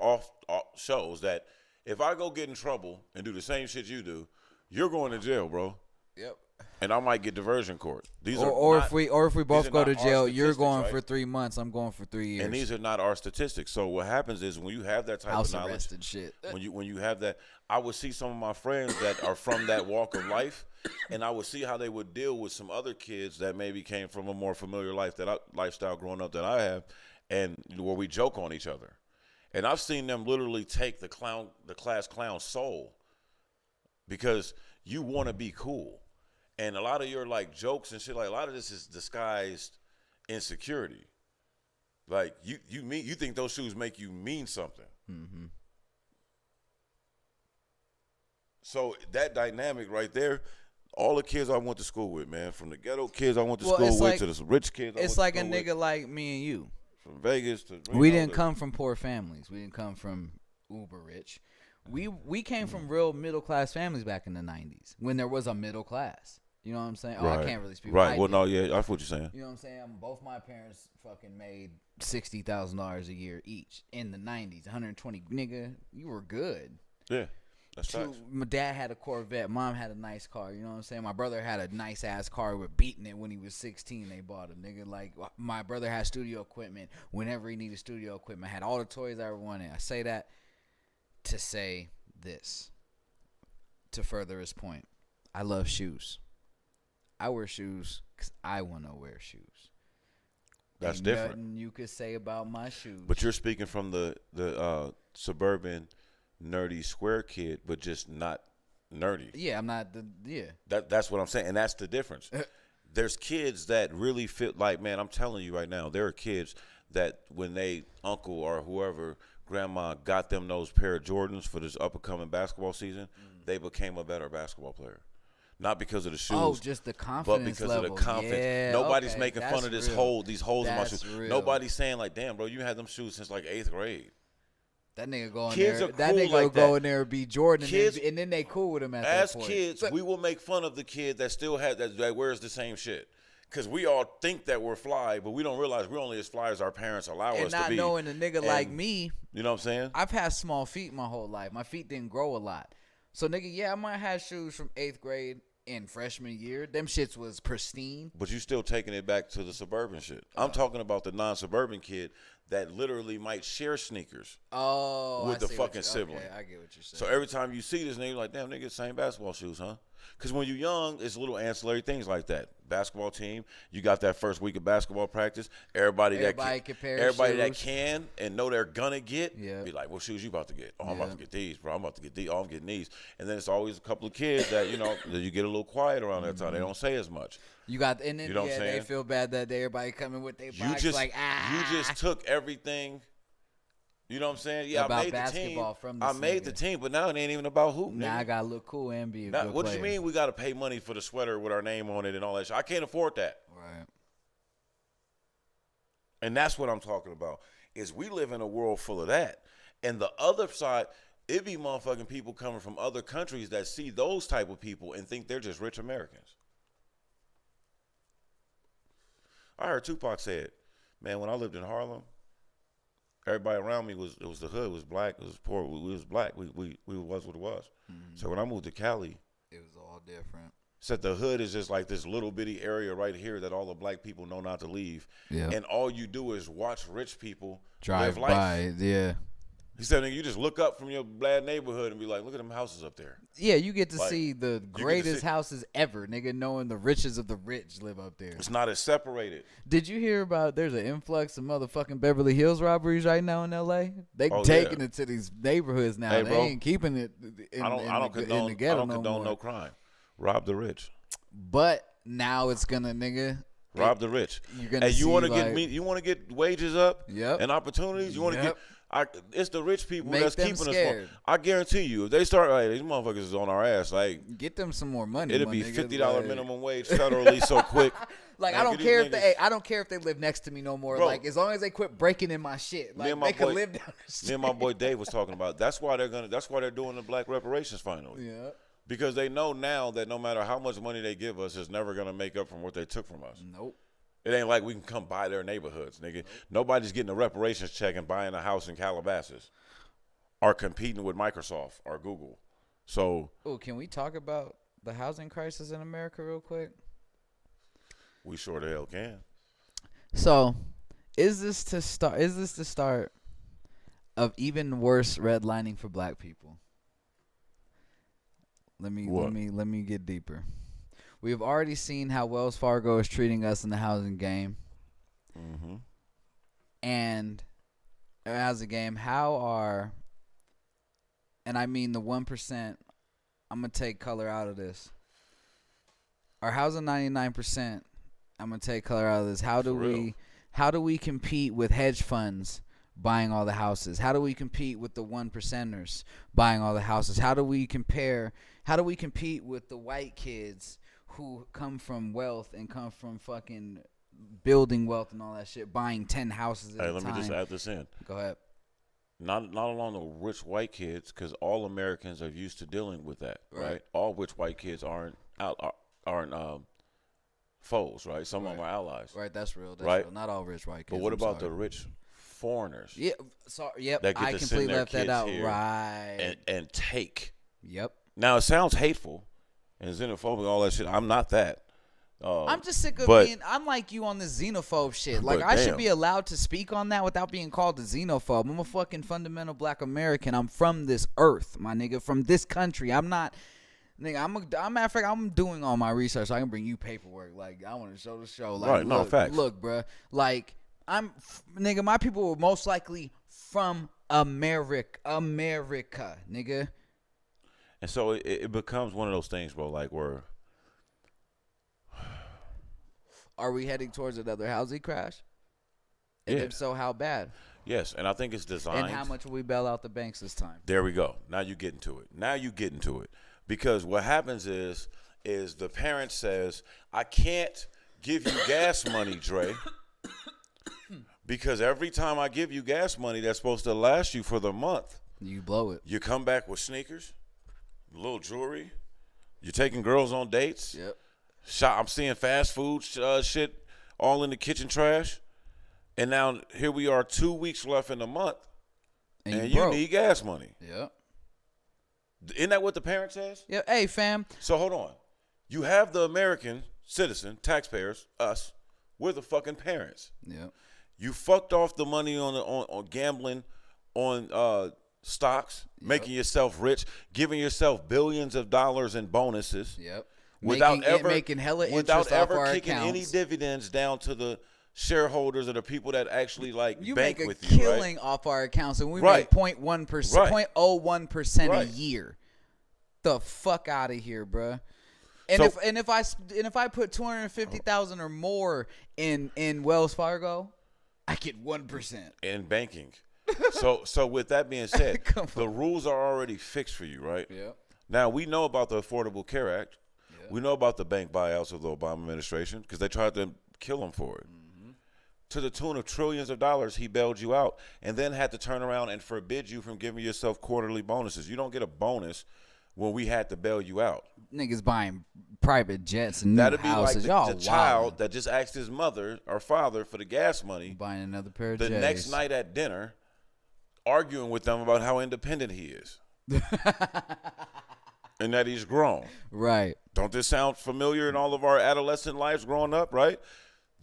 shows that if I go get in trouble and do the same shit you do, you're going to jail, bro. Yep. And I might get diversion court. These If we both go to jail, you're going right? for 3 months. I'm going for 3 years. And these are not our statistics. So what happens is when you have that type House of knowledge, arrest and shit. when you have that, I would see some of my friends that are from that walk of life, and I would see how they would deal with some other kids that maybe came from a more familiar lifestyle growing up that I have, and where we joke on each other. And I've seen them literally take the class clown soul because you want to be cool. And a lot of your like jokes and shit, like a lot of this is disguised insecurity. Like you think those shoes make you mean something. Mm-hmm. So that dynamic right there, all the kids I went to school with, man, from the ghetto kids I went to school with to the rich kids. It's like a nigga like me and you. From Vegas to we didn't come from poor families. We didn't come from uber rich. We came from real middle class families back in the 90s when there was a middle class. You know what I'm saying? Right. Oh, I can't really speak. Right. Well, no, yeah, I feel what you're saying. You know what I'm saying? Both my parents fucking made $60,000 a year each in the 90s. 120, nigga, you were good. Yeah, that's facts. My dad had a Corvette. Mom had a nice car. You know what I'm saying? My brother had a nice ass car with beating it when he was 16. They bought him, nigga. Like my brother had studio equipment whenever he needed studio equipment. Had all the toys I ever wanted. I say that to say this, to further his point. I love shoes. I wear shoes because I want to wear shoes. That's Ain't different. Nothing you could say about my shoes. But you're speaking from the suburban nerdy square kid, but just not nerdy. Yeah, I'm not That's what I'm saying, and that's the difference. There's kids that really feel like, man, I'm telling you right now, there are kids that when they uncle or whoever, grandma got them those pair of Jordans for this up and coming basketball season, they became a better basketball player. Not because of the shoes. Oh, just the confidence but because level. of the confidence. Yeah, Nobody's okay, making fun of these holes in my That's shoes. real. Nobody's saying like, damn, bro, you had them shoes since like 8th grade. That nigga go in Kids there. are That cool nigga like will go that. in there and be Jordan, Kids- and then they cool with him at As that point. kids, we will make fun of the kid that still has that wears the same shit. Because we all think that we're fly, but we don't realize we're only as fly as our parents allow and us to not be. knowing a nigga like me, You know what I'm saying? I've had small feet my whole life. My feet didn't grow a lot. So, nigga, yeah, I might have shoes from 8th grade in freshman year. Them shits was pristine. But you still taking it back to the suburban shit. I'm talking about the non-suburban kid that literally might share sneakers. Oh, With I the see what fucking you- sibling. Okay, I get what you're saying. So every time you see this nigga, you're like, damn, nigga, same basketball shoes, huh? Because when you're young, it's little ancillary things like that. Basketball team, you got that first week of basketball practice. Everybody that shoes. can and know they're gonna get, Yeah. be like, what shoes you about to get? Oh, I'm Yeah. about to get these, bro. I'm about to get these. Oh, I'm getting these. And then it's always a couple of kids that, you know, that you get a little quiet around that time. They don't say as much. You got, and then You know what I'm they saying? feel bad that everybody coming with their You box just like, you just took everything. You know what I'm saying? Yeah, About I made the team. basketball from this I made the nigga. team, but now it ain't even about hoop. Now nigga. I gotta look cool and be a Now, good what player. you mean we got to pay money for the sweater with our name on it and all that shit? I can't afford that. Right. And that's what I'm talking about, is we live in a world full of that. And the other side, it be motherfucking people coming from other countries that see those type of people and think they're just rich Americans. I heard Tupac say it. Man, when I lived in Harlem, everybody around me was the hood, was black, it was poor, we was black. We was what it was. Mm-hmm. So when I moved to Cali, It was all different. said the hood is just like this little bitty area right here that all the black people know not to leave. Yeah. And all you do is watch rich people Drive live life. by. Yeah. He said, nigga, you just look up from your bad neighborhood and be like, look at them houses up there. Yeah, you get to Like, see the greatest houses ever, nigga, knowing the richest of the rich live up there. It's not as separated. Did you hear about there's an influx of motherfucking Beverly Hills robberies right now in L.A.? They taking it to these neighborhoods now. Hey, they bro, ain't keeping it in I don't condone, the ghetto no more. crime. Rob the rich. But now it's gonna, nigga. Rob the rich. You're gonna you want to like, you want to get wages up Yep. and opportunities. You want to Yep. it's the rich people Make that's them keeping scared. us. I guarantee you, if they start like these motherfuckers is on our ass, like get them some more money. it'll my be nigga. $50 Like- minimum wage federally so quick. Like, I Like, don't these care if niggas- I don't care if they live next to me no more. Bro. Like, as long as they quit breaking in my shit, like and my they can boy- live down the street. Me and my boy Dave was talking about. That's why they're doing the black reparations finally. Yeah. Because they know now that no matter how much money they give us, it's never gonna make up from what they took from us. Nope. It ain't like we can come buy their neighborhoods, nigga. Nope. Nobody's getting a reparations check and buying a house in Calabasas, or competing with Microsoft or Google. So, Oh, can we talk about the housing crisis in America real quick? we sure the hell can. So, is this the start of even worse redlining for black people? Let me get deeper. We have already seen how Wells Fargo is treating us in the housing game. Mm-hmm. And as a game, and I mean the 1%, I'm going to take color out of this. Our housing 99%, I'm going to take color out of this. How do we compete with hedge funds buying all the houses? How do we compete with the 1%ers buying all the houses? How do we compete with the white kids who come from wealth and come from fucking building wealth and all that shit, buying 10 houses at a time? Let me just add this in. Go ahead. Not along the rich white kids, because all Americans are used to dealing with that, right? All rich white kids aren't foes, right? Some of them are allies, Right, that's real. That's right? real. Not all rich white kids. But what I'm about sorry. the rich foreigners? Yeah, sorry. Yep, that get I to send completely their left that kids out. here Right. And take. Yep. Now it sounds hateful and xenophobic and all that shit. I'm not that. I'm just sick of but- being. I'm like you on the xenophobe shit. Like But I should damn. be allowed to speak on that without being called a xenophobe. I'm a fucking fundamental black American. I'm from this earth, my nigga. From this country. I'm not. Nigga, I'm matter of fact, I'm doing all my research so I can bring you paperwork. Like I want to show the show. Like, Right, no, look, facts. Look, bruh. Like nigga, my people were most likely from America, nigga. And so it becomes one of those things, bro, like where Are we heading towards another housing crash? And Yeah. if so, how bad? yes, and I think it's designed. And how much will we bail out the banks this time? There we go. Now you get into it. Because what happens is the parent says, I can't give you gas money, Dre. Because every time I give you gas money that's supposed to last you for the month, You blow it. you come back with sneakers, little jewelry, you're taking girls on dates. Yep. I'm seeing fast food shit all in the kitchen trash. And now here we are 2 weeks left in the month, and you broke. need gas money. Yep. Isn't that what the parent says? Yeah. Hey, fam. So hold on. You have the American citizen, taxpayers, us, we're the fucking parents. Yep. You fucked off the money on gambling, on stocks, making yourself rich, giving yourself billions of dollars in bonuses. Yep. Without making hella without interest off ever our kicking accounts. any dividends down to the shareholders or the people that actually like You bank make a with you, right? killing off our accounts, and we Right. make 0.1%, Right. 0.01% Right. a year. The fuck out of here, bruh. And So- if I put 250,000 or more in Wells Fargo, I get 1%. In banking. So with that being said, Come the rules are already fixed for you, right? Yep. Now we know about the Affordable Care Act. Yeah. We know about the bank buyouts of the Obama administration because they tried to kill him for it. Mm-hmm. To the tune of trillions of dollars, he bailed you out and then had to turn around and forbid you from giving yourself quarterly bonuses. You don't get a bonus when we had to bail you out. Niggas buying private jets and new That'd be like houses. the Y'all child wildin'. that just asked his mother or father for the gas money Buying another pair of the J's. next night at dinner, arguing with them about how independent he is. and that he's grown. Right. Don't this sound familiar in all of our adolescent lives growing up, right?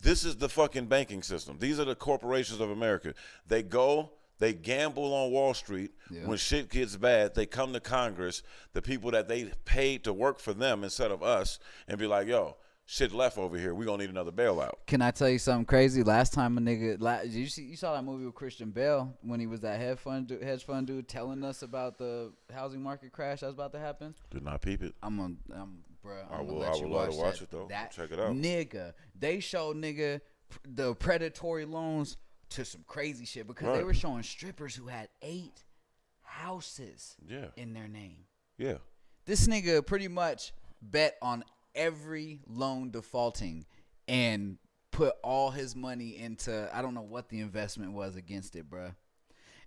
This is the fucking banking system. These are the corporations of America. They go, they gamble on Wall Street. Yeah. When shit gets bad, they come to Congress, the people that they paid to work for them instead of us, and be like, yo, shit left over here. We're going to need another bailout. Can I tell you something crazy? Last time a nigga, you saw that movie with Christian Bale when he was that hedge fund dude telling us about the housing market crash that was about to happen? Did not peep it. I'm gonna I will let you love to watch that. it, though. That Check it out. nigga, they showed the predatory loans to some crazy shit because they Right. were showing strippers who had 8 houses Yeah. in their name. Yeah. This nigga pretty much bet on every loan defaulting and put all his money into, I don't know what the investment was against it, bruh.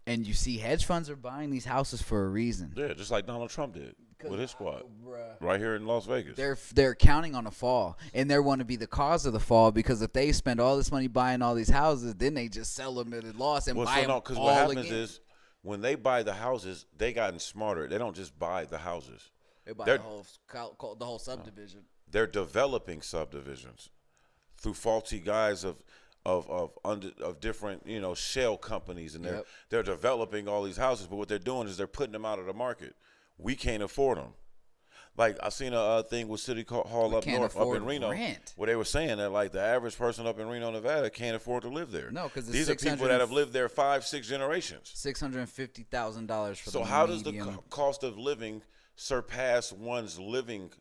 And you see hedge funds are buying these houses for a reason. Yeah, just like Donald Trump did with his squad. Bruh. Right here in Las Vegas. They're counting on a fall, and they want to be the cause of the fall because if they spend all this money buying all these houses, then they just sell them at a loss and buy them all because what happens again. is when they buy the houses, they gotten smarter. They don't just buy the houses. They buy they're- the whole subdivision. They're developing subdivisions through faulty guise of different, shell companies, and Yep. they're developing all these houses. But what they're doing is they're putting them out of the market. We can't afford them. Like I seen a thing with City Hall We up can't north, up afford in Reno, rent. where they were saying that like the average person up in Reno, Nevada, can't afford to live there. No, 'cause it's these are people that have lived there 5-6 generations. $650,000 for So the how does the medium. cost of living surpass one's living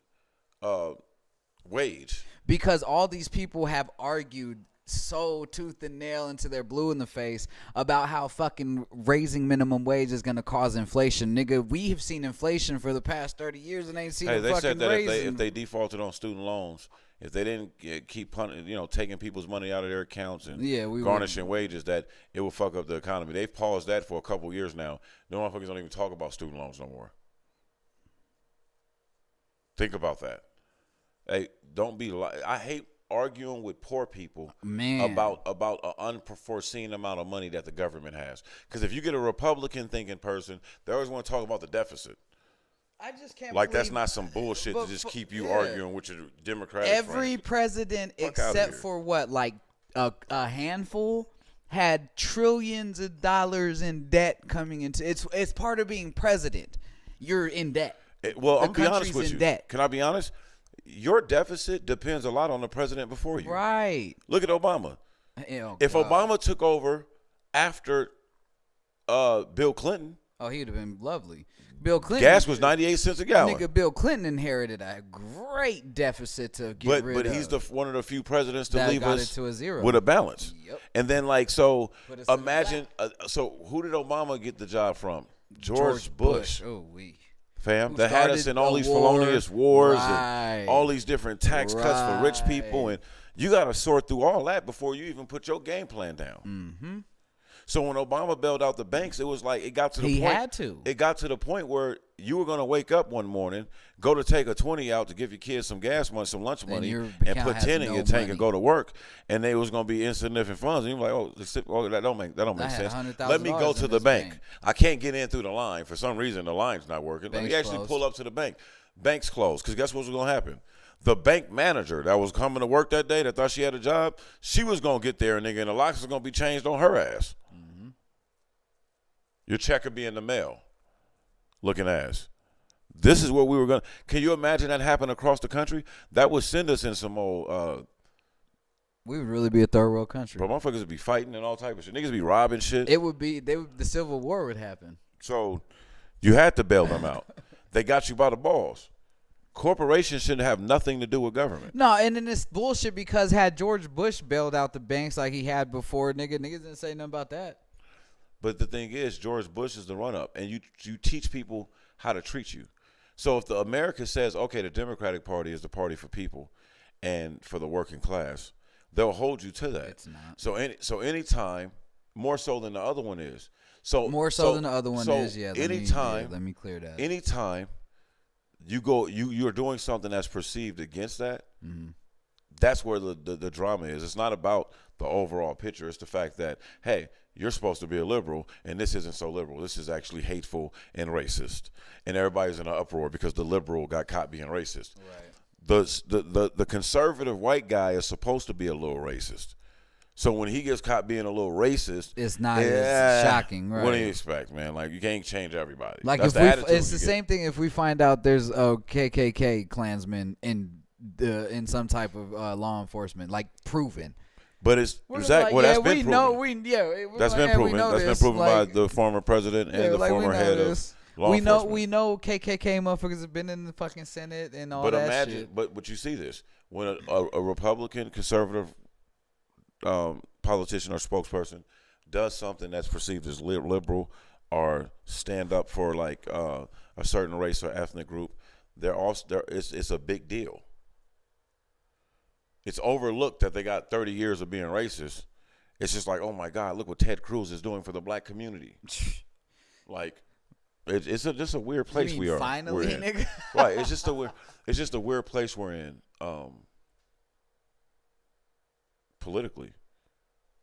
wage? Because all these people have argued so tooth and nail until they're blue in the face about how fucking raising minimum wage is going to cause inflation. Nigga, we have seen inflation for the past 30 years and ain't seen Hey, a they fucking said that raising. if they defaulted on student loans, if they didn't keep taking people's money out of their accounts and garnishing wages, that it will fuck up the economy. They've paused that for a couple of years now. No motherfuckers don't even talk about student loans no more. Think about that. Hey, don't be I hate arguing with poor people about an unforeseen amount of money that the government has. Because if you get a Republican thinking person, they always want to talk about the deficit. I just can't Like that's believe- not some bullshit but- to just keep but- you yeah. arguing with your Democratic Every friends. president Fuck outta except here. for what, like a handful had trillions of dollars in debt coming into it's part of being president. You're in debt. Well, The I'm be honest country's with in you. debt. Can I be honest? Your deficit depends a lot on the president before you. Right. Look at Obama. Oh, If God. Obama took over after Bill Clinton, Oh, he would have been lovely. Bill Clinton. gas was 98 cents a gallon. Nigga, Bill Clinton inherited a great deficit to get rid But of. he's one of the few presidents to That leave got us it to a zero. with a balance. Yep. And then Put us in the imagine. So who did Obama get the job from? George Bush. Oh, we. Fam, Who that had us started in all a these war. felonious wars Right. and all these different tax cuts for rich people, and you got to sort through all that before you even put your game plan down. Mm-hmm. So when Obama bailed out the banks, it was like it got to the He point. had to. It got to the point where you were going to wake up one morning, go to take a 20 out to give your kids some gas money, some lunch money, your and account put has 10 in no your tank money. and go to work, and they was going to be insignificant funds. And you're like, that don't make I had sense. $100,000 Let me go in to the this bank. bank. I can't get in through the line for some reason. The line's not working. Let me Bank's actually closed. pull up to the bank. Bank's closed because guess what's going to happen? The bank manager that was coming to work that day that thought she had a job, she was going to get there, and nigga, and the locks was going to be changed on her ass. Mm-hmm. Your check would be in the mail. Looking ass. This is what we were going to. Can you imagine that happen across the country? That would send us in some old. We would really be a third world country. But motherfuckers would be fighting and all type of shit. Niggas would be robbing shit. It would be. The Civil War would happen. So you had to bail them out. They got you by the balls. Corporations shouldn't have nothing to do with government. No, and then it's bullshit because had George Bush bailed out the banks like he had before, niggas didn't say nothing about that. But the thing is, George Bush is the run-up, and you teach people how to treat you. So if the America says, okay, the Democratic Party is the party for people and for the working class, they'll hold you to that. It's not. So anytime, more so than the other one is. So More so than the other one so is, yeah. Let me clear that. Anytime you're doing something that's perceived against that, Mm-hmm. that's where the drama is. It's not about the overall picture. It's the fact that, hey, you're supposed to be a liberal, and this isn't so liberal. This is actually hateful and racist. And everybody's in an uproar because the liberal got caught being racist. Right. The conservative white guy is supposed to be a little racist. So when he gets caught being a little racist, It's not as shocking, right? What do you expect, man? Like, you can't change everybody. Like, That's if the we, attitude it's the you get. same thing if we find out there's a KKK Klansman in some type of law enforcement, like proven. But it's We're exactly like, that's yeah, been we proven. know, we're That's like, been yeah, we proven. know That's been this. proven Like, by the former president and yeah, the like, we former know head this. of law enforcement. We know KKK motherfuckers have been in the fucking Senate and all But that imagine, shit. but you see this when a Republican conservative politician or spokesperson does something that's perceived as liberal or stand up for like a certain race or ethnic group, it's a big deal. It's overlooked that they got 30 years of being racist. It's just like, oh my God, look what Ted Cruz is doing for the black community. Like, it's just a weird place we are. Finally, we're in. nigga. Right. It's just a weird place we're in, politically.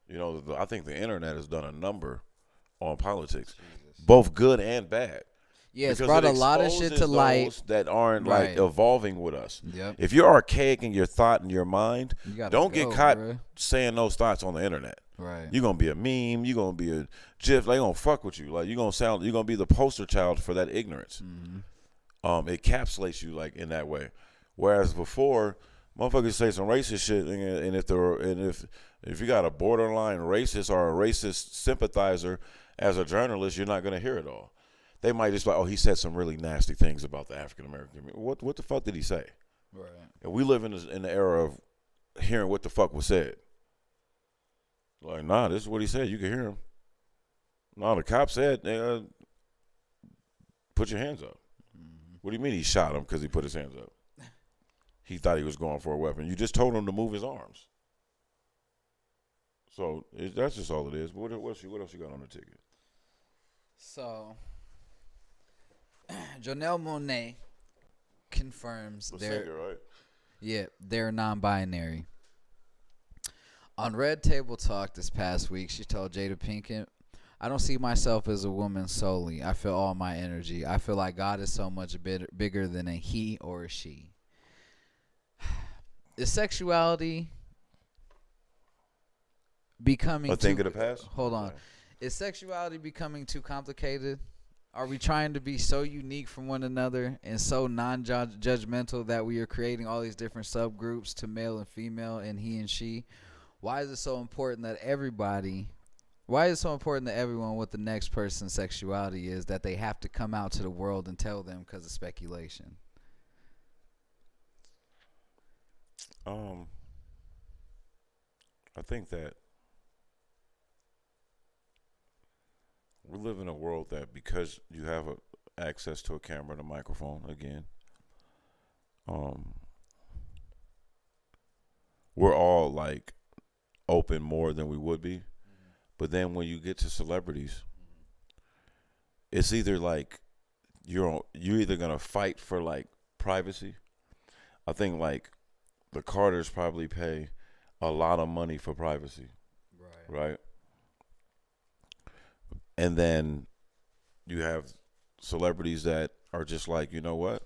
You know, I think the internet has done a number on politics, both good and bad. Yeah, it's Because brought it a lot of shit exposes to light. those that aren't Right. like evolving with us. Yep. If you're archaic in your thought and your mind, You gotta don't go, get caught bruh. saying those thoughts on the internet. Right. You're gonna be a meme. You're gonna be a gif. They gonna fuck with you. Like, you're gonna be the poster child for that ignorance. It encapsulates you like in that way. Whereas before, motherfuckers say some racist shit, and if you got a borderline racist or a racist sympathizer as a journalist, you're not gonna hear it all. They might just be like, oh, he said some really nasty things about the African American community. What the fuck did he say? Right. And we live in the era of hearing what the fuck was said. Like, nah, this is what he said. You can hear him. No, the cop said, put your hands up. What do you mean he shot him because he put his hands up? He thought he was going for a weapon. You just told him to move his arms. So that's just all it is. But what else you got on the ticket? So, Janelle Monáe confirms they're non-binary. On Red Table Talk this past week, she told Jada Pinkett, I don't see myself as a woman solely. I feel all my energy. I feel like God is so much bigger than a he or a she. Is sexuality becoming A thing of the past? Hold on. Is sexuality becoming too complicated? Are we trying to be so unique from one another and so non-judgmental that we are creating all these different subgroups to male and female and he and she? Why is it so important that everyone what the next person's sexuality is, that they have to come out to the world and tell them because of speculation? I think that we live in a world that because you have access to a camera and a microphone, again, we're all like open more than we would be. But then when you get to celebrities, it's either like you're either gonna fight for like privacy. I think like the Carters probably pay a lot of money for privacy, right? And then you have celebrities that are just like, you know what?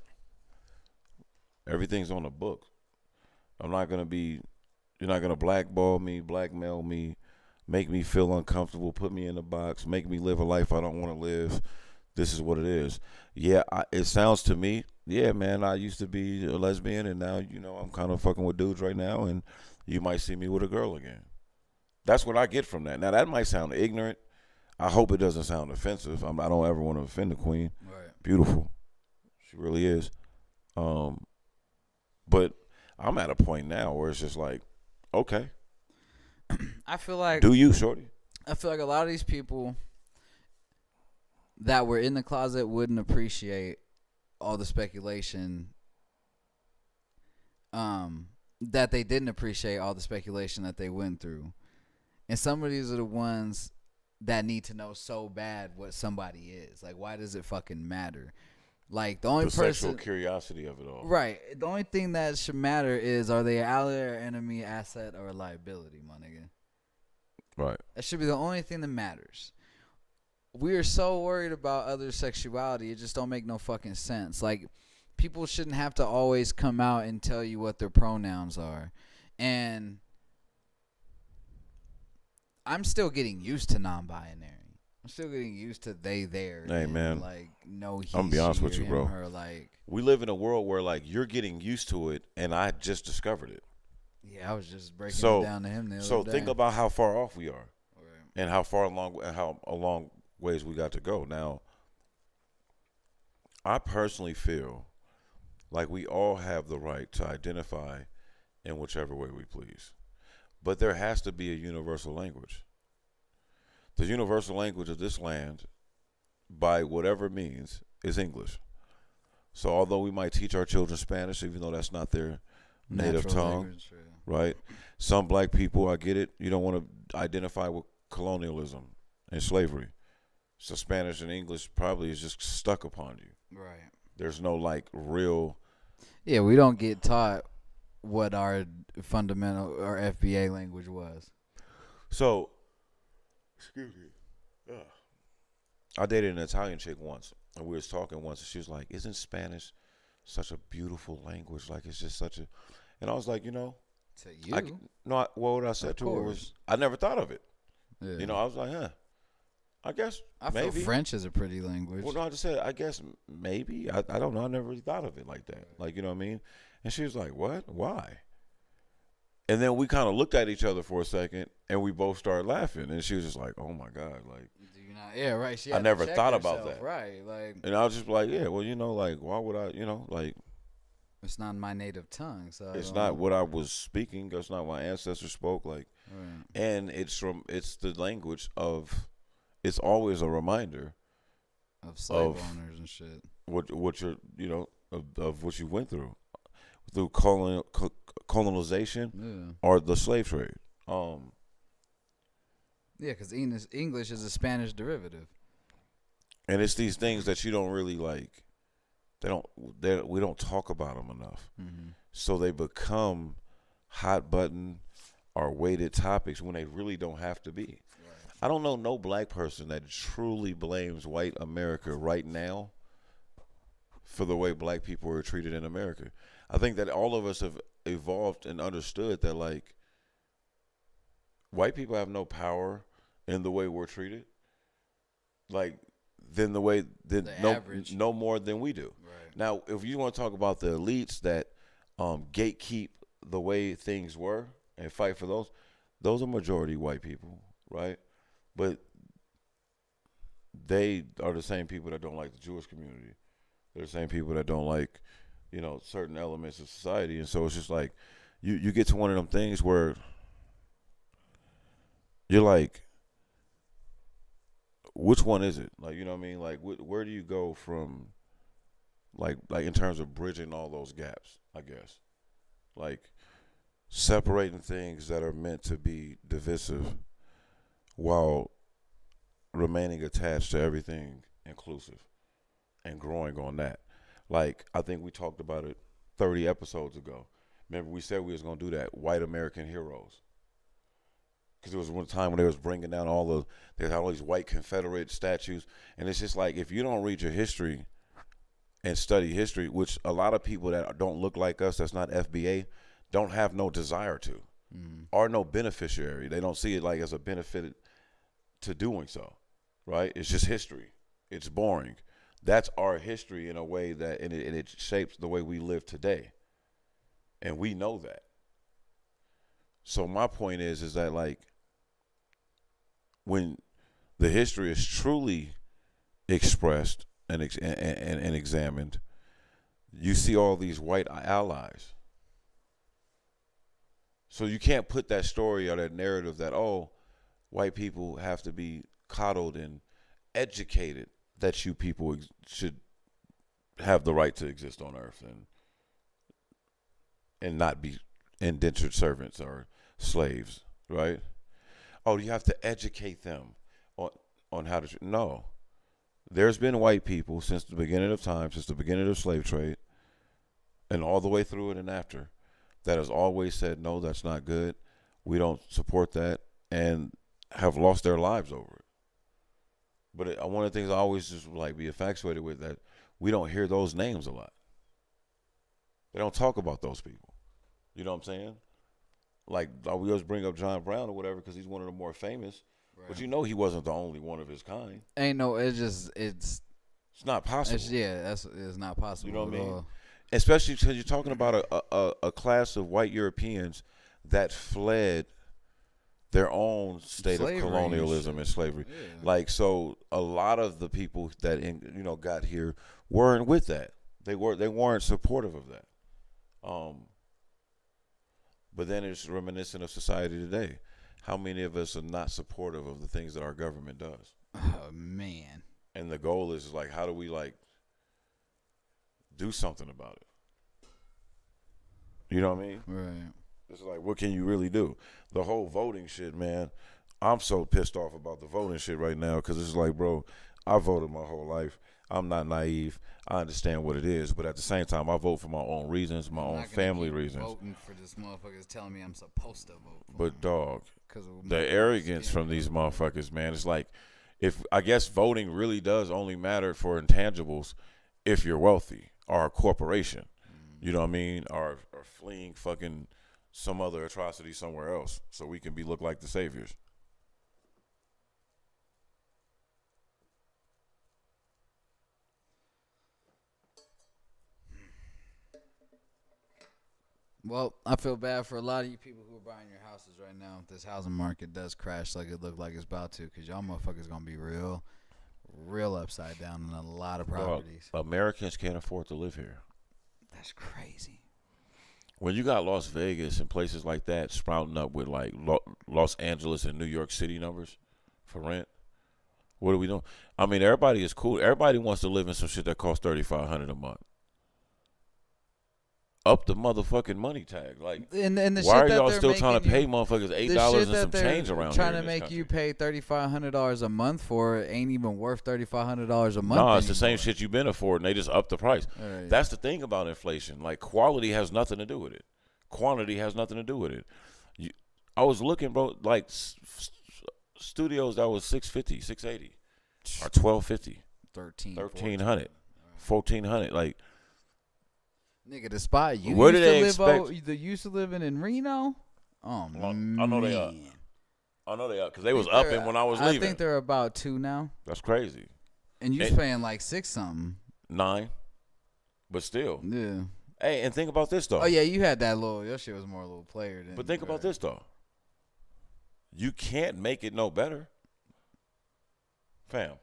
Everything's on the book. You're not gonna blackball me, blackmail me, make me feel uncomfortable, put me in a box, make me live a life I don't want to live. This is what it is. Yeah, it sounds to me, yeah, man, I used to be a lesbian and now, I'm kind of fucking with dudes right now and you might see me with a girl again. That's what I get from that. Now, that might sound ignorant. I hope it doesn't sound offensive. I don't ever want to offend the queen. Right. Beautiful. She really is. But I'm at a point now where it's just like, okay. I feel like Do you, shorty? I feel like a lot of these people that were in the closet wouldn't appreciate all the speculation. That they didn't appreciate all the speculation that they went through. And some of these are the ones that need to know so bad what somebody is. Like, why does it fucking matter? Like, the only Sexual curiosity of it all. Right. The only thing that should matter is, are they an ally or enemy, asset or liability, my nigga? Right. That should be the only thing that matters. We are so worried about other sexuality, it just don't make no fucking sense. Like, people shouldn't have to always come out and tell you what their pronouns are. And I'm still getting used to non-binary. I'm still getting used to they, there. Hey, and, man. like, no, he, I'm gonna be honest she, with or you, him, bro. her, like, We live in a world where like you're getting used to it, and I just discovered it. yeah, I was just breaking So- it down to him the other So day. think about how far off we are, Right. and how a long ways we got to go. Now, I personally feel like we all have the right to identify in whichever way we please, but there has to be a universal language. The universal language of this land, by whatever means, is English. So although we might teach our children Spanish, even though that's not their native Natural tongue, language, yeah. right? Some black people, I get it. You don't want to identify with colonialism and slavery. So Spanish and English probably is just stuck upon you. Right. There's no like real. Yeah, we don't get taught what our FBA language was. So, excuse me. I dated an Italian chick once, and we was talking once, and she was like, "Isn't Spanish such a beautiful language? Like it's just such a," and I was like, you know, To you? what I said Of to her was, course. I never thought of it. Yeah. You know, I was like, huh, I guess I feel maybe. French is a pretty language. Well, no, I just said, I guess maybe. I don't know. I never really thought of it like that. Like, you know what I mean? And she was like, what? Why? And then we kind of looked at each other for a second, and we both started laughing. And she was just like, oh, my God. Like, Do you not? Yeah, right. She I had to never check thought about herself, that. Right, like and I was just like, yeah, well, you know, like, why would I, you know, like, it's not my native tongue, so I it's don't- not what I was speaking. That's not my ancestors spoke. Like, Right. and it's the language of, it's always a reminder Of slave of- owners and shit. what you're, you know, of what you went through colonization Yeah. or the slave trade. Yeah, because English is a Spanish derivative. And it's these things that you don't really like. We don't talk about them enough. Mm-hmm. So they become hot button or weighted topics when they really don't have to be. Right. I don't know no black person that truly blames white America right now for the way black people are treated in America. I think that all of us have evolved and understood that, like, white people have no power in the way we're treated. Like, than the way that The no average. no more than we do. Right. Now, if you want to talk about the elites that gatekeep the way things were and fight for those are majority white people, right? But they are the same people that don't like the Jewish community. They're the same people that don't like, you know, certain elements of society. And so it's just like you get to one of them things where you're like, which one is it? Like, you know what I mean? Like, where do you go from, like in terms of bridging all those gaps, I guess? Like, separating things that are meant to be divisive while remaining attached to everything inclusive and growing on that. Like, I think we talked about it 30 episodes ago. Remember, we said we was going to do that, white American heroes. Because there was one time when they was bringing down they had all these white Confederate statues. And it's just like, if you don't read your history and study history, which a lot of people that don't look like us, that's not FBA, don't have no desire to, are no beneficiary. They don't see it like as a benefit to doing so, right? It's just history. It's boring. That's our history in a way that, and it shapes the way we live today. And we know that. So my point is that, like, when the history is truly expressed and examined, you see all these white allies. So you can't put that story or that narrative that, oh, white people have to be coddled and educated, that you people should have the right to exist on earth and not be indentured servants or slaves, right? Oh, you have to educate them on how to. No. There's been white people since the beginning of time, since the beginning of slave trade, and all the way through it and after, that has always said, no, that's not good. We don't support that, and have lost their lives over it. But one of the things I always just like be infatuated with that we don't hear those names a lot. They don't talk about those people. You know what I'm saying? Like we always bring up John Brown or whatever because he's one of the more famous. Right. But you know he wasn't the only one of his kind. Ain't no. It's not possible. It's not possible. You know what I mean? All. Especially because you're talking about a class of white Europeans that fled their own state of colonialism and slavery. Yeah. Like, so a lot of the people that got here weren't with that. They weren't supportive of that. But then it's reminiscent of society today. How many of us are not supportive of the things that our government does? Oh man. And the goal is like, how do we like do something about it? You know what I mean? Right. It's like, what can you really do? The whole voting shit, man. I'm so pissed off about the voting shit right now because it's like, bro, I voted my whole life. I'm not naive. I understand what it is, but at the same time, I vote for my own reasons, my own family reasons. Voting for this motherfuckers telling me I'm supposed to vote. But dog, the arrogance from these motherfuckers, man, it's like, if I guess voting really does only matter for intangibles if you're wealthy or a corporation. You know what I mean? Or fleeing fucking some other atrocity somewhere else so we can look like the saviors. Well, I feel bad for a lot of you people who are buying your houses right now. If this housing market does crash like it looked like it's about to, because y'all motherfuckers going to be real upside down on a lot of properties. Well, Americans can't afford to live here. That's crazy. When you got Las Vegas and places like that sprouting up with like Los Angeles and New York City numbers for rent, what are we doing? I mean, everybody is cool. Everybody wants to live in some shit that costs $3,500 a month. Up the motherfucking money tag. Like, and the why are shit y'all that still trying to pay motherfuckers $8 and some change around trying here? To make you pay $3,500 a month for it ain't even worth $3,500 a month. No, it's the same shit you've been affording. They just up the price. Right. That's the thing about inflation. Like, quality has nothing to do with it. Quantity has nothing to do with it. I was looking, bro, like studios that was $650, $680, or $1,250, $1,300, $1,400, like. Nigga, the spot you Where used to live in Reno? Oh, man. I know they are. Because they was upping when I was leaving. I think they're about 2 now. That's crazy. And you was paying like 6 something. 9. But still. Yeah. Hey, and think about this, though. Oh, yeah, you had that little, your shit was more a little player than. But think about this, though. You can't make it no better. Fam.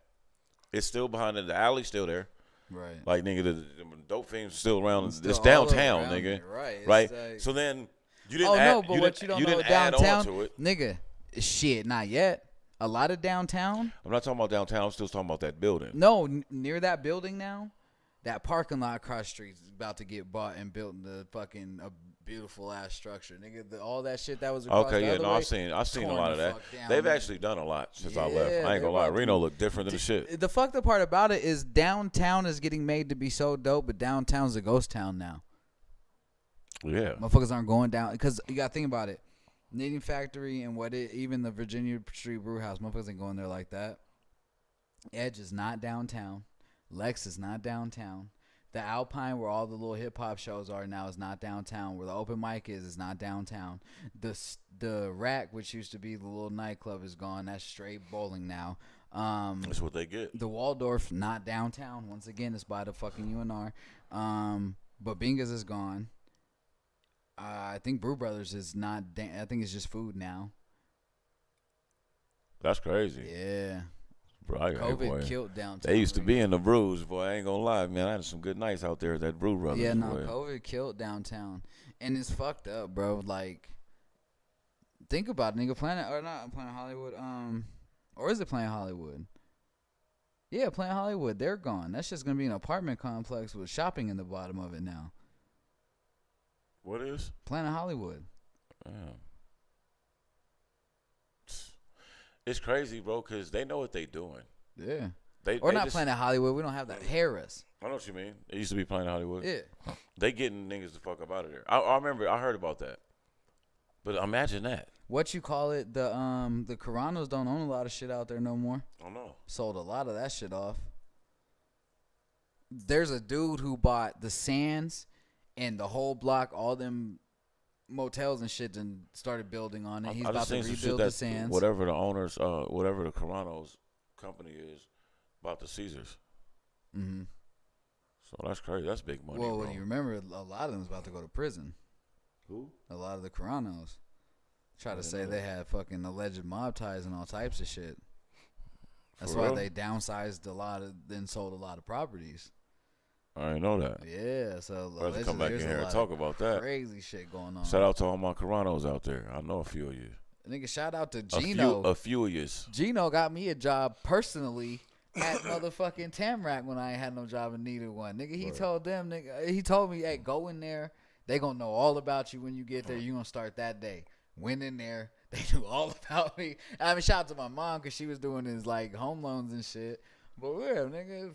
It's still behind it. The alley's still there. Right. Like, nigga, the dope fiends still around. It's downtown, nigga. Right. Right. Like, so then you didn't add, but you didn't add on to it. Nigga, shit, not yet. A lot of downtown. I'm not talking about downtown. I'm still talking about that building. No, near that building now, that parking lot across the street is about to get bought and built into fucking a beautiful ass structure, nigga. All that shit that was across the other way, I've seen a lot of that. They've actually done a lot since I left. I ain't gonna lie, Reno looked different than the shit. The fucked up part about it is downtown is getting made to be so dope, but downtown's a ghost town now. Yeah, motherfuckers aren't going down because you gotta think about it. Knitting Factory and even the Virginia Street Brew House, motherfuckers ain't going there like that. Edge is not downtown. Lex is not downtown. The Alpine, where all the little hip hop shows are now, is not downtown. Where the open mic is not downtown. The Rack, which used to be the little nightclub, is gone. That's straight bowling now. That's what they get. The Waldorf, not downtown. Once again, it's by the fucking UNR. But Binga's is gone. I think Brew Brothers is not. I think it's just food now. That's crazy. Yeah. Bro, COVID killed downtown. They used to be in the brews, boy. I ain't gonna lie, man. I had some good nights out there at that Brew Brothers. Yeah, no, COVID killed downtown, and it's fucked up, bro. Like, think about it, nigga. Planet Hollywood, or is it Planet Hollywood? Yeah, Planet Hollywood. They're gone. That's just gonna be an apartment complex with shopping in the bottom of it now. What is Planet Hollywood? It's crazy, bro, because they know what they doing. Yeah. They not just, Planet Hollywood. We don't have that. Harris. I know what you mean. It used to be Planet Hollywood. Yeah. They getting niggas the fuck up out of there. I remember. I heard about that. But imagine that. what you call it? The Caranos don't own a lot of shit out there no more. I don't know. Sold a lot of that shit off. There's a dude who bought the Sands and the whole block, all them motels and shit, and started building on it. He's I about just to seen some shit rebuild the that Sands. whatever the owners, whatever the Caranos company is, about the Caesars. Mm-hmm. So that's crazy. That's big money. Well, bro. when you remember, a lot of them's about to go to prison. Who? A lot of the Caranos try to didn't say know they that. had fucking alleged mob ties and all types of shit. That's For why real? they downsized a lot of, then sold a lot of properties. I didn't know that. Yeah, so Let's come back in there's a here and lot talk of about that. crazy shit going on. Shout out to all my Caranos out there. I know a few of you. Nigga, shout out to A Gino. few of yous. Gino got me a job personally at motherfucking Tamrac when I ain't had no job and needed one. Nigga, he Right. told them, nigga, he told me, hey, go in there. They gonna know all about you when you get there. You gonna start that day. Went in there. They knew all about me. I mean, shout out to my mom because she was doing his like home loans and shit. But yeah, nigga,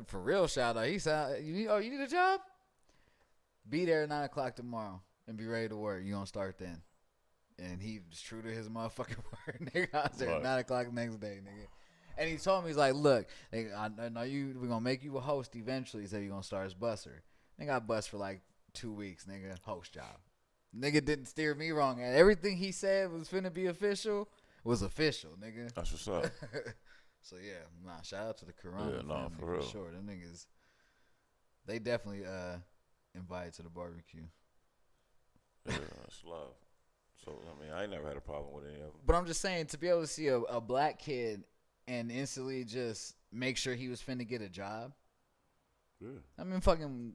for real, shout out. He said, you need a job? Be there at 9 o'clock tomorrow and be ready to work. You gonna start then. And he was true to his motherfucking word, nigga. I was there at Right. 9 o'clock the next day, nigga. And he told me, he's like, look, nigga, I know we're gonna make you a host eventually. He said you're gonna start as busser. Nigga, I bust for like 2 weeks, nigga. Host job. Nigga didn't steer me wrong. And everything he said was finna be official was official, nigga. That's what's up. So yeah, nah, shout out to the Corona Yeah, nah, family for real. sure. Them niggas, they definitely invited to the barbecue. Yeah, that's love. So I mean, I ain't never had a problem with any of them. But I'm just saying, to be able to see a black kid and instantly just make sure he was finna get a job. Yeah. I mean, fucking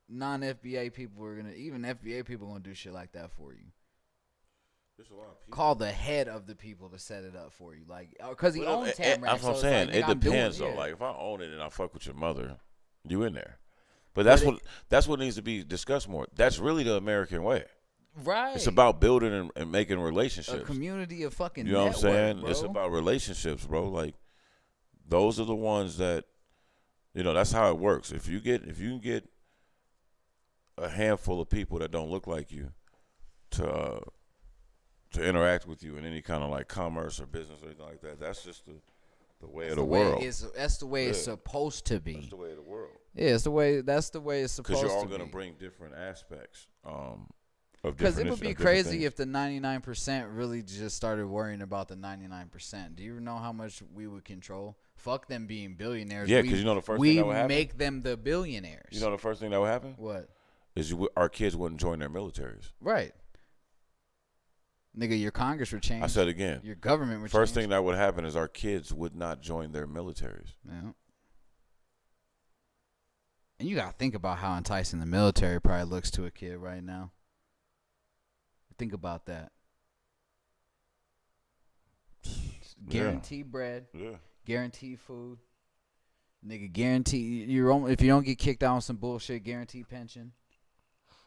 non-FBA people are gonna, even FBA people gonna do shit like that for you. There's a lot of people. Call the head of the people to set it up for you, like, because he Well, owns that's Tamrac. what I'm saying. Like, nigga, It depends doing, though. yeah. Like if I own it and I fuck with your mother, you in there. But that's what needs to be discussed more. That's really the American way. Right. It's about building and making a relationships. community of fucking. You know what I'm network, saying? bro. It's about relationships, bro. Like those are the ones that, you know, that's how it works. If you can get a handful of people that don't look like you to interact with you in any kind of like commerce or business or anything like that, that's just the way of the world. That's the way it's Yeah. supposed to be. That's the way of the world. Yeah, it's the way. That's the way it's supposed Because to you're be. all going to bring different aspects of Because it different would be of different crazy things. if the 99% really just started worrying about the 99%. Do you know how much we would control? Fuck them being billionaires. Yeah, 'cause you know the first we thing that would happen? make them the billionaires. You know the first thing that would happen what? is our kids wouldn't join their militaries. Right. Nigga, your Congress would change. I said again. Your government would First change. thing that would happen is our kids would not join their militaries. Yeah. And you gotta think about how enticing the military probably looks to a kid right now. Think about that. Guaranteed bread, Yeah. guaranteed food. Nigga, guarantee if you don't get kicked out on some bullshit, guaranteed pension.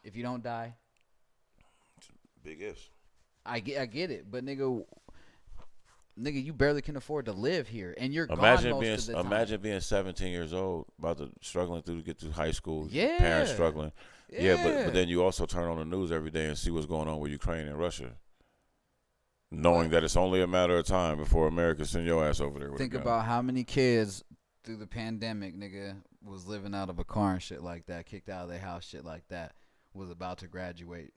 If you don't die, Big ifs. I get it, but nigga, you barely can afford to live here, and you're Imagine gone most of the time. imagine being 17 years old, struggling to get through high school. Yeah. Parents struggling. Yeah, but Yeah. then you also turn on the news every day and see what's going on with Ukraine and Russia, knowing that it's only a matter of time before America send your ass over there. With Think a gun. about how many kids through the pandemic, nigga, was living out of a car and shit like that, kicked out of their house, shit like that, was about to graduate.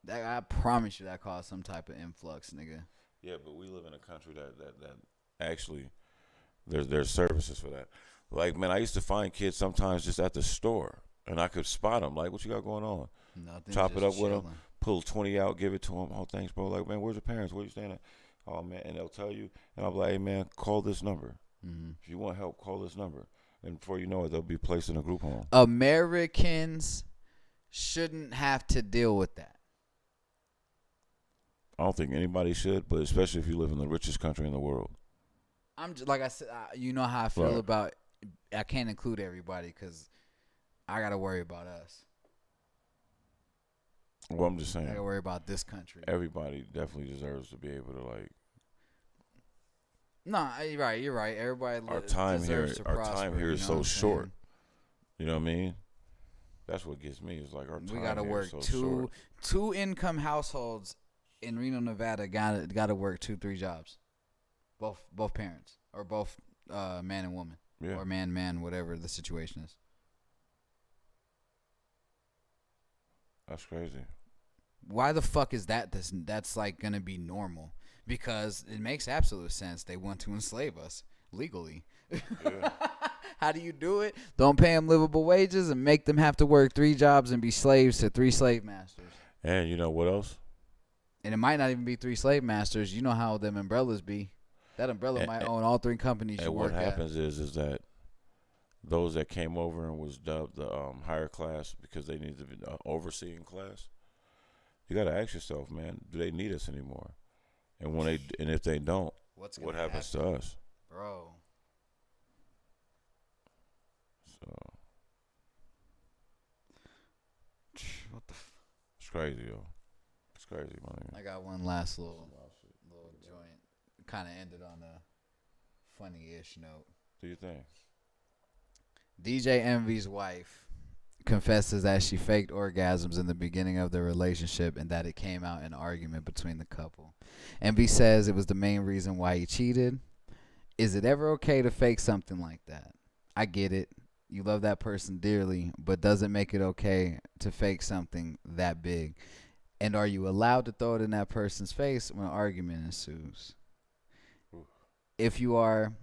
That, I promise you, that caused some type of influx, nigga. Yeah, but we live in a country that actually there's services for that. Like, man, I used to find kids sometimes just at the store, and I could spot them. Like, what you got going on? Nothing. Chop it just up with 'em. chilling. Pull 20 out, give it to them. Oh, thanks, bro. Like, man, where's your parents? Where you staying at? Oh, man, and they'll tell you. And I'll be like, hey, man, call this number. Mhm. If you want help, call this number. And before you know it, they'll be placed in a group home. Americans shouldn't have to deal with that. I don't think anybody should, but especially if you live in the richest country in the world. I'm just, like I said, you know how I feel Right. about. I can't include everybody because I gotta worry about us. Well, I'm just I saying, gotta worry about this country. everybody definitely deserves to be able to, like, No, you're right. Everybody Our time here- deserves to our prosper, time here you is know so what I'm short. saying? you know what I mean? That's what gets me. It's like our time We gotta here work is so short. two income households in Reno, Nevada. Gotta work 2-3 jobs. Both parents or both man and woman Yeah. or man, whatever the situation is. That's crazy. Why the fuck is that? That's like gonna be normal because it makes absolute sense. They want to enslave us legally. Yeah. How do you do it? Don't pay them livable wages and make them have to work 3 jobs and be slaves to 3 slave masters. And you know what else? And it might not even be 3 slave masters. You know how them umbrellas be. That umbrella might own all 3 companies you And work what at. happens is that those that came over and was dubbed the higher class because they need to be the overseeing class. You got to ask yourself, man, do they need us anymore? And if they don't, what happens to us? Bro. So What the it's crazy, yo. It's crazy, man. I got one last little joint. Kind of ended on a funny-ish note. Do you think? DJ Envy's wife confesses that she faked orgasms in the beginning of their relationship and that it came out in an argument between the couple. Envy says it was the main reason why he cheated. Is it ever okay to fake something like that? I get it. You love that person dearly, but does it make it okay to fake something that big? And are you allowed to throw it in that person's face when an argument ensues? If you are,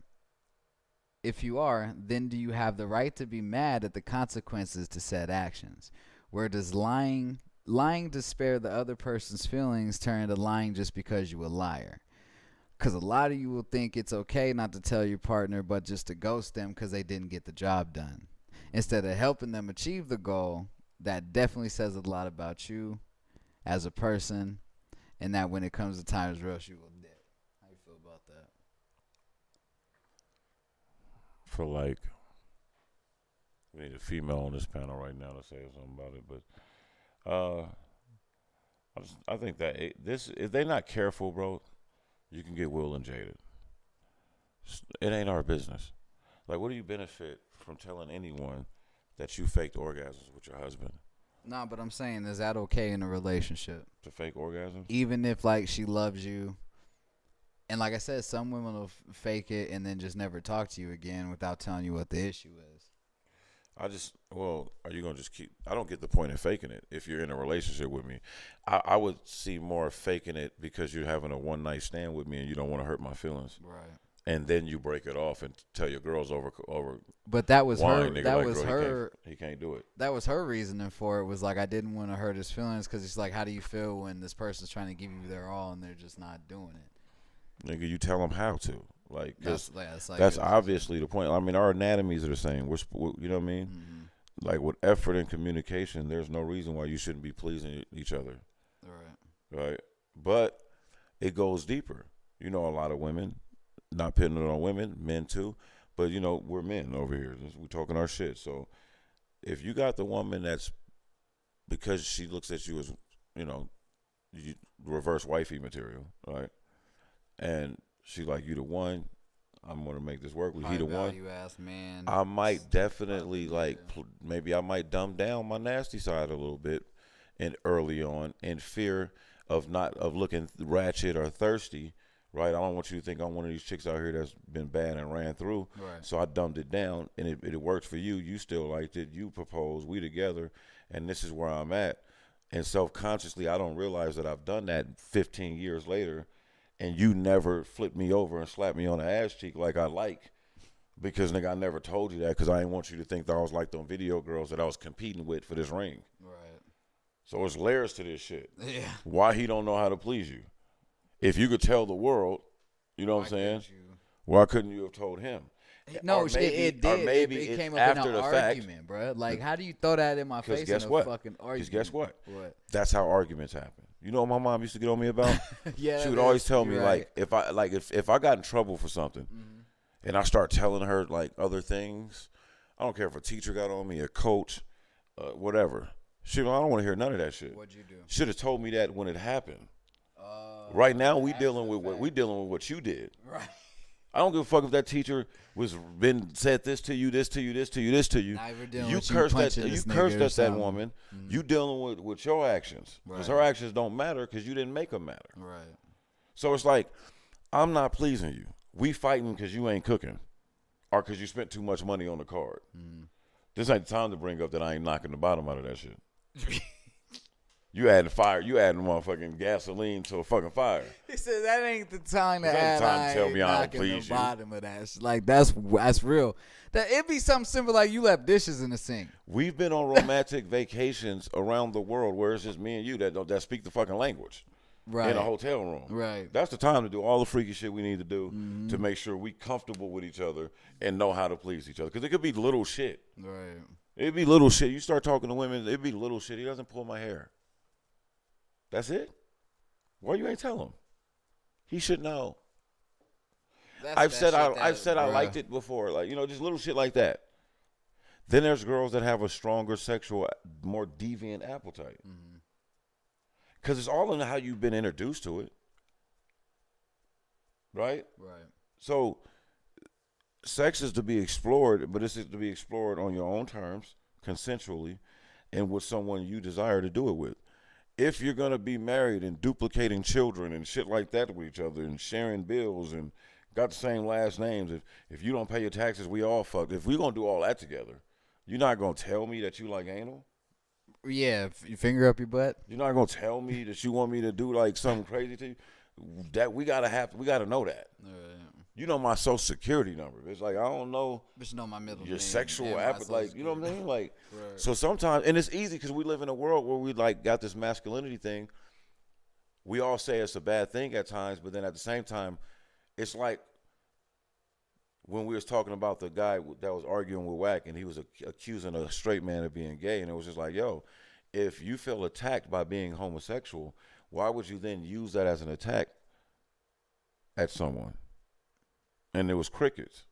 then do you have the right to be mad at the consequences to said actions? Where does lying to spare the other person's feelings turn into lying just because you a liar? Because a lot of you will think it's okay not to tell your partner, but just to ghost them because they didn't get the job done. Instead of helping them achieve the goal, that definitely says a lot about you as a person, and that when it comes to times rush, you will dip. How you feel about that? For like, we need a female on this panel right now to say something about it. But I think that if they're not careful, bro, you can get Will and jaded. It ain't our business. Like, what do you benefit from telling anyone that you faked orgasms with your husband? Nah, but I'm saying, is that okay in a relationship? To fake orgasms? Even if, like, she loves you. And like I said, some women will fake it and then just never talk to you again without telling you what the issue is. Are you going to just keep, I don't get the point of faking it if you're in a relationship with me. I would see more faking it because you're having a one night stand with me and you don't want to hurt my feelings. Right. And then you break it off and tell your girls over But that was wine, her. nigga, That like, was bro, her. He can't do it. That was her reasoning for it. Was like, I didn't want to hurt his feelings because it's like, how do you feel when this person's trying to give you their all and they're just not doing it? Nigga, you tell them how to. Like, That's obviously the point. I mean, our anatomies are the same. You know what I mean? Mm-hmm. Like, with effort and communication, there's no reason why you shouldn't be pleasing each other. Right? But it goes deeper. You know, a lot of women, not pitting it on women, men too, but, you know, we're men over here. We're talking our shit. So if you got the woman that's, because she looks at you as, you know, reverse wifey material, right? And she like, you the one, I'm going to make this work. He the one. Man. I might definitely maybe I might dumb down my nasty side a little bit and early on in fear of looking ratchet or thirsty, right? I don't want you to think I'm one of these chicks out here that's been bad and ran through. Right. So I dumbed it down and it worked for you. You still liked it. You proposed. We together. And this is where I'm at. And self-consciously, I don't realize that I've done that 15 years later. And you never flipped me over and slapped me on the ass cheek like I like. Because, nigga, I never told you that because I didn't want you to think that I was like them video girls that I was competing with for this ring. Right. So there's layers to this shit. Yeah. Why he don't know how to please you? If you could tell the world, you know what I'm saying? Why couldn't you have told him? No, Or maybe, it did. Or maybe it it's came up after in an the fact. argument, bro. Like, how do you throw that in my face Guess in a what? fucking argument? Because guess what? What? That's how arguments happen. You know what my mom used to get on me about? Yeah. She would always tell me, right. if I got in trouble for something and I start telling her, like, other things, I don't care if a teacher got on me, a coach, whatever. I don't want to hear none of that shit. What'd you do? Should have told me that when it happened. Right now, we dealing with what you did. Right. I don't give a fuck if that teacher said this to you, this to you, this to you, this to you. Now we're dealing You with cursed at punching you this cursed nigga or at that something. woman. You dealing with your actions because her actions don't matter because you didn't make them matter. Right. So it's like I'm not pleasing you. We fighting because you ain't cooking, or because you spent too much money on the card. This ain't the time to bring up that I ain't knocking the bottom out of that shit. You adding motherfucking gasoline to a fucking fire. He said that ain't the time to This ain't add the time to tell me I don't knocking please the you. bottom of that shit. Like that's real. That it be something simple like you left dishes in the sink. We've been on romantic vacations around the world where it's just me and you that speak the fucking language. Right. In a hotel room. Right. That's the time to do all the freaky shit we need to do to make sure we comfortable with each other and know how to please each other. Because it could be little shit. Right. It'd be little shit. You start talking to women, it'd be little shit. He doesn't pull my hair. That's it? Why you ain't tell him? He should know. I've said I liked it before. Like, just little shit like that. Then there's girls that have a stronger sexual, more deviant appetite. Because it's all in how you've been introduced to it. Right? Right. So, sex is to be explored, but it's to be explored on your own terms, consensually, and with someone you desire to do it with. If you're going to be married and duplicating children and shit like that with each other and sharing bills and got the same last names, if you don't pay your taxes, we all fucked. If we're going to do all that together, you're not going to tell me that you like anal? Yeah, you finger up your butt. You're not gonna tell me that you want me to do like something crazy to you. That we gotta know that. Right. You know my social security number. It's like I don't know But you know my middle your name sexual and my appetite. Like social you know what I mean? Like Right. so sometimes, and it's easy because we live in a world where we like got this masculinity thing. We all say it's a bad thing at times, but then at the same time, it's like when we was talking about the guy that was arguing with Wack and he was accusing a straight man of being gay, and it was just like, yo, if you feel attacked by being homosexual, why would you then use that as an attack at someone? And there was crickets.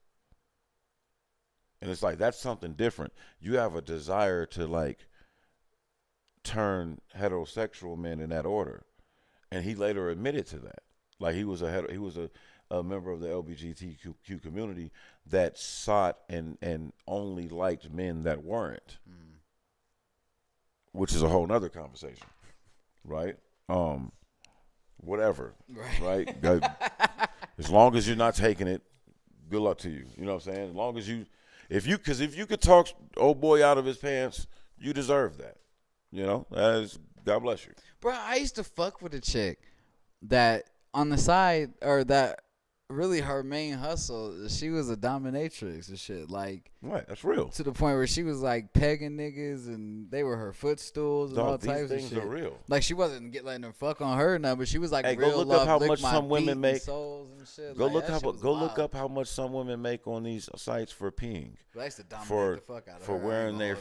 And it's like, that's something different. You have a desire to like turn heterosexual men in that order. And he later admitted to that. Like he was a member of the LGBTQ community that sought and only liked men that weren't, which is a whole nother conversation, right? Whatever, right? As long as you're not taking it, good luck to you. You know what I'm saying? As long as if you could talk old boy out of his pants, you deserve that. God bless you. Bro, I used to fuck with a chick that on the side, or that really her main hustle, she was a dominatrix and shit. Like, right, that's real. To the point where she was like pegging niggas and they were her footstools and all types of shit. These things are real. Like she wasn't letting them fuck on her now, but she was like, hey, real go look love, up how lick much my some women feet make. and soles and shit. Go like, look up how much some women make on these sites for peeing. I used to dominate the fuck out of for her. wearing their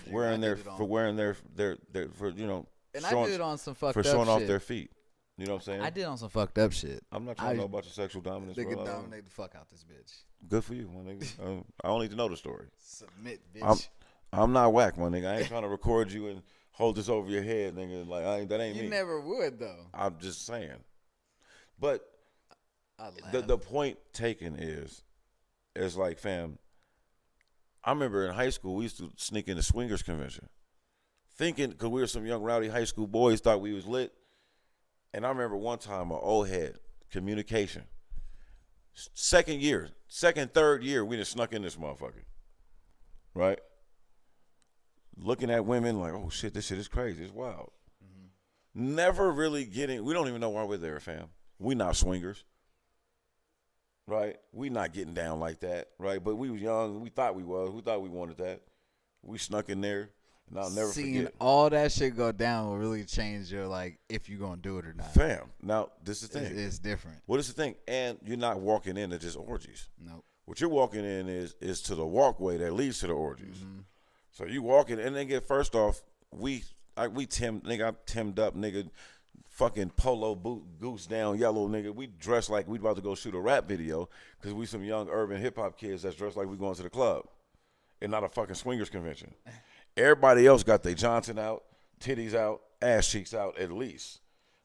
And showing, I did it on some fucked for up showing shit. off their feet. You know what I'm saying? I did on some fucked up shit. I'm not trying to know about your sexual dominance. They could bro. dominate the fuck out this bitch. Good for you, my nigga. I don't need to know the story. Submit, bitch. I'm not Wack, my nigga. I ain't trying to record you and hold this over your head, nigga. Like that ain't me. You never would though. I'm just saying. But I the point taken is like, fam, I remember in high school we used to sneak into swingers convention, thinking because we were some young rowdy high school boys thought we was lit. And I remember one time an old head, communication. Third year, we just snuck in this motherfucker. Right? Looking at women like, oh shit, this shit is crazy. It's wild. Never really we don't even know why we're there, fam. We not swingers. Right? We not getting down like that. Right? But we was young. We thought we was. We thought we wanted that. We snuck in there. And I'll never forget. All that shit go down will really change your, like, if you're going to do it or not. Fam. Now, this is the thing. It's different. What is the thing? And you're not walking into just orgies. Nope. What you're walking in is to the walkway that leads to the orgies. So you walk in, and then first off, I'm timmed up, nigga, fucking polo boot, goose down, yellow, nigga. We dressed like we about to go shoot a rap video because we some young urban hip-hop kids that's dressed like we going to the club and not a fucking swingers convention. Everybody else got their Johnson out, titties out, ass cheeks out at least.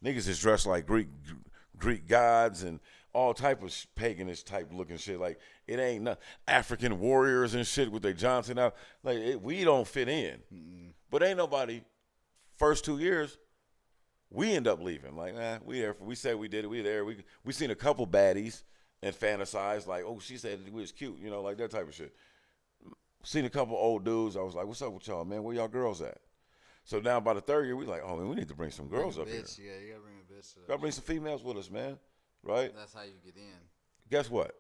Niggas is dressed like Greek gods and all type of paganish type looking shit. Like it ain't no African warriors and shit with their Johnson out. Like we don't fit in. But ain't nobody. First 2 years, we end up leaving. Like we there. We said we did it. We there. We seen a couple baddies and fantasized like, oh, she said we was cute. You know, like that type of shit. Seen a couple old dudes. I was like, what's up with y'all, man? Where y'all girls at? So now by the third year, we like, oh man, we need to bring some girls up here. Yeah, you gotta bring a bitch. Gotta bring some females with us, man. Right? That's how you get in. Guess what?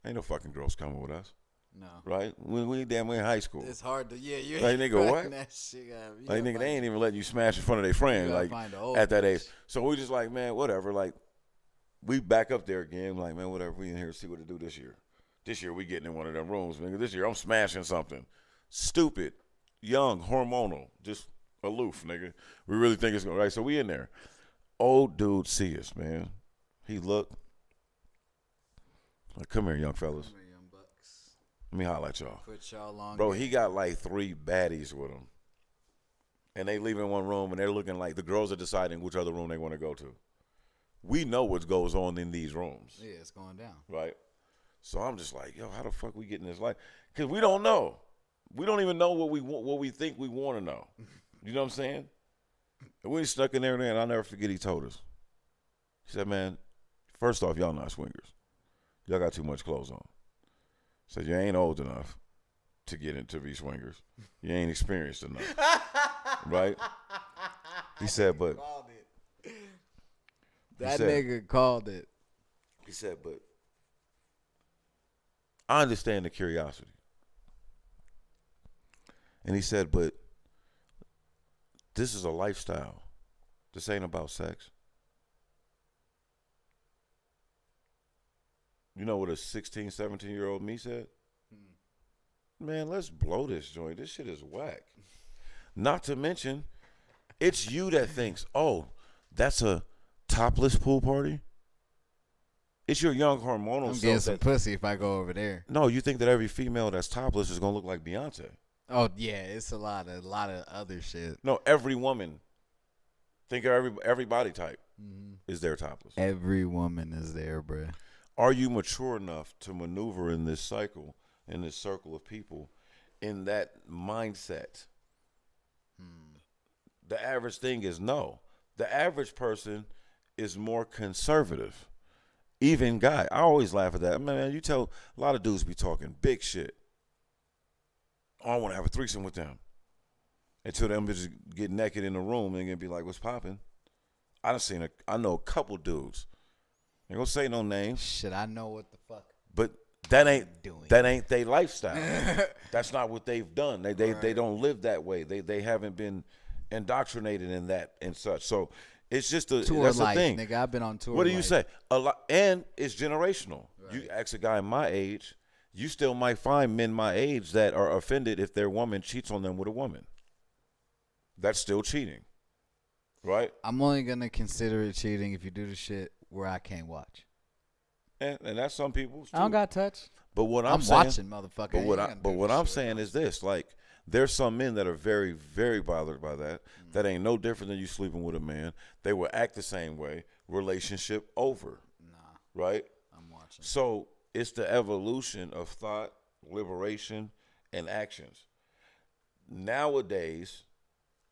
Ain't no fucking girls coming with us. No. Right? We damn in high school. It's hard to you. Like nigga, what? That shit, Like nigga, they ain't even letting you smash in front of their friends like at that age. So we just like, man, whatever. Like we back up there again. Like man, whatever. We in here to see what to do this year. This year we getting in one of them rooms, nigga. This year I'm smashing something. Stupid, young, hormonal, just aloof, nigga. We really think it's going right. So we in there. Old dude see us, man. He look. Like, come here, young fellas. Come here, young bucks. Let me holler at y'all. Put y'all on. Bro, he got like 3 baddies with him. And they leave in one room and they're looking like the girls are deciding which other room they want to go to. We know what goes on in these rooms. Yeah, it's going down. Right? So I'm just like, yo, how the fuck we get in this life? Because we don't know. We don't even know what we think we want to know. You know what I'm saying? And we stuck in there, and I'll never forget he told us. He said, man, first off, y'all not swingers. Y'all got too much clothes on. Said you ain't old enough to get into be swingers. You ain't experienced enough. Right? He said, but that nigga called it. He said, but I understand the curiosity. And he said, but this is a lifestyle. This ain't about sex. You know what a 16, 17-year-old me said? Man, let's blow this joint. This shit is whack. Not to mention, it's you that thinks, oh, that's a topless pool party? It's your young hormonal I'm getting some pussy if I go over there. No, you think that every female that's topless is going to look like Beyonce. Oh, yeah, it's a lot of other shit. No, every woman, think of every body type is there topless. Every woman is there, bruh. Are you mature enough to maneuver in this cycle, in this circle of people, in that mindset? The average thing is no. The average person is more conservative. Even guy, I always laugh at that. Man, you tell a lot of dudes be talking big shit. Oh, I want to have a threesome with them. Until them bitches get naked in the room and gonna be like, what's popping? I know a couple dudes. Ain't gonna say no names. Shit, I know what the fuck. But that ain't their lifestyle. That's not what they've done. They don't live that way. They haven't been indoctrinated in that and such. So it's just that's life, the thing. Nigga, I've been on tour. What do you say? A lot, and it's generational. Right. You ask a guy my age, you still might find men my age that are offended if their woman cheats on them with a woman. That's still cheating, right? I'm only gonna consider it cheating if you do the shit where I can't watch. And that's some people. I don't got touch. But what I'm saying, watching, motherfucker. But what I'm saying is this: like, there's some men that are very, very bothered by that. That ain't no different than you sleeping with a man. They will act the same way. Relationship over. Nah. Right. I'm watching. So it's the evolution of thought, liberation, and actions. Nowadays,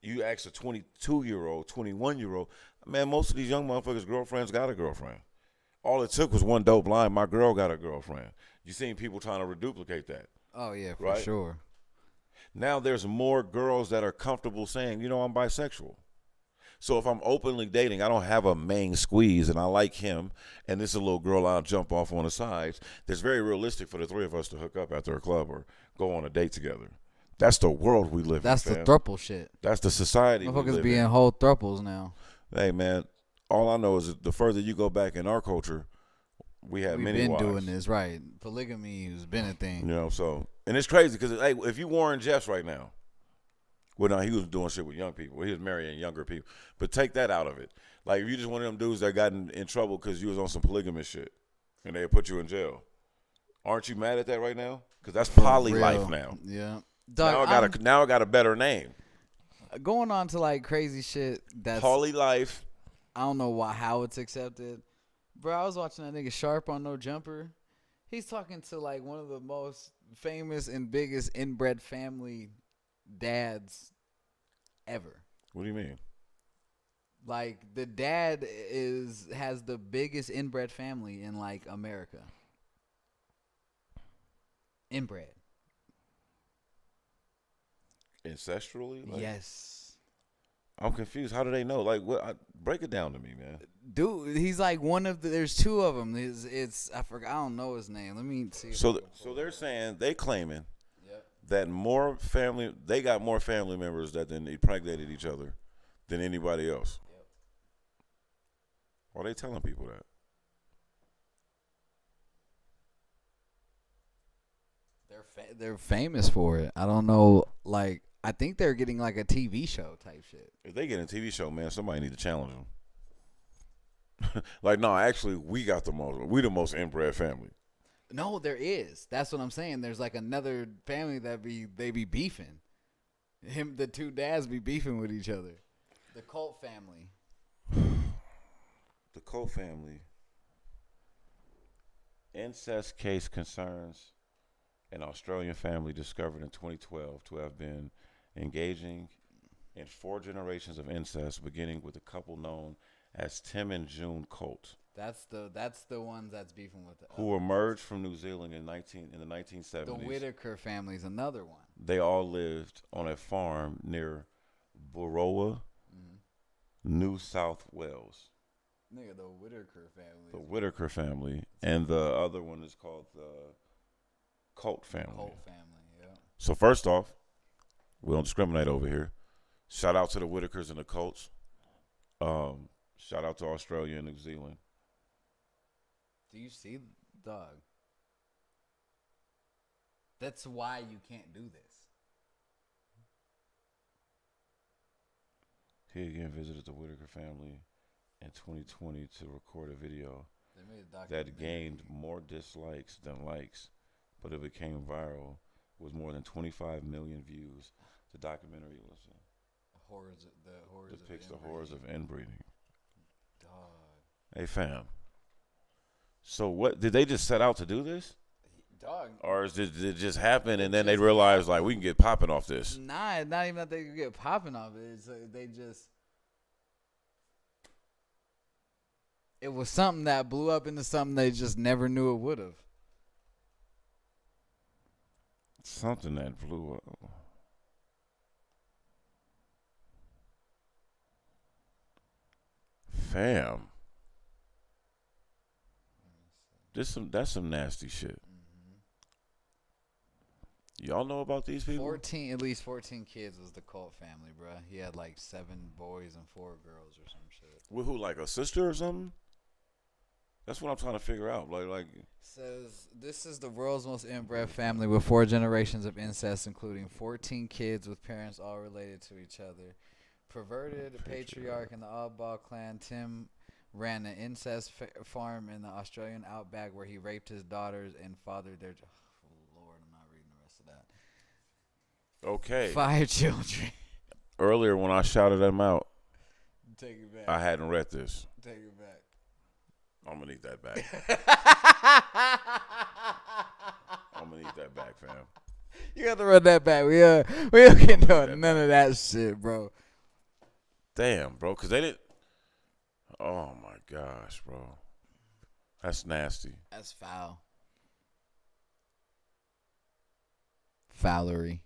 you ask a 22-year-old, 21-year-old, man, most of these young motherfuckers' girlfriends got a girlfriend. All it took was one dope line, my girl got a girlfriend. You seen people trying to reduplicate that. Oh, yeah, for right? sure. Now there's more girls that are comfortable saying, you know, I'm bisexual. So if I'm openly dating, I don't have a main squeeze and I like him and this is a little girl I'll jump off on the sides. It's very realistic for the three of us to hook up after a club or go on a date together. That's the world we live in. That's the throuple shit. That's the society we live in. Motherfuckers be in whole throuples now. Hey, man, all I know is that the further you go back in our culture, we had many wives. We've been doing this, right. Polygamy has been a thing. You know, so, and it's crazy because, hey, if you Warren Jeffs right now, well, no, he was doing shit with young people. He was marrying younger people. But take that out of it. Like, if you just one of them dudes that got in trouble because you was on some polygamous shit and they put you in jail, aren't you mad at that right now? Because that's poly life now. Yeah. Dog, now I got a better name. Going on to like crazy shit that's poly life. I don't know how it's accepted, Bro, I was watching that nigga Sharp on No Jumper. He's talking to like one of the most famous and biggest inbred family dads ever. What do you mean? Like the dad has the biggest inbred family in like America. Inbred. Ancestrally? Like, Yes. I'm confused. How do they know? Like, what? Break it down to me, man. Dude, he's like one of the. There's two of them. It's I forgot. I don't know his name. Let me see. So they're saying they claiming Yep. that they got more family members that then impregnated each other than anybody else. Yep. Why are they telling people that? They're famous for it. I don't know. Like I think they're getting like a TV show type shit. If they get a TV show, man, somebody need to challenge them. Like, no, actually, we the most inbred family. No, there is. That's what I'm saying. There's like another family they be beefing. The two dads be beefing with each other. The Colt family. The Coe family. Incest case concerns an Australian family discovered in 2012 to have been engaging in 4 generations of incest, beginning with a couple known as Tim and June Colt, That's the ones that's beefing with who emerged from New Zealand in the 1970s. the Whitaker family's another one. They all lived on a farm near Borowa, New South Wales. Nigga, the Whitaker family. The Whitaker family, and the other one is called the Colt family. Colt family, yeah. So first off, we don't discriminate over here. Shout out to the Whitakers and the Colts. Shout out to Australia and New Zealand. Do you see, dog? That's why you can't do this. He again visited the Whitaker family in 2020 to record a video They made a documentary. that gained more dislikes than likes, but it became viral with more than 25 million views. The documentary depicts the horrors of inbreeding. Dog. Hey, fam. So what, did they just set out to do this? Dog. Or did it just happen and then they realized, like, we can get popping off this? Nah, not even that they could get popping off it. It's they just. It was something that blew up into something they just never knew it would have. Something that blew up. Fam. That's some nasty shit. Y'all know about these people? At least 14 kids was the Colt family, bro. He had like 7 boys and 4 girls or some shit. With who, like a sister or something? That's what I'm trying to figure out. Like Says this is the world's most inbred family with 4 generations of incest, including 14 kids with parents all related to each other. Perverted patriarch in the Oddball clan, Tim ran an incest farm in the Australian outback where he raped his daughters and fathered their. Oh Lord, I'm not reading the rest of that. okay. 5 children. Earlier when I shouted them out, Take it back. I hadn't read this. Take it back. I'm gonna need that back. I'm gonna need that back, fam. You got to run that back. We don't get none of that shit, bro. Damn, bro, because they didn't. Oh my gosh, bro, that's nasty. That's foul. Foulery.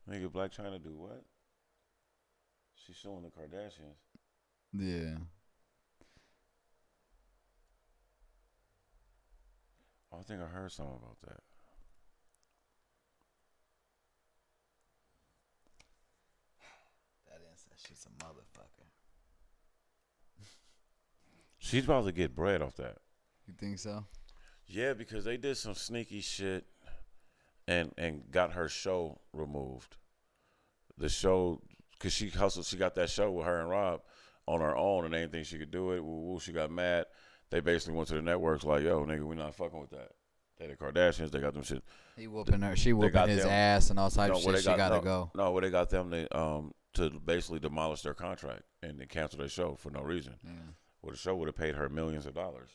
Nigga, Black China do what? She's suing the Kardashians. Yeah. I think I heard something about that. That incest, she's a motherfucker. She's about to get bread off that. You think so? Yeah, because they did some sneaky shit and got her show removed. The show, because she hustled, she got that show with her and Rob on her own and they didn't think she could do it. Woo, she got mad. They basically went to the networks like, yo, nigga, we not fucking with that. They the Kardashians, they got them shit. He whooping her. She whooping his ass and all types of shit. She gotta go. No, where they got them to basically demolish their contract and they cancel their show for no reason. Yeah. Well, the show would have paid her millions of dollars.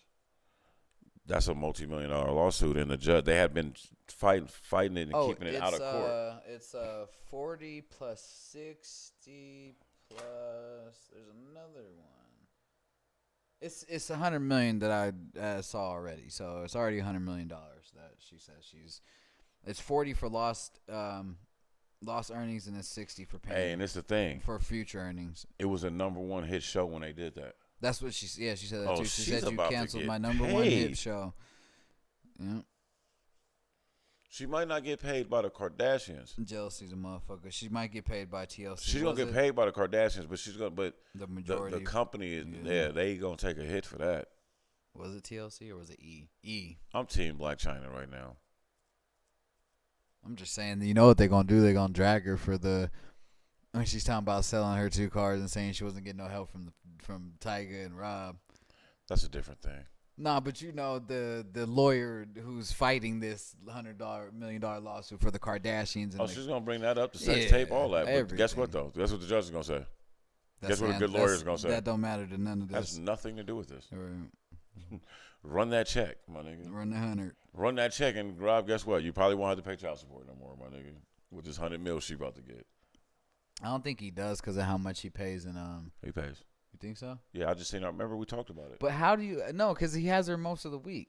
That's a multi-million-dollar lawsuit, and the judge they had been fighting it and keeping it out of court. It's 40 plus 60 plus. There's another one. It's $100 million that I saw already, so it's already $100 million that she says she's. It's 40 for lost earnings and it's 60 for paying. Hey, and it's the thing for future earnings. It was a #1 hit show when they did that. That's what she said that Oh, too. She she's said you about to canceled get my #1 paid. hit show. Yeah. She might not get paid by the Kardashians. Jealousy's a motherfucker. She might get paid by TLC. She's gonna get paid by the Kardashians, but the majority. the company is they gonna take a hit for that. Was it TLC or was it E? I'm Team Black China right now. I'm just saying, you know what they're gonna do? They're gonna drag her for when she's talking about selling her 2 cars and saying she wasn't getting no help from Tyga and Rob. That's a different thing. Nah, but you know the lawyer who's fighting this $100 million lawsuit for the Kardashians. And she's gonna bring that up, the sex tape, all that. But everything. guess what though? Guess what the judge is gonna say. Guess what a good lawyer is gonna say. That don't matter to none of this. Has nothing to do with this. Right. Run that check, my nigga. Run the 100. Run that check, and Rob, guess what? You probably won't have to pay child support no more, my nigga. With this $100 million she about to get. I don't think he does because of how much he pays in He pays. You think so? Yeah, I just seen. I remember we talked about it. But how do you no? Because he has her most of the week.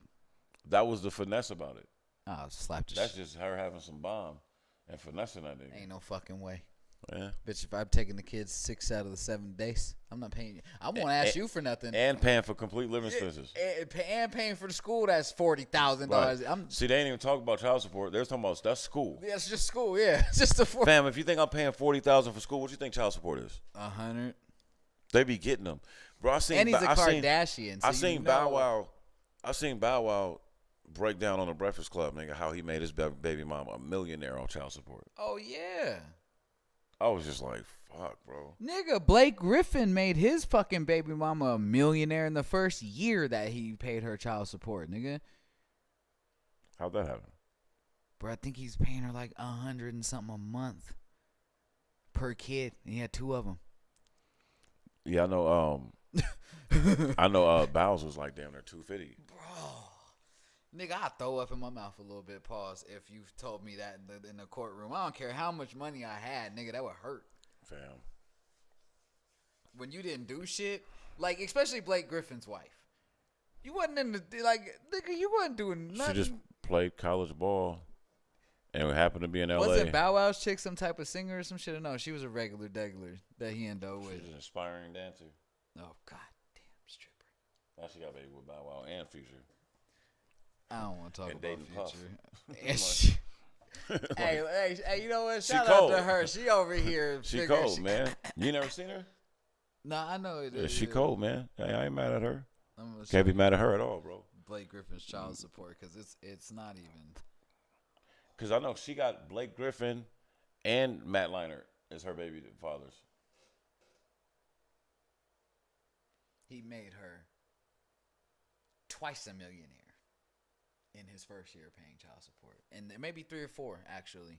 That was the finesse about it. Oh, slap That's just her having some bomb and finessing that nigga. Ain't no fucking way. Yeah. Bitch, if I'm taking the kids 6 out of the 7 days, I'm not paying you. I won't ask you for nothing. And paying for complete living expenses. And paying for the school, that's $40,000. Right. See, they ain't even talking about child support. They're talking about that's school. Yeah, it's just school. Yeah, it's just the Fam, if you think I'm paying $40,000 for school, what you think child support is? 100. They be getting them, bro. And he's a Kardashian. I seen Bow Wow. I seen Bow Wow break down on the Breakfast Club, nigga, how he made his baby mama a millionaire on child support. Oh yeah. I was just like, fuck, bro. Nigga, Blake Griffin made his fucking baby mama a millionaire in the first year that he paid her child support, nigga. How'd that happen? Bro, I think he's paying her like 100 and something a month per kid. And he had 2 of them. Yeah, I know. I know. Bowles was like damn near 250. Bro, nigga, I throw up in my mouth a little bit. Pause. If you told me that in the courtroom, I don't care how much money I had, nigga, that would hurt. Fam. When you didn't do shit, like especially Blake Griffin's wife, you wasn't in the nigga, you wasn't doing nothing. She just played college ball, and it happened to be in L.A. Wasn't Bow Wow's chick some type of singer or some shit? No, she was a regular degular that he endowed with. She's an aspiring dancer. Oh god damn stripper. Now she got baby with Bow Wow and Future. I don't want to talk And about Dayton Future. hey, you know what? Shout out to her. She over here. She cold, man. You never seen her? Nah, I know it. Yeah, she cold, man. Hey, I ain't mad at her. I'm gonna Can't be mad at her at all, bro. Blake Griffin's child support because it's not even. Because I know she got Blake Griffin and Matt Leinart as her baby fathers. He made her twice a millionaire in his first year paying child support, and maybe 3 or 4 actually.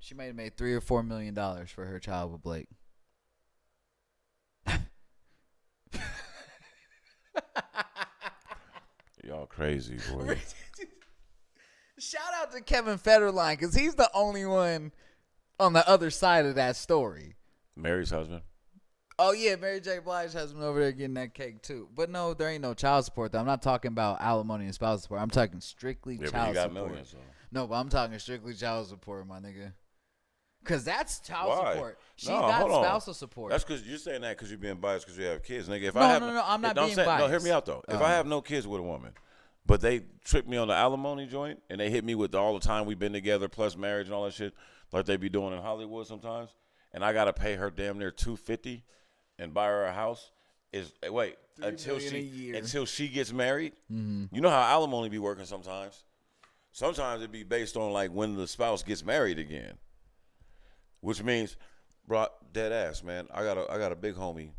She might have made $3 or $4 million for her child with Blake. Y'all crazy, boy. Shout out to Kevin Federline because he's the only one on the other side of that story. Mary's husband. Oh yeah, Mary J. Blige's husband over there getting that cake too. But no, there ain't no child support though. I'm not talking about alimony and spousal support. I'm talking strictly Yeah, but child you got support. millions, though. No, but I'm talking strictly child support, my nigga. Cause that's child Why? support. She No, got hold on. spousal support. That's because you're saying that because you're being biased because you have kids, nigga. If No, I have, no, I'm not no, being No, hear biased. me out though. If I have no kids with a woman, but they trick me on the alimony joint and they hit me with all the time we've been together plus marriage and all that shit, like they be doing in Hollywood sometimes, and I gotta pay her damn near $250 and buy her a house. Until she gets married. Mm-hmm. You know how alimony be working sometimes. Sometimes it be based on like when the spouse gets married again, which means, bro, dead ass, man. I got a big homie.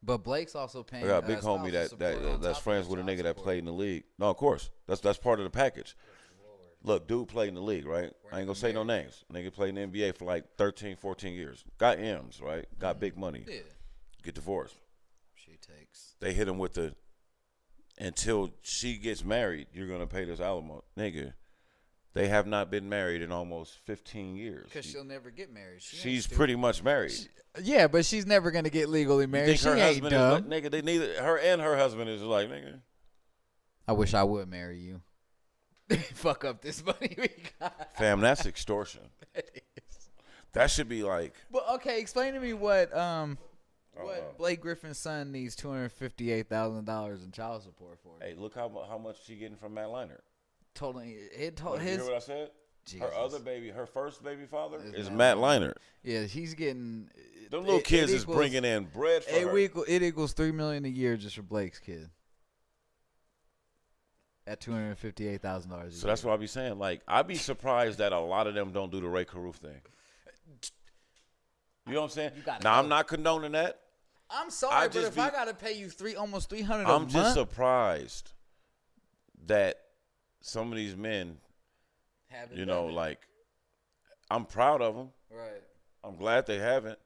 But Blake's also paying. I got a big spousal homie support on that's top friends of with a child nigga that support. played in the league. No, of course, that's part of the package. Look, dude played in the league, right? I ain't gonna say no names. Nigga played in the NBA for like 13, 14 years. Got M's, right? Got big money. Yeah. get divorced. She takes. They hit him with the, until she gets married, you're going to pay this alimony. Nigga, they have not been married in almost 15 years. Because she'll never get married. She's pretty much married. Yeah, but she's never going to get legally married. You think She her ain't husband dumb. is like, nigga, they neither, her and her husband is like, nigga. I wish I would marry you. Fuck up this money we got. Fam, that's extortion. That should be like. But okay, explain to me what Blake Griffin's son needs $258,000 in child support for. Hey, look how much she getting from Matt Leinart. Totally, You hear what I said? Jesus. Her other baby, her first baby father is Matt Leinart. Yeah, he's getting. Them little kids is bringing in bread for her. It equals $3 million a year just for Blake's kid. At $258,000. So that's what I be saying. Like, I'd be surprised that a lot of them don't do the Ray Caruth thing. You know what I'm saying? Now, I'm not condoning that. I'm sorry, but if I gotta pay you almost $300 a month, I'm just surprised that some of these men, you know, like, I'm proud of them. Right. I'm glad they haven't.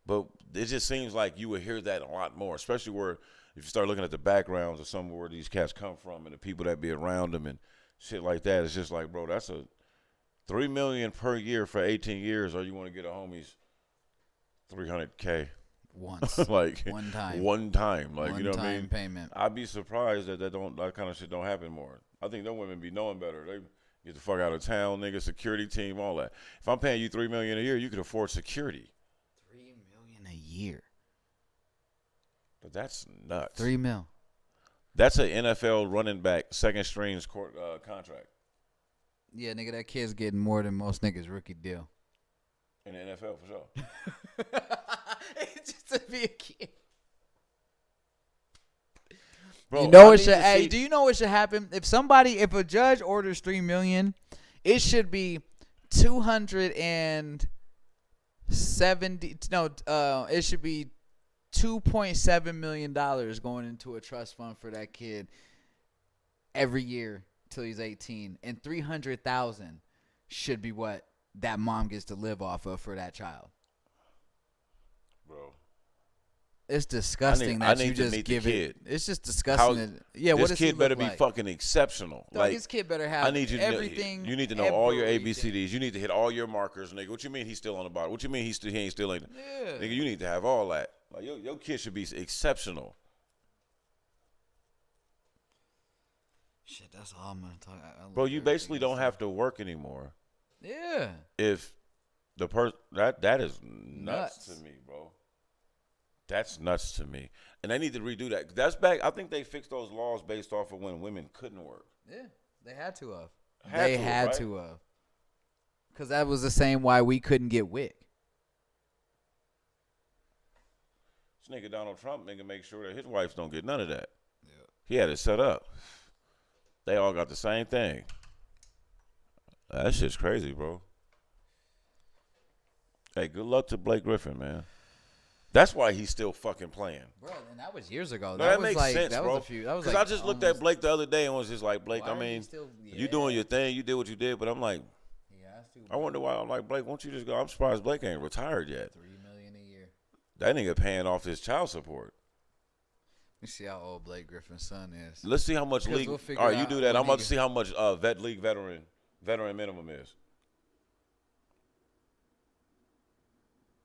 But it just seems like you would hear that a lot more, especially where if you start looking at the backgrounds of some where these cats come from and the people that be around them and shit like that. It's just like, bro, that's a $3 million per year for 18 years, or you want to get a homie's $300K once, like one time, like, you know what I mean? Payment. I'd be surprised that that kind of shit don't happen more. I think them women be knowing better. They get the fuck out of town, nigga, security team, all that. If I'm paying you $3 million a year, you could afford security. $3 million a year. But that's nuts. $3 million. That's an NFL running back second strings contract. Yeah, nigga, that kid's getting more than most niggas' rookie deal. In the NFL, for sure. Just to be a kid. Bro, you know what should? Hey, do you know what should happen? If a judge orders $3 million, it should be 270. No, it should be $2.7 million going into a trust fund for that kid every year till he's 18, and $300,000 should be what that mom gets to live off of for that child. Bro, it's disgusting that you just give it. It's just disgusting. What this kid better be fucking exceptional. Like, this kid better have everything. You need to know all your ABCDs. You need to hit all your markers, nigga. What you mean he's still on the bottom? What you mean he ain't still ain't? Yeah. Nigga, you need to have all that. Like your kid should be exceptional. Shit, that's all I'm gonna talk. Bro, you basically don't have to work anymore. Yeah. If the person that is nuts to me, bro. That's nuts to me. And they need to redo that. That's back. I think they fixed those laws based off of when women couldn't work. Yeah, they had to have. They had to have. Because that was the same why we couldn't get WIC. This nigga Donald Trump nigga make sure that his wives don't get none of that. Yeah. He had it set up. They all got the same thing. That shit's crazy, bro. Hey, good luck to Blake Griffin, man. That's why he's still fucking playing. Bro, and that was years ago. No, that makes was sense, that bro. Was a few. That was Because like I just looked at Blake the other day and was just like, Blake, I mean, yeah. you doing your thing. You did what you did. But I'm like, I wonder why. I'm like, Blake, won't you just go? I'm surprised Blake ain't retired yet. $3 million a year. That nigga paying off his child support. Let's see how old Blake Griffin's son is. Let's see how much league. We'll all right, you do that. I'm about to see how much league veteran minimum is.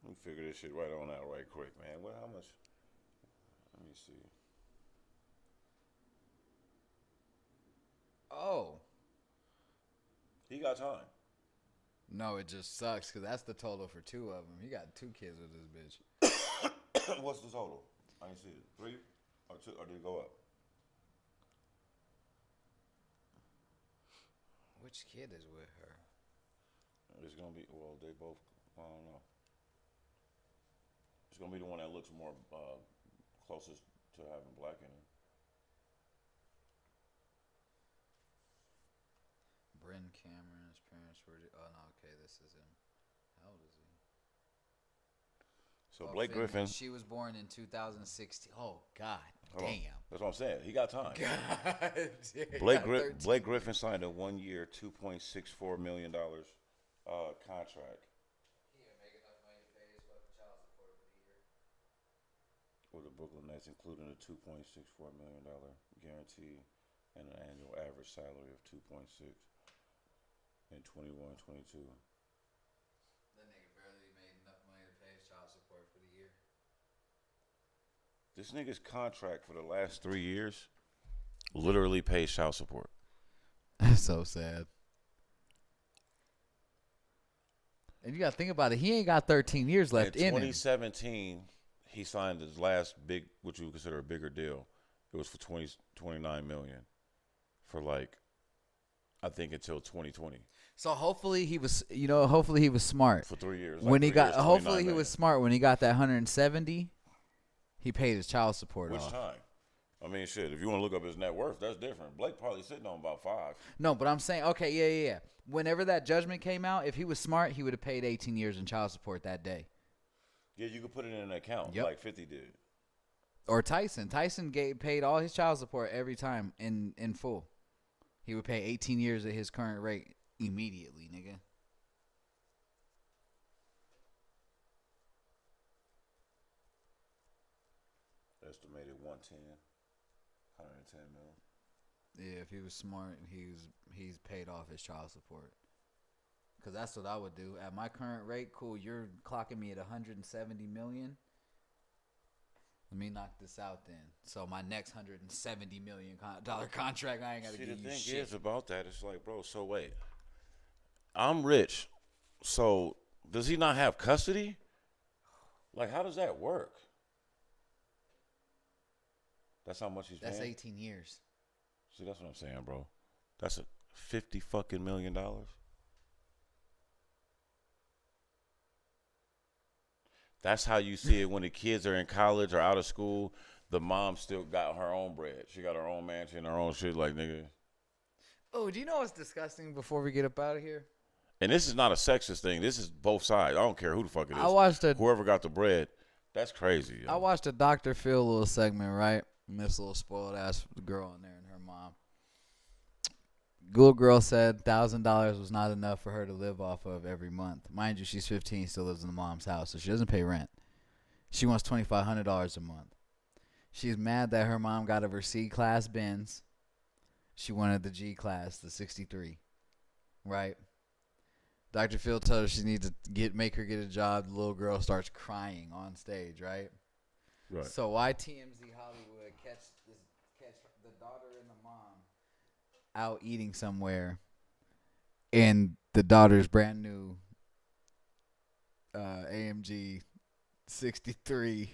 Let me figure this shit right on out right quick, man. How much? Let me see. Oh. He got time. No, it just sucks because that's the total for two of them. He got 2 kids with this bitch. What's the total? I didn't see it. 3 or 2, or did it go up? Which kid is with her? It's gonna be. Well, they both. I don't know. It's gonna be the one that looks more closest to having black in it. Bryn Cameron, his parents were. Oh no, okay, this is him. How old is he? So Blake Griffin. She was born in 2016. Oh God, Hold damn. on. That's what I'm saying. He got time. God, Blake Griffin signed a 1-year, $2.64 million contract. He didn't make enough money to pay his fucking child support for the year. with the Brooklyn Nets, including a $2.64 million guarantee and an annual average salary of 2.6 in 21-22. That nigga barely made enough money to pay his child support for the year. This nigga's contract for the last 3 years literally pays child support. That's so sad. And you got to think about it. He ain't got 13 years left in In him. 2017, he signed his last big, what you would consider a bigger deal. It was for $29 million for like, I think until 2020. So hopefully he was, hopefully he was smart. For 3 years. When he 3 got, years, hopefully 29 he million. was smart. When he got that 170, he paid his child support Which off. time? I mean, shit, if you want to look up his net worth, that's different. Blake probably sitting on about 5. No, but I'm saying, okay, yeah. Whenever that judgment came out, if he was smart, he would have paid 18 years in child support that day. Yeah, you could put it in an account Yep. like 50 did. Or Tyson. Tyson paid all his child support every time in full. He would pay 18 years at his current rate immediately, nigga. Estimated 110 mil. Yeah, if he was smart, he's paid off his child support. Cause that's what I would do at my current rate. Cool, you're clocking me at 170 million. Let me knock this out then. So my next $170 million contract, I ain't gotta See, give the you thing shit. is about that, it's like, bro, so wait. I'm rich. So does he not have custody? Like, how does that work? That's how much he's That's paying? 18 years. See, that's what I'm saying, bro. That's a $50 fucking million. That's how you see it when the kids are in college or out of school. The mom still got her own bread. She got her own mansion, her own shit. Like, nigga. Oh, do you know what's disgusting before we get up out of here? And this is not a sexist thing. This is both sides. I don't care who the fuck it is. I watched a Whoever got the bread, that's crazy. Yo. I watched a Dr. Phil little segment, right? And this little spoiled ass girl in there and her mom. Little girl said $1,000 was not enough for her to live off of every month. Mind you, she's 15, still lives in the mom's house, so she doesn't pay rent. She wants $2,500 a month. She's mad that her mom got her C-class Benz. She wanted the G-class, the 63, right? Dr. Phil tells her she needs to make her get a job. The little girl starts crying on stage, right? Right. So why TMZ Hollywood catch the daughter and the mom out eating somewhere, and the daughter's brand new AMG 63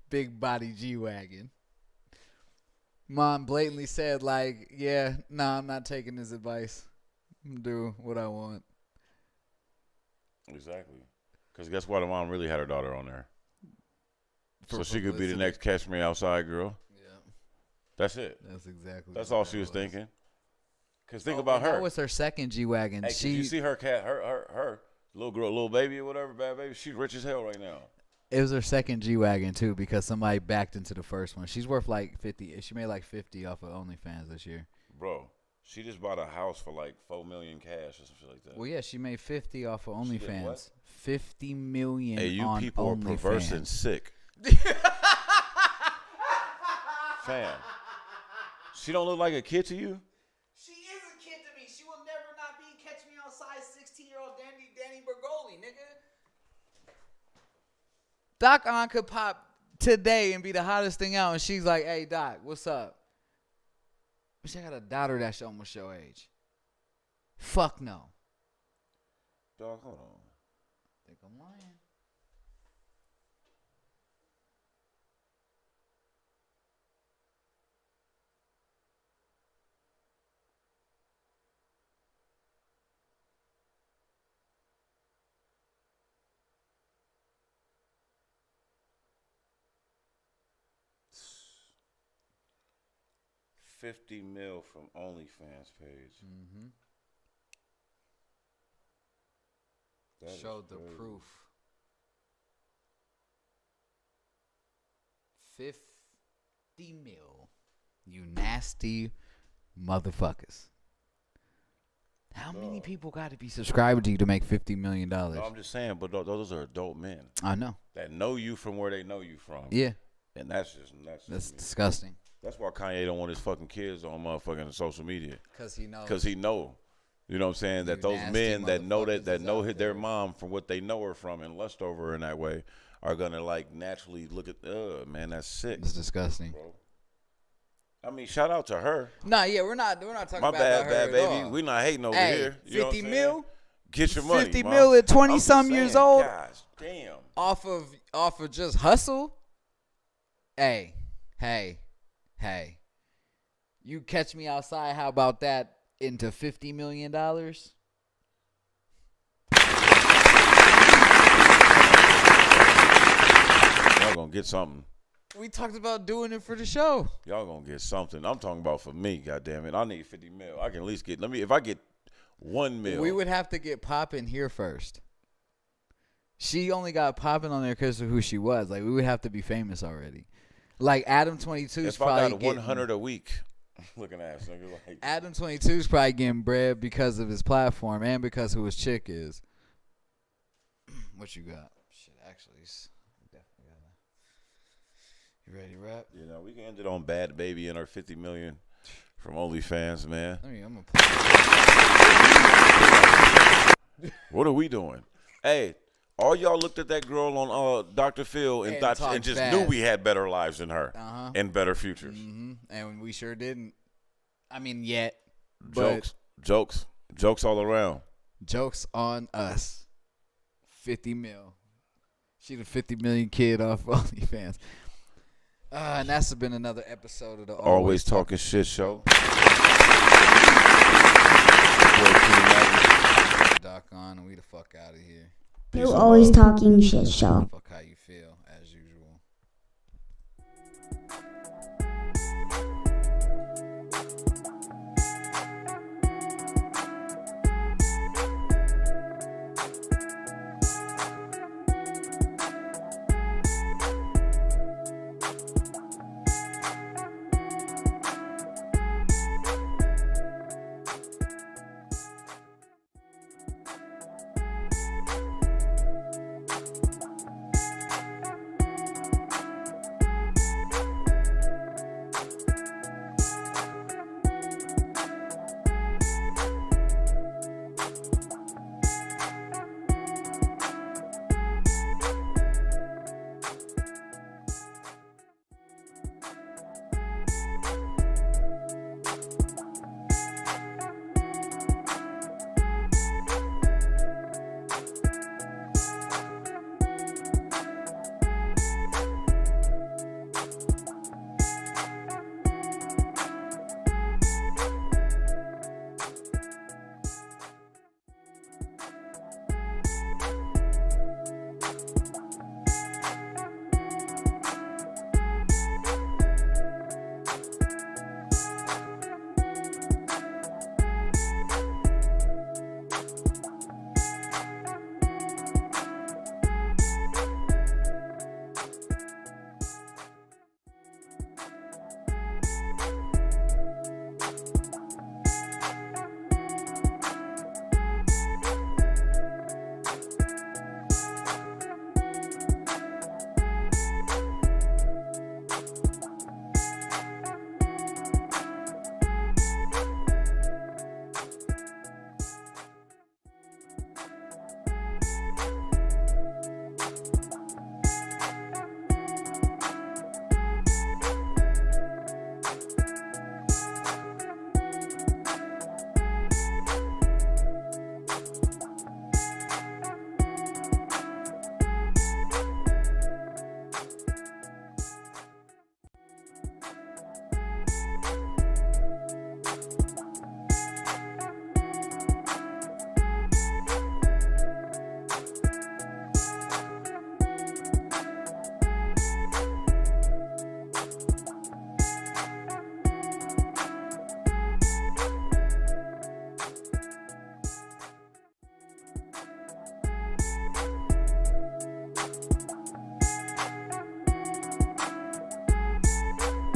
big body G-Wagon. Mom blatantly said, like, yeah, nah, I'm not taking his advice. I'm do what I want. Exactly. Because guess what? The mom really had her daughter on there. For So she could be the publicity. next Catch Me Outside girl. Yeah, That's it. that's exactly. That's what all that she was thinking. Because think Oh, about and her. That was her second G-Wagon. Hey, you see her cat, her little girl, little baby or whatever, bad baby. She's rich as hell right now. It was her second G-Wagon, too, because somebody backed into the first one. She's worth like 50. She made like 50 off of OnlyFans this year. Bro, she just bought a house for like $4 million cash or something like that. Well, yeah, she made 50 off of She did what? OnlyFans. 50 million Hey, you on people are perverse and OnlyFans. sick. Fam, she don't look like a kid to you? She is a kid to me. She will never not be Catch Me Outside 16-year-old Danny Bergoli, nigga. Doc On could pop today and be the hottest thing out, and she's like, hey, Doc, what's up? But she got a daughter that's almost your age. Fuck no. Dog, hold on. I think I'm lying. $50 million from OnlyFans page. Mm-hmm. That is Showed the crazy. proof. 50 mil. You nasty motherfuckers. How many Dog. people got to be subscribed to you to make $50 million? No, I'm just saying, but those are adult men I know. that know you from where they know you from. Yeah. And that's just nuts. That's disgusting. That's why Kanye don't want his fucking kids on motherfucking social media. Because he knows. Because he know. You know what I'm saying? That those men that know their mom from what they know her from and lust over her in that way are gonna like naturally look at man, that's sick. It's disgusting. Bro. I mean, shout out to her. Nah, yeah, we're not talking My about bad, her bad at baby. all. We not hating over Hey, here. You 50 know what I'm mil? saying? Get your money. 50 Mom. mil at 20 I'm just some years saying, old. Gosh, damn. Off of just hustle. Hey. You catch me outside, how about that into $50 million? Y'all gonna get something. We talked about doing it for the show. Y'all gonna get something. I'm talking about for me, goddamn it. I need 50 mil. I can at least get if I get 1 mil. We would have to get poppin' here first. She only got poppin' on there because of who she was. Like, we would have to be famous already. Like, Adam 22 is if probably I got 100 a week, looking ass nigga like Adam 22 is probably getting bread because of his platform and because who his chick is. What you got? Shit, actually, definitely got. You ready to rap? You know, we can end it on Bad Baby and her 50 million from OnlyFans, man. I'm gonna. What are we doing? Hey, all y'all looked at that girl on Dr. Phil and thought talked and just bad. knew we had better lives than her and better futures. Mm-hmm. And we sure didn't. I mean, yet. But Jokes all around. Jokes on us. 50 mil. She the 50 million kid off OnlyFans. And that's been another episode of the Always Talking Shit Show. Doc on, and we the fuck out of here. You always talking shit show. Fuck how you feel.